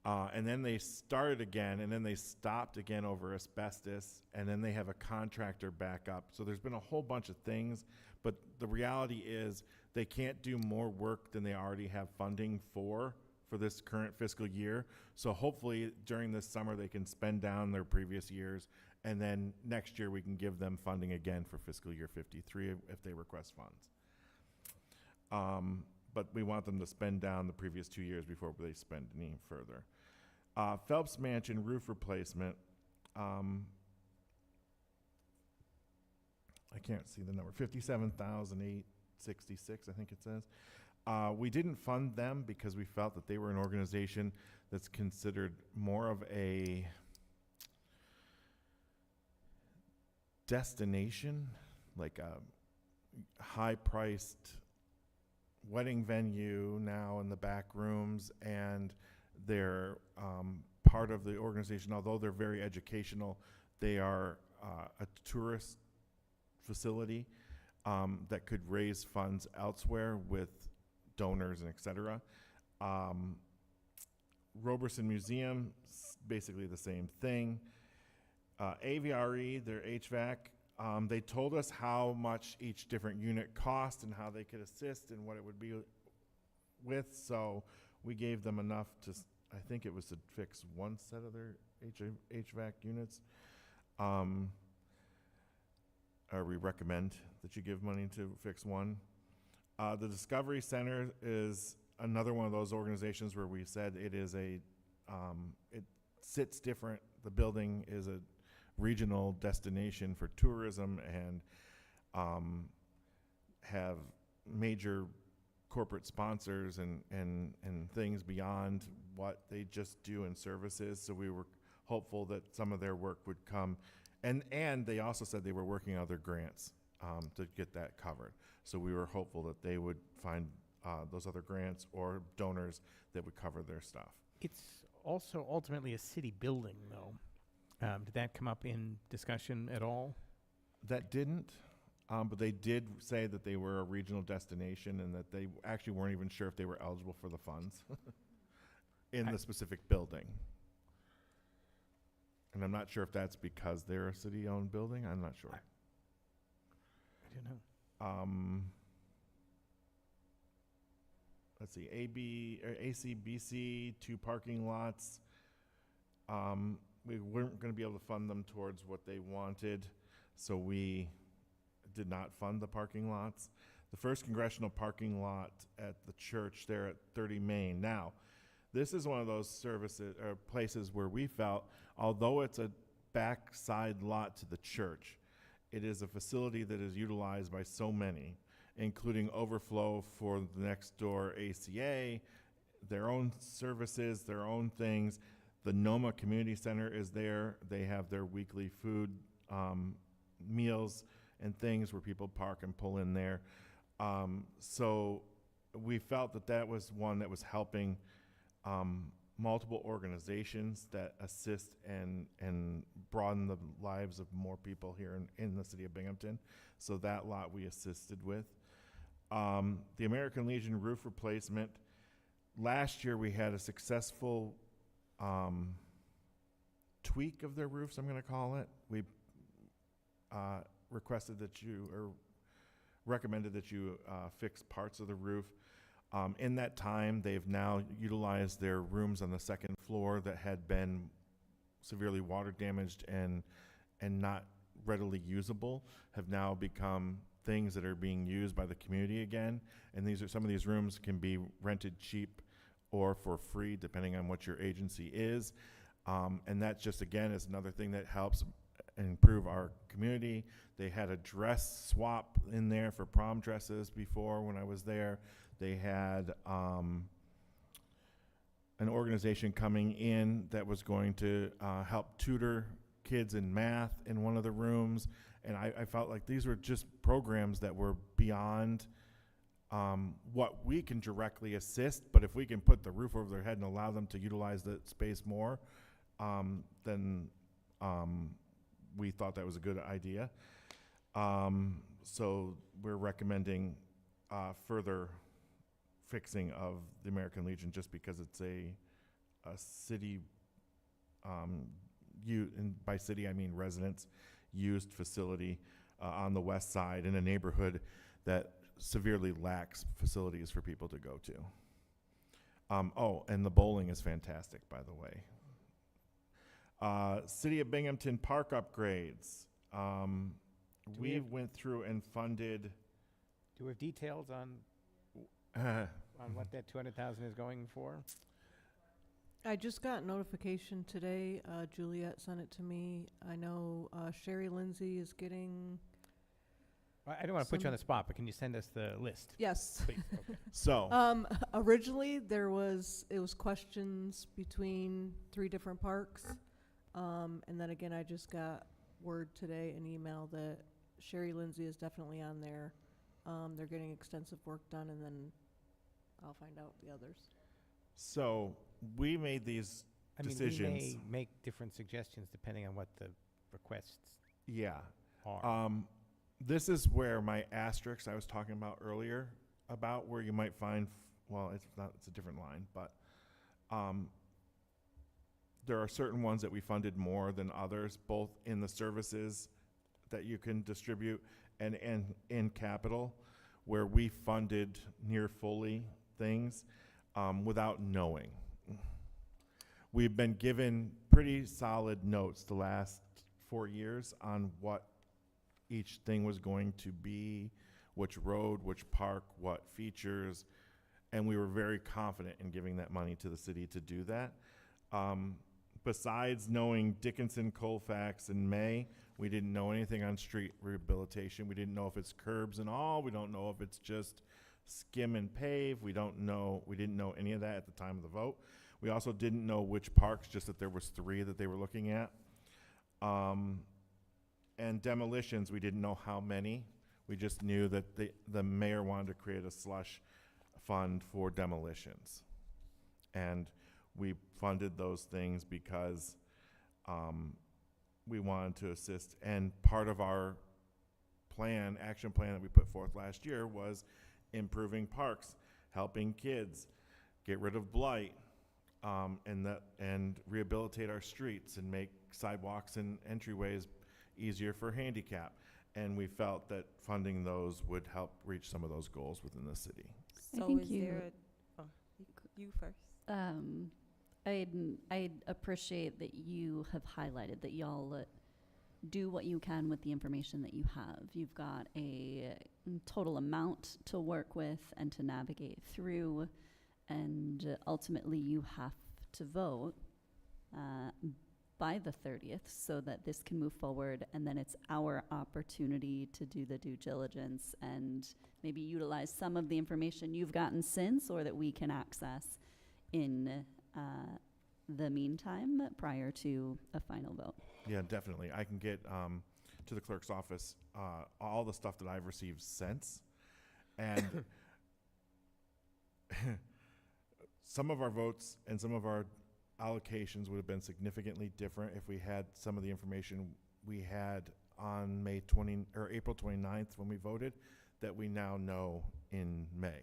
And then they started again, and then they stopped again over asbestos, and then they have a contractor back up. So there's been a whole bunch of things, but the reality is they can't do more work than they already have funding for this current fiscal year. So hopefully during this summer they can spend down their previous years, and then next year we can give them funding again for fiscal year 53 if they request funds. But we want them to spend down the previous 2 years before they spend any further. Phelps Mansion roof replacement. I can't see the number. 57,866, I think it says. We didn't fund them because we felt that they were an organization that's considered more of a destination, like a high-priced wedding venue now in the back rooms, and they're part of the organization. Although they're very educational, they are a tourist facility that could raise funds elsewhere with donors and et cetera. Roberson Museum, basically the same thing. AVRE, their HVAC, they told us how much each different unit cost and how they could assist and what it would be with, so we gave them enough to, I think it was to fix one set of their HVAC units. Or we recommend that you give money to fix one. The Discovery Center is another one of those organizations where we said it is it sits different. The building is a regional destination for tourism and have major corporate sponsors and things beyond what they just do in services. So we were hopeful that some of their work would come. And they also said they were working on other grants to get that covered. So we were hopeful that they would find those other grants or donors that would cover their stuff. It's also ultimately a city building, though. Did that come up in discussion at all? That didn't, but they did say that they were a regional destination and that they actually weren't even sure if they were eligible for the funds in the specific building. And I'm not sure if that's because they're a city-owned building. I'm not sure. I don't know. Let's see, ACBC, 2 parking lots. We weren't going to be able to fund them towards what they wanted, so we did not fund the parking lots. The first congressional parking lot at the church there at 30 Main. Now, this is one of those services or places where we felt, although it's a backside lot to the church, it is a facility that is utilized by so many, including overflow for the next door ACA, their own services, their own things. The NOMA Community Center is there. They have their weekly food meals and things where people park and pull in there. So we felt that that was one that was helping multiple organizations that assist and broaden the lives of more people here in the city of Binghamton. So that lot we assisted with. The American Legion roof replacement. Last year we had a successful tweak of their roofs, I'm going to call it. We requested that you, or recommended that you fix parts of the roof. In that time, they've now utilized their rooms on the second floor that had been severely water damaged and not readily usable, have now become things that are being used by the community again. And these are, some of these rooms can be rented cheap or for free, depending on what your agency is. And that just, again, is another thing that helps improve our community. They had a dress swap in there for prom dresses before when I was there. They had an organization coming in that was going to help tutor kids in math in one of the rooms. And I felt like these were just programs that were beyond what we can directly assist, but if we can put the roof over their head and allow them to utilize the space more, then we thought that was a good idea. So we're recommending further fixing of the American Legion just because it's a city, and by city I mean residents, used facility on the west side in a neighborhood that severely lacks facilities for people to go to. Oh, and the bowling is fantastic, by the way. City of Binghamton park upgrades. We went through and funded. Do we have details on what that 200,000 is going for? I just got notification today. Juliet sent it to me. I know Sherry Lindsay is getting. I don't want to put you on the spot, but can you send us the list? Yes. Please. Okay. So. Originally, it was questions between 3 different parks. And then again, I just got word today, an email that Sherry Lindsay is definitely on there. They're getting extensive work done, and then I'll find out the others. So we made these decisions. We may make different suggestions depending on what the requests are. This is where my asterisks I was talking about earlier about where you might find well, it's not, it's a different line, but there are certain ones that we funded more than others, both in the services that you can distribute and in capital, where we funded near fully things without knowing. We've been given pretty solid notes the last 4 years on what each thing was going to be, which road, which park, what features, and we were very confident in giving that money to the city to do that. Besides knowing Dickinson, Colfax, and May, we didn't know anything on street rehabilitation. We didn't know if it's curbs and all. We don't know if it's just skim and pave. We didn't know any of that at the time of the vote. We also didn't know which parks, just that there was 3 that they were looking at. And demolitions, we didn't know how many. We just knew that the mayor wanted to create a slush fund for demolitions. And we funded those things because we wanted to assist. And part of our action plan that we put forth last year was improving parks, helping kids, get rid of blight, and rehabilitate our streets and make sidewalks and entryways easier for handicap. And we felt that funding those would help reach some of those goals within the city. So think is you- there, you first. I'd appreciate that you have highlighted that y'all do what you can with the information that you have. You've got a total amount to work with and to navigate through, and ultimately you have to vote by the 30th so that this can move forward, and then it's our opportunity to do the due diligence and maybe utilize some of the information you've gotten since, or that we can access in the meantime prior to a final vote. Yeah, definitely. I can get to the clerk's office all the stuff that I've received since. And some of our votes and some of our allocations would have been significantly different if we had some of the information we had on April 29th when we voted that we now know in May.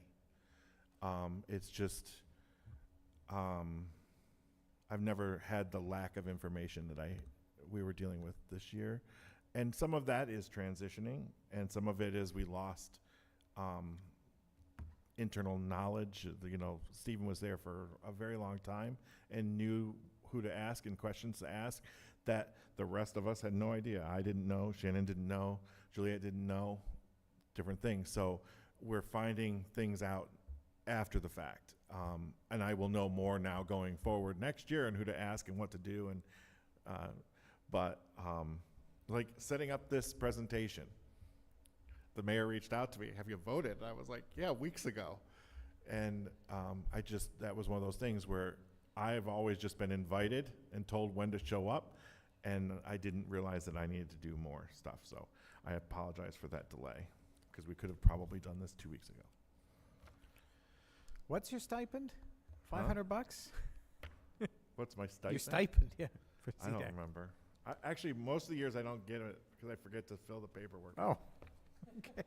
It's just, I've never had the lack of information that we were dealing with this year. And some of that is transitioning, and some of it is we lost internal knowledge. Stephen was there for a very long time and knew who to ask and questions to ask that the rest of us had no idea. I didn't know, Shannon didn't know, Juliet didn't know, different things. So we're finding things out after the fact. And I will know more now going forward next year and who to ask and what to do. But like setting up this presentation, the mayor reached out to me, have you voted? And I was like, yeah, weeks ago. And that was one of those things where I've always just been invited and told when to show up, and I didn't realize that I needed to do more stuff. So I apologize for that delay, because we could have probably done this 2 weeks ago. What's your stipend? $500 bucks? What's my stipend? Your stipend, yeah. For I don't CDAC. remember. Actually, most of the years I don't get it because I forget to fill the paperwork. Oh, okay.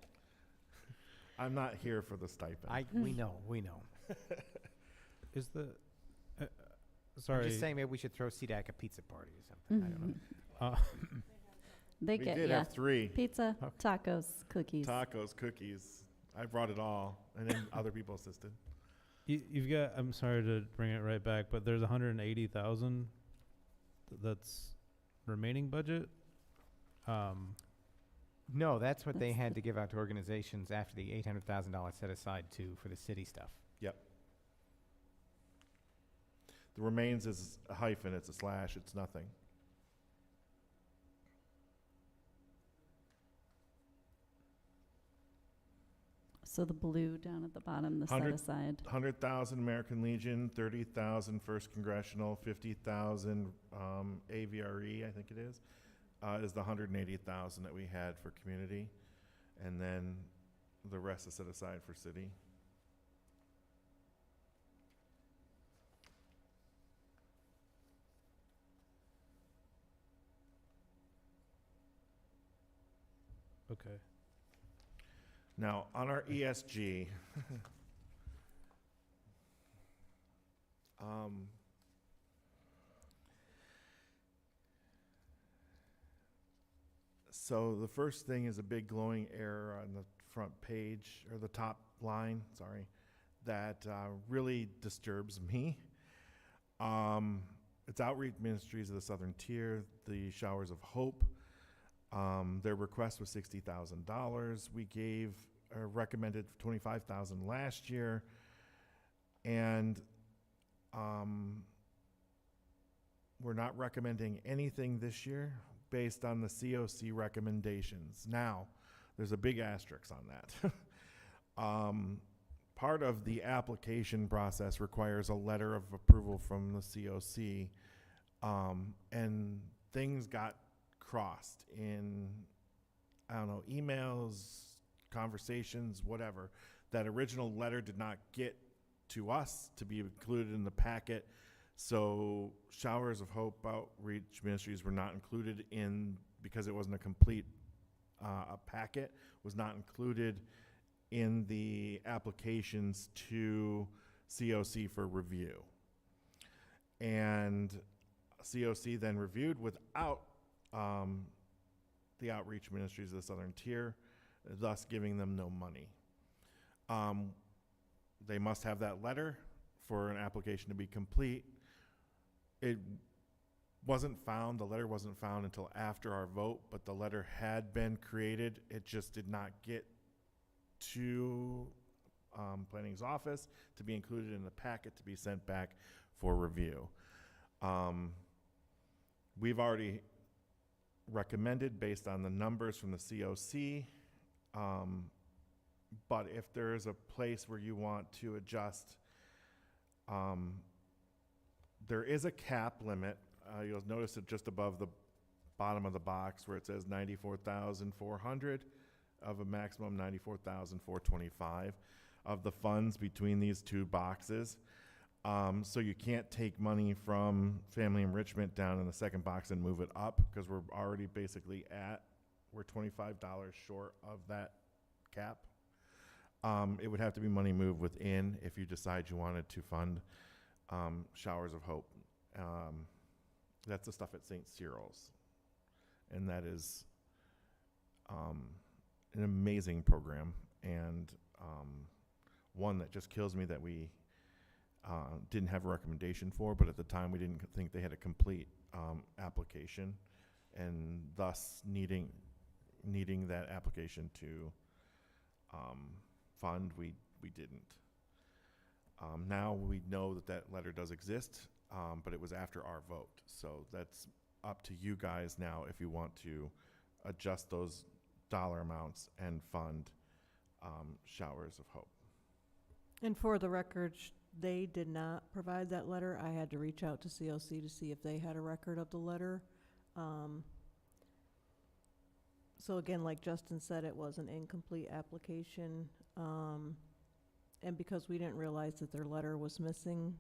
I'm not here for the stipend. We know. Is the I'm sorry? just saying maybe we should throw CDAC a pizza party or something. I don't know. They We get did have 3. pizza, tacos, cookies. Tacos, cookies. I brought it all, and then other people assisted. You've got. I'm sorry to bring it right back, but there's 180,000. That's remaining budget. No, that's what they had to give out to organizations after the $800,000 set aside for the city stuff. Yep. The remains is a hyphen, it's a slash, it's nothing. So the blue down at the bottom, the set 100 aside. 100,000 American Legion, 30,000 First Congressional, 50,000 AVRE, I think it is the 180,000 that we had for community, and then the rest is set aside for city. Okay. Now, on our ESG, So the first thing is a big glowing error on the front page, or the top line, sorry, that really disturbs me. It's Outreach Ministries of the Southern Tier, the Showers of Hope. Their request was $60,000. We gave recommended $25,000 last year, and we're not recommending anything this year based on the COC recommendations. Now, there's a big asterisk on that. Part of the application process requires a letter of approval from the COC, and things got crossed in, I don't know, emails, conversations, whatever. That original letter did not get to us to be included in the packet, so Showers of Hope Outreach Ministries were not included in, because it wasn't a complete a packet, was not included in the applications to COC for review. And COC then reviewed without the Outreach Ministries of the Southern Tier, thus giving them no money. They must have that letter for an application to be complete. It wasn't found, the letter wasn't found until after our vote, but the letter had been created. It just did not get to planning's office to be included in the packet to be sent back for review. We've already recommended based on the numbers from the COC, but if there is a place where you want to adjust, there is a cap limit. You'll notice it just above the bottom of the box where it says 94,400 of a maximum 94,425 of the funds between these two boxes. So you can't take money from family enrichment down in the second box and move it up, because we're already basically we're $25 short of that cap. It would have to be money moved within if you decide you wanted to fund Showers of Hope. That's the stuff at St. Cyril's, and that is an amazing program, and one that just kills me that we didn't have a recommendation for, but at the time we didn't think they had a complete application, and thus needing that application to fund, we didn't. Now we know that letter does exist, but it was after our vote, so that's up to you guys now if you want to adjust those dollar amounts and fund Showers of Hope. And for the record, they did not provide that letter. I had to reach out to COC to see if they had a record of the letter. So again, like Justin said, it was an incomplete application. And because we didn't realize that their letter was missing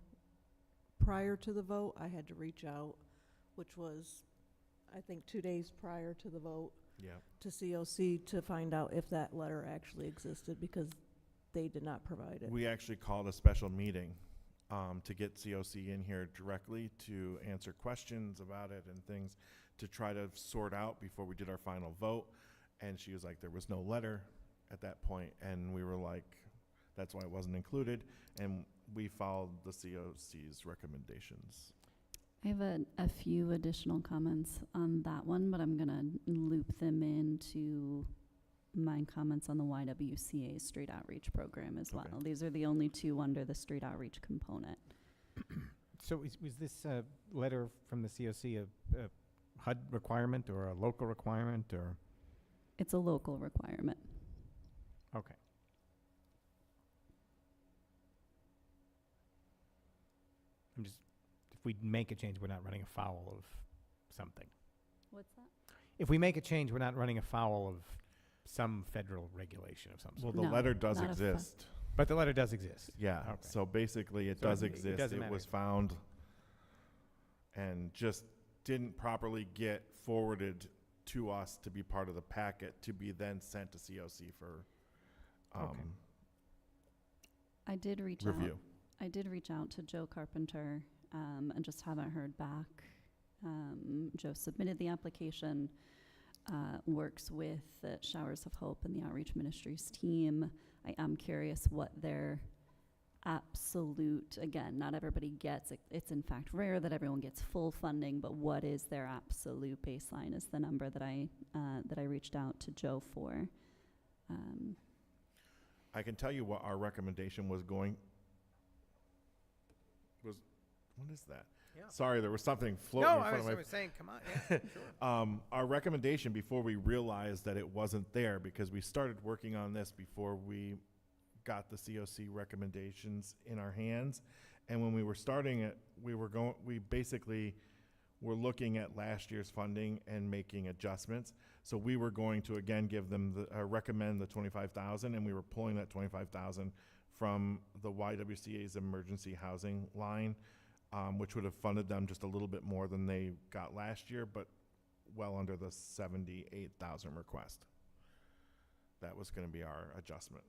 prior to the vote, I had to reach out, which was, I think, 2 days prior to the vote, to COC to find out if that letter actually existed, because they did not provide it. We actually called a special meeting to get COC in here directly to answer questions about it and things to try to sort out before we did our final vote. And she was like, there was no letter at that point. And we were like, that's why it wasn't included. And we followed the COC's recommendations. I have a few additional comments on that one, but I'm going to loop them into my comments on the YWCA Street Outreach Program as well. These are the only two under the Street Outreach component. So was this letter from the COC a HUD requirement or a local requirement, or? It's a local requirement. Okay. I'm just, if we make a change, we're not running afoul of something. What's that? If we make a change, we're not running afoul of some federal regulation of some sort. Well, the letter does exist. But the letter does exist. Yeah. Okay. So basically, it So does it exist. doesn't It matter. was found and just didn't properly get forwarded to us to be part of the packet to be then sent to COC for I did reach review. I did reach out to Joe Carpenter and just haven't heard back. Joe submitted the application, works with Showers of Hope and the Outreach Ministries team. I am curious what their absolute, again, not everybody gets it. It's in fact rare that everyone gets full funding, but what is their absolute baseline is the number that I reached out to Joe for. I can tell you what our recommendation was what is that? Yeah. Sorry, there was something floating in front of my... I was saying, come on, yeah, sure. Our recommendation before we realized that it wasn't there, because we started working on this before we got the COC recommendations in our hands. And when we were starting it, we basically were looking at last year's funding and making adjustments. So we were going to again give them recommend the $25,000, and we were pulling that $25,000 from the YWCA's emergency housing line, which would have funded them just a little bit more than they got last year, but well under the $78,000 request. That was going to be our adjustment.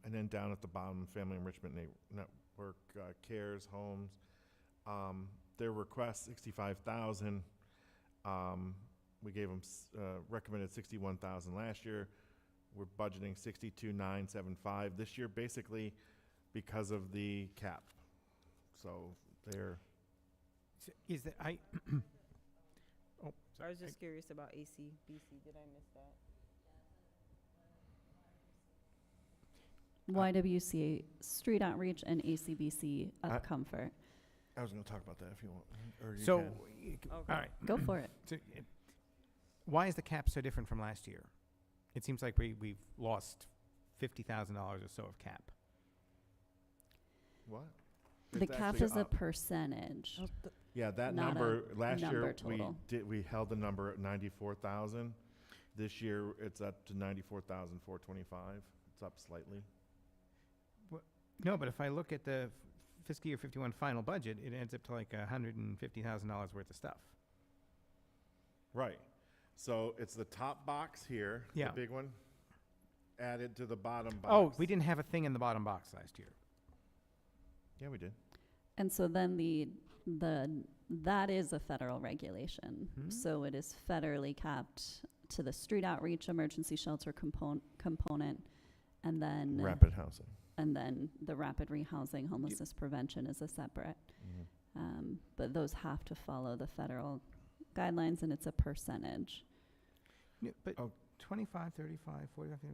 And then down at the bottom, Family Enrichment Network, CARES Homes, their request $65,000. We gave them recommended $61,000 last year. We're budgeting $62,975 this year, basically because of the cap. So they're. Is that I? Oh, I was just curious about ACBC. Did I miss that? YWCA Street Outreach and ACBC Up Comfort. I was going to talk about that if you want. Or you So, can. all right. Go for it. So why is the cap so different from last year? It seems like we've lost $50,000 or so of cap. What? The It's cap actually is a up. percentage. Yeah, that not number last number year total. we held the number at 94,000. This year it's up to 94,425. It's up slightly. No, but if I look at the fiscal year 51 final budget, it ends up to like $150,000 worth of stuff. Right. So it's the top box here, Yeah. the big one, added to the bottom box. Oh, we didn't have a thing in the bottom box last year. Yeah, we did. And so then that is a federal regulation. So it is federally capped to the street outreach emergency shelter component, and then Rapid housing. and then the rapid rehousing homelessness prevention is a separate. But those have to follow the federal guidelines, and it's a percentage. Yeah, but 25, 35, 45, 55,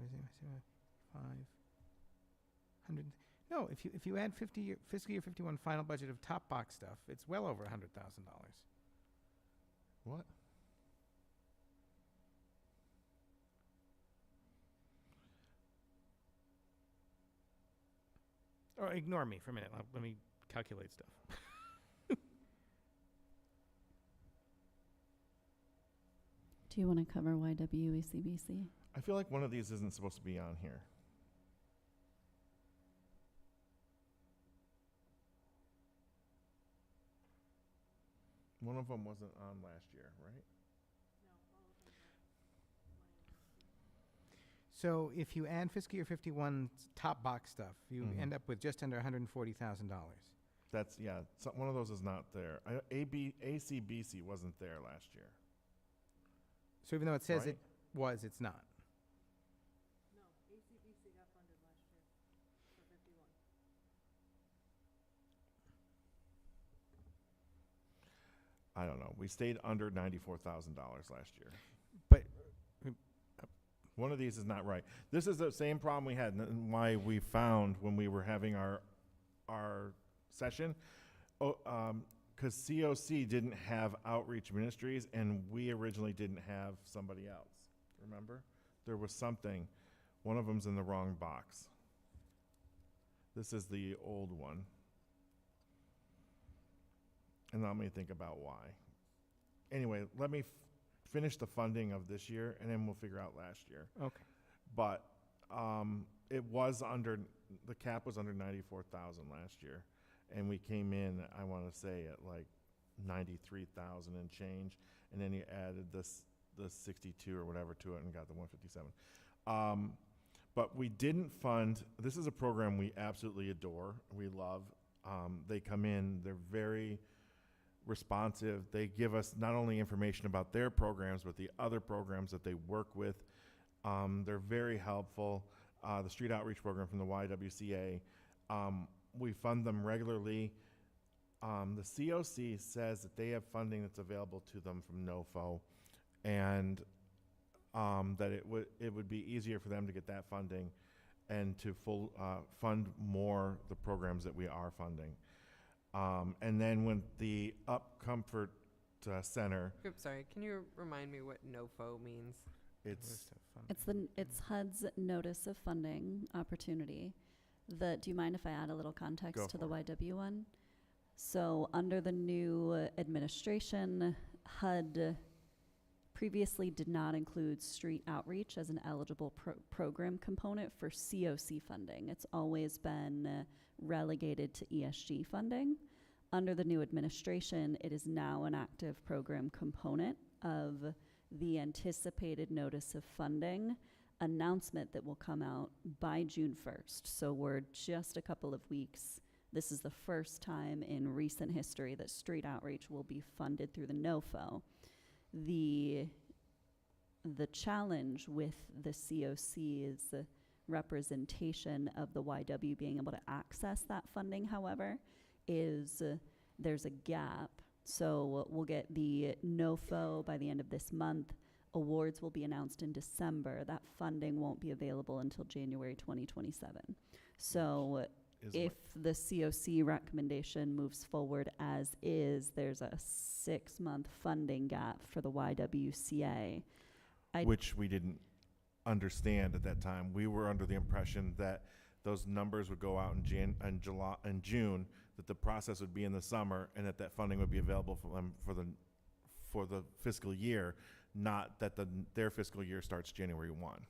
100. No, if you add fiscal year 51 final budget of top box stuff, it's well over $100,000. What? Or ignore me for a minute. Let me calculate stuff. Do you want to cover YWACBC? I feel like one of these isn't supposed to be on here. One of them wasn't on last year, right? So if you add fiscal year 51's top box stuff, you end up with just under $140,000. That's, yeah, one of those is not there. ACBC wasn't there last year. So even though it says Right. it was, it's not. No, ACBC got funded last year for 51. I don't know. We stayed under $94,000 last year. But one of these is not right. This is the same problem we had, and why we found when we were having our session. Because COC didn't have outreach ministries, and we originally didn't have somebody else. Remember? There was something. One of them's in the wrong box. This is the old one. And let me think about why. Anyway, let me finish the funding of this year, and then we'll figure out last year. Okay. But it was under, the cap was under 94,000 last year. And we came in, I want to say, at like 93,000 and change. And then you added the 62 or whatever to it and got the 157. But we didn't fund, this is a program we absolutely adore, we love. They come in, they're very responsive. They give us not only information about their programs, but the other programs that they work with. They're very helpful. The street outreach program from the YWCA, we fund them regularly. The COC says that they have funding that's available to them from NOFO, and that it would be easier for them to get that funding and to fund more the programs that we are funding. And then when the Up Comfort Center, Oops, sorry, can you remind me what NOFO means? It's HUD's notice of funding opportunity. Do you mind if I add a little context to the YW one? So under the new administration, HUD previously did not include street outreach as an eligible program component for COC funding. It's always been relegated to ESG funding. Under the new administration, it is now an active program component of the anticipated notice of funding announcement that will come out by June 1st. So we're just a couple of weeks. This is the first time in recent history that street outreach will be funded through the NOFO. The challenge with the COC's representation of the YW being able to access that funding, however, is there's a gap. So we'll get the NOFO by the end of this month. Awards will be announced in December. That funding won't be available until January 2027. So if the COC recommendation moves forward as is, there's a 6-month funding gap for the YWCA. which we didn't understand at that time. We were under the impression that those numbers would go out in June, that the process would be in the summer, and that funding would be available for them for the fiscal year, not that their fiscal year starts January 1.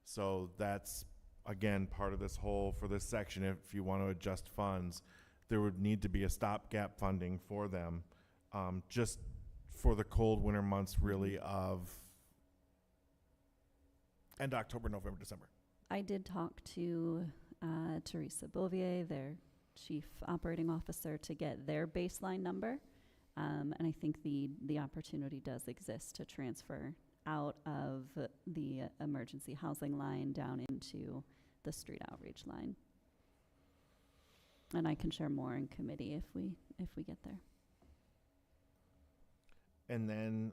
So that's, again, part of this whole, for this section, if you want to adjust funds, there would need to be a stopgap funding for them, just for the cold winter months, really, of end October, November, December. I did talk to Teresa Bouvier, their chief operating officer, to get their baseline number. And I think the opportunity does exist to transfer out of the emergency housing line down into the street outreach line. And I can share more in committee if we get there. And then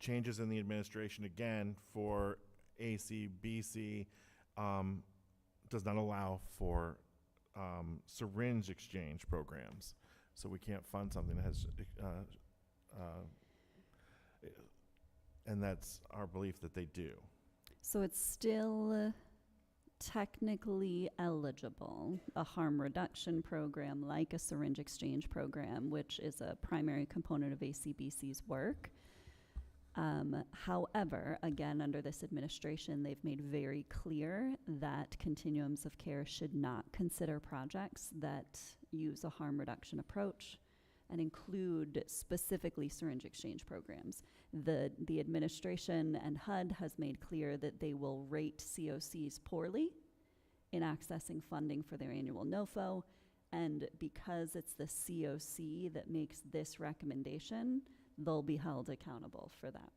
changes in the administration again for ACBC does not allow for syringe exchange programs. So we can't fund something that has, and that's our belief that they do. So it's still technically eligible, a harm reduction program like a syringe exchange program, which is a primary component of ACBC's work. However, again, under this administration, they've made very clear that continuums of care should not consider projects that use a harm reduction approach and include specifically syringe exchange programs. The administration and HUD has made clear that they will rate COCs poorly in accessing funding for their annual NOFO, and because it's the COC that makes this recommendation, they'll be held accountable for that.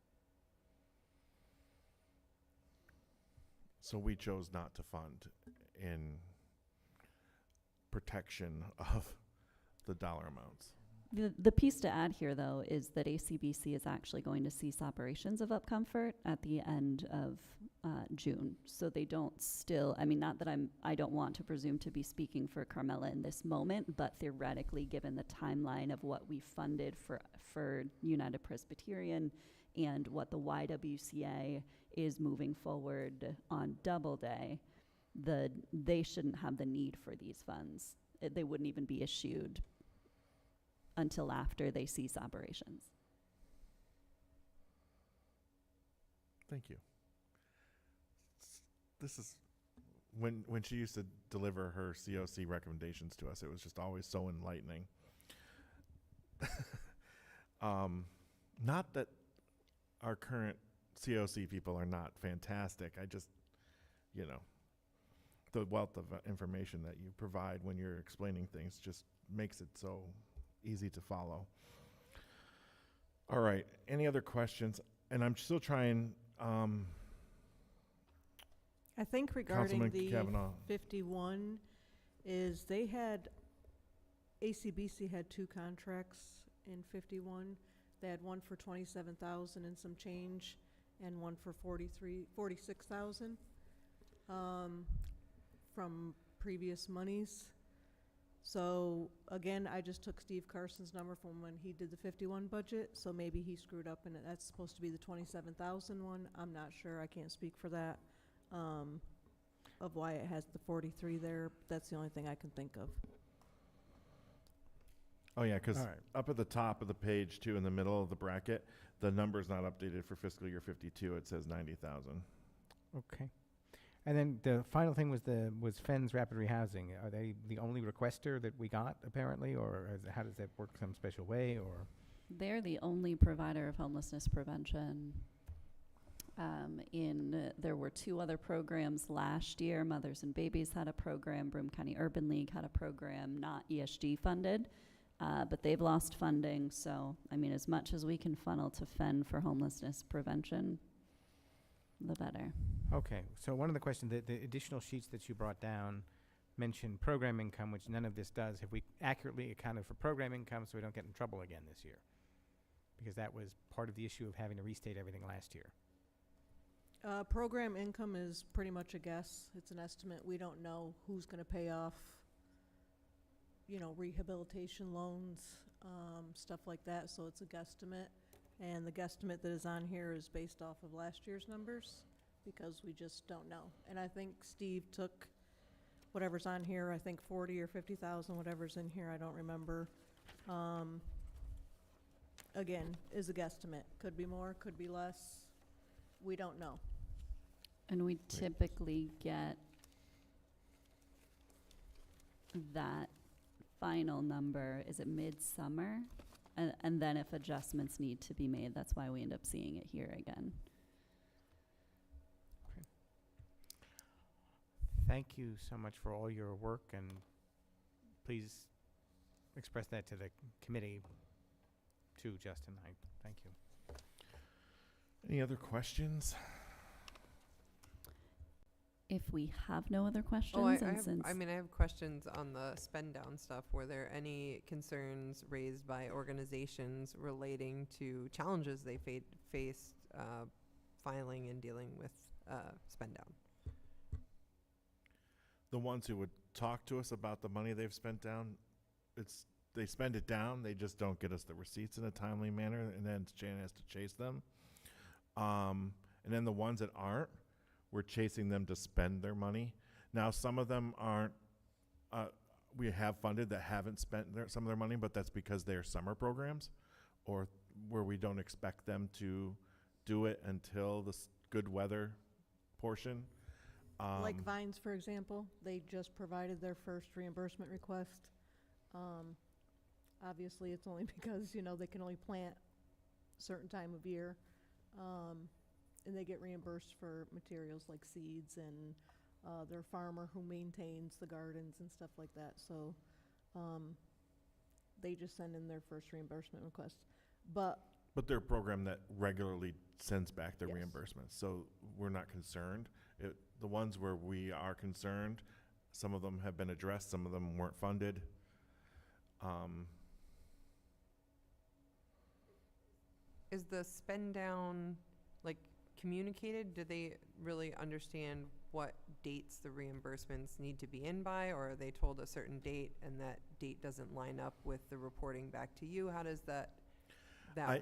So we chose not to fund in protection of the dollar amounts. The piece to add here, though, is that ACBC is actually going to cease operations of UpComfort at the end of June. So they don't still, I mean, not that I don't want to presume to be speaking for Carmela in this moment, but theoretically, given the timeline of what we funded for United Presbyterian and what the YWCA is moving forward on Doubleday, they shouldn't have the need for these funds. They wouldn't even be issued until after they cease operations. Thank you. This is when she used to deliver her COC recommendations to us, it was just always so enlightening. Not that our current COC people are not fantastic. I just, you know, the wealth of information that you provide when you're explaining things just makes it so easy to follow. All right, any other questions? And I'm still trying, I think regarding Councilman the Kavanaugh. 51 is they had, ACBC had 2 contracts in 51. They had one for 27,000 and some change, and one for 46,000 from previous monies. So again, I just took Steve Carson's number from when he did the 51 budget, so maybe he screwed up and that's supposed to be the 27,000 one. I'm not sure, I can't speak for that, of why it has the 43 there. That's the only thing I can think of. Oh, yeah, because All right. up at the top of the page, too, in the middle of the bracket, the number's not updated for fiscal year 52. It says 90,000. Okay. And then the final thing was Fenn's Rapid Rehousing. Are they the only requester that we got, apparently, or how does that work some special way, or? They're the only provider of homelessness prevention. There were 2 other programs last year. Mothers and Babies had a program. Broome County Urban League had a program, not ESG funded, but they've lost funding. So, I mean, as much as we can funnel to Fenn for homelessness prevention, the better. Okay, so one of the questions, the additional sheets that you brought down mentioned program income, which none of this does. Have we accurately accounted for program income so we don't get in trouble again this year? Because that was part of the issue of having to restate everything last year. Program income is pretty much a guess. It's an estimate. We don't know who's going to pay off, you know, rehabilitation loans, stuff like that. So it's a guesstimate. And the guesstimate that is on here is based off of last year's numbers because we just don't know. And I think Steve took whatever's on here, I think 40 or 50,000, whatever's in here, I don't remember. Again, is a guesstimate. Could be more, could be less. We don't know. And we typically get that final number, is it midsummer? And then if adjustments need to be made, that's why we end up seeing it here again. Okay. Thank you so much for all your work, and please express that to the committee too, Justin. Thank you. Any other questions? If we have no other questions, Oh, I and have, since I mean, I have questions on the spend down stuff. Were there any concerns raised by organizations relating to challenges they faced filing and dealing with spend down? The ones who would talk to us about the money they've spent down, they spend it down, they just don't get us the receipts in a timely manner, and then Jan has to chase them. And then the ones that aren't, we're chasing them to spend their money. Now, some of them aren't, we have funded that haven't spent some of their money, but that's because they're summer programs or where we don't expect them to do it until the good weather portion. Like Vines, for example, they just provided their first reimbursement request. Obviously, it's only because, you know, they can only plant a certain time of year. And they get reimbursed for materials like seeds and their farmer who maintains the gardens and stuff like that. So they just send in their first reimbursement request. But they're a program that regularly sends back their Yes. reimbursements, so we're not concerned. The ones where we are concerned, some of them have been addressed, some of them weren't funded. Is the spend down like communicated? Do they really understand what dates the reimbursements need to be in by, or are they told a certain date and that date doesn't line up with the reporting back to you? How does that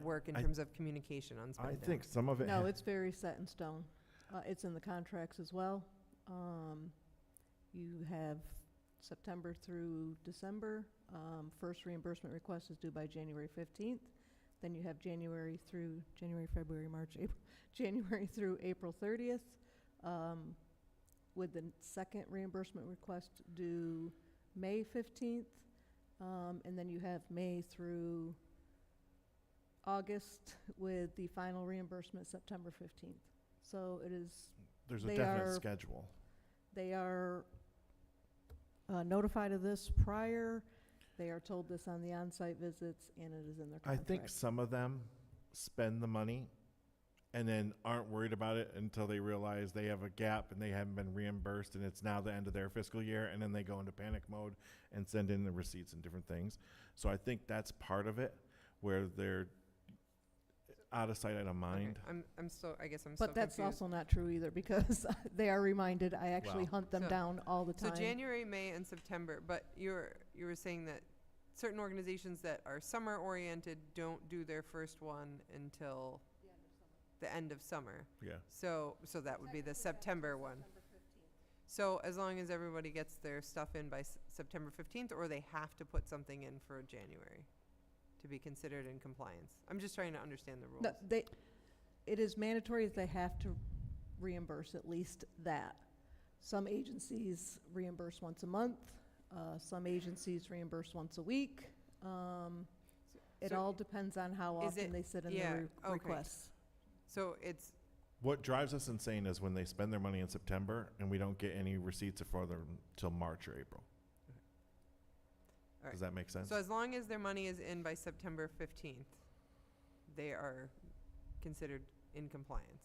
work in terms of communication on spend down? I think some of it. no, it's very set in stone. It's in the contracts as well. You have September through December. First reimbursement request is due by January 15th. Then you have January, February, March, April, January through April 30th, with the second reimbursement request due May 15th. And then you have May through August with the final reimbursement September 15th. So it is, There's a they definite are- schedule. they are notified of this prior. They are told this on the on-site visits, and it is in their I contract. think some of them spend the money and then aren't worried about it until they realize they have a gap and they haven't been reimbursed and it's now the end of their fiscal year, and then they go into panic mode and send in the receipts and different things. So I think that's part of it, where they're out of sight, out of mind. Okay. I'm still, I guess I'm still But that's confused. also not true either, because they are reminded. I actually Well. hunt them So- down all the So time. January, May, and September, but you were saying that certain organizations that are summer oriented don't do their first one until the end of summer. Yeah. So that would be the September one. So as long as everybody gets their stuff in by September 15th, or they have to put something in for January to be considered in compliance? I'm just trying to understand the rules. No, it is mandatory that they have to reimburse at least that. Some agencies reimburse once a month. Some agencies reimburse once a week. It So all depends on how is often it- they sit in yeah, their okay. requests. So it's, What drives us insane is when they spend their money in September and we don't get any receipts for them till March or April. all right. Does that make sense? So as long as their money is in by September 15th, they are considered in compliance,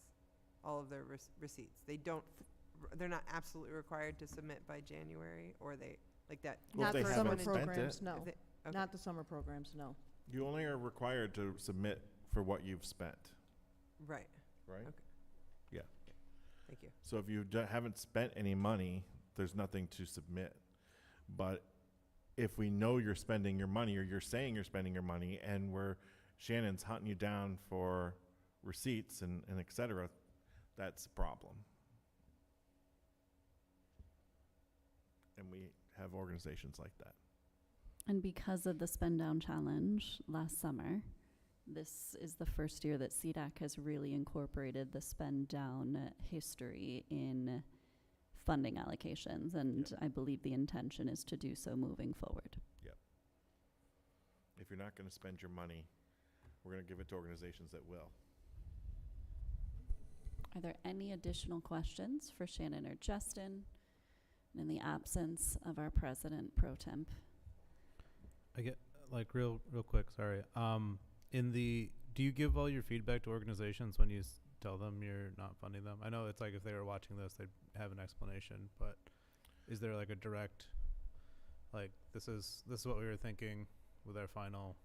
all of their receipts. They're not absolutely required to submit by January, or they, like that. Well, Not if they the haven't summer spent programs, it- no. If they- okay. Not the summer programs, no. You only are required to submit for what you've spent, Right, right? Okay. Yeah. thank you. So if you haven't spent any money, there's nothing to submit. But if we know you're spending your money, or you're saying you're spending your money, and Shannon's hunting you down for receipts and et cetera, that's a problem. And we have organizations like that. And because of the Spend Down Challenge last summer, this is the first year that CDAC has really incorporated the Spend Down history in funding allocations, and I believe the intention is to do so moving forward. If you're not going to spend your money, we're going to give it to organizations that will. Are there any additional questions for Shannon or Justin? And in the absence of our president pro temp. I get, like, real quick, sorry. Do you give all your feedback to organizations when you tell them you're not funding them? I know it's like if they were watching this, they'd have an explanation, but is there like a direct, like, this is what we were thinking with our final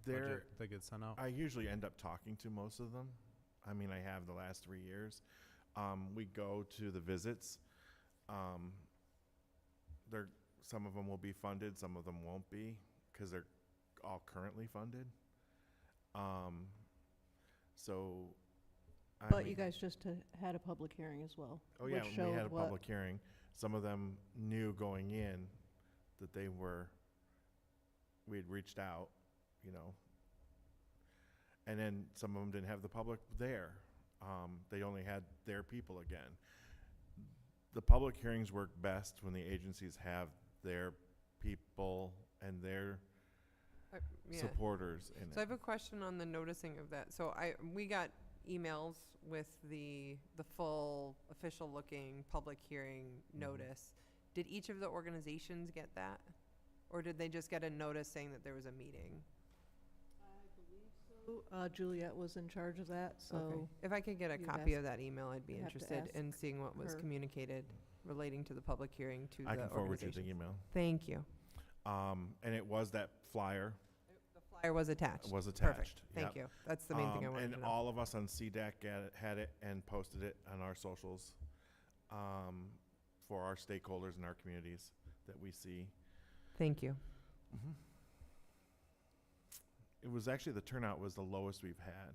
budget that gets sent out? I usually end up talking to most of them. I mean, I have the last 3 years. We go to the visits. Some of them will be funded, some of them won't be, because they're all currently funded. But you guys just had a public hearing as well. Oh yeah, which we showed had a what- public hearing. Some of them knew going in that we had reached out, and then some of them didn't have the public there. They only had their people again. The public hearings work best when the agencies have their people and their Yeah. supporters in So I it. have a question on the noticing of that. So we got emails with the full official looking public hearing notice. Did each of the organizations get that? Or did they just get a notice saying that there was a meeting? Juliet was in charge of that, so. Okay. If I could get a you'd copy ask- of that email, I'd be you'd have to interested ask in seeing what was her. communicated relating to the public hearing to the I can forward you organizations. the email. Thank you. And it was that flyer. The flyer was attached. Was Perfect. attached. Thank yep. you. That's the main thing I wanted And to know. all of us on CDAC had it and posted it on our socials for our stakeholders in our communities that we see. Thank you. It was actually, the turnout was the lowest we've had.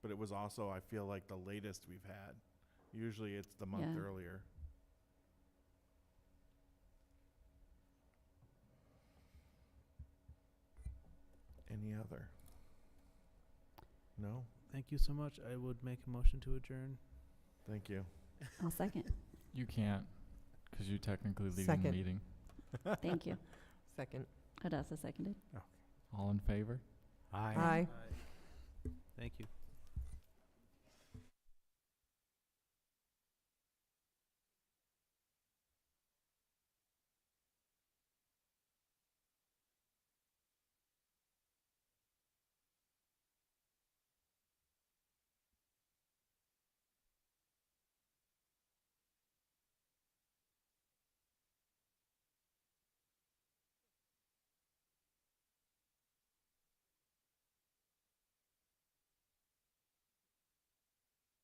But it was also, I feel like, the latest we've had. Usually it's the month Yeah. earlier. Any other? No? Thank you so much. I would make a motion to adjourn. Thank you. I'll second. You can't, because you technically leaving Second. the meeting. Thank you. Second. Hadassah seconded. All in favor? Aye. Aye. Thank you.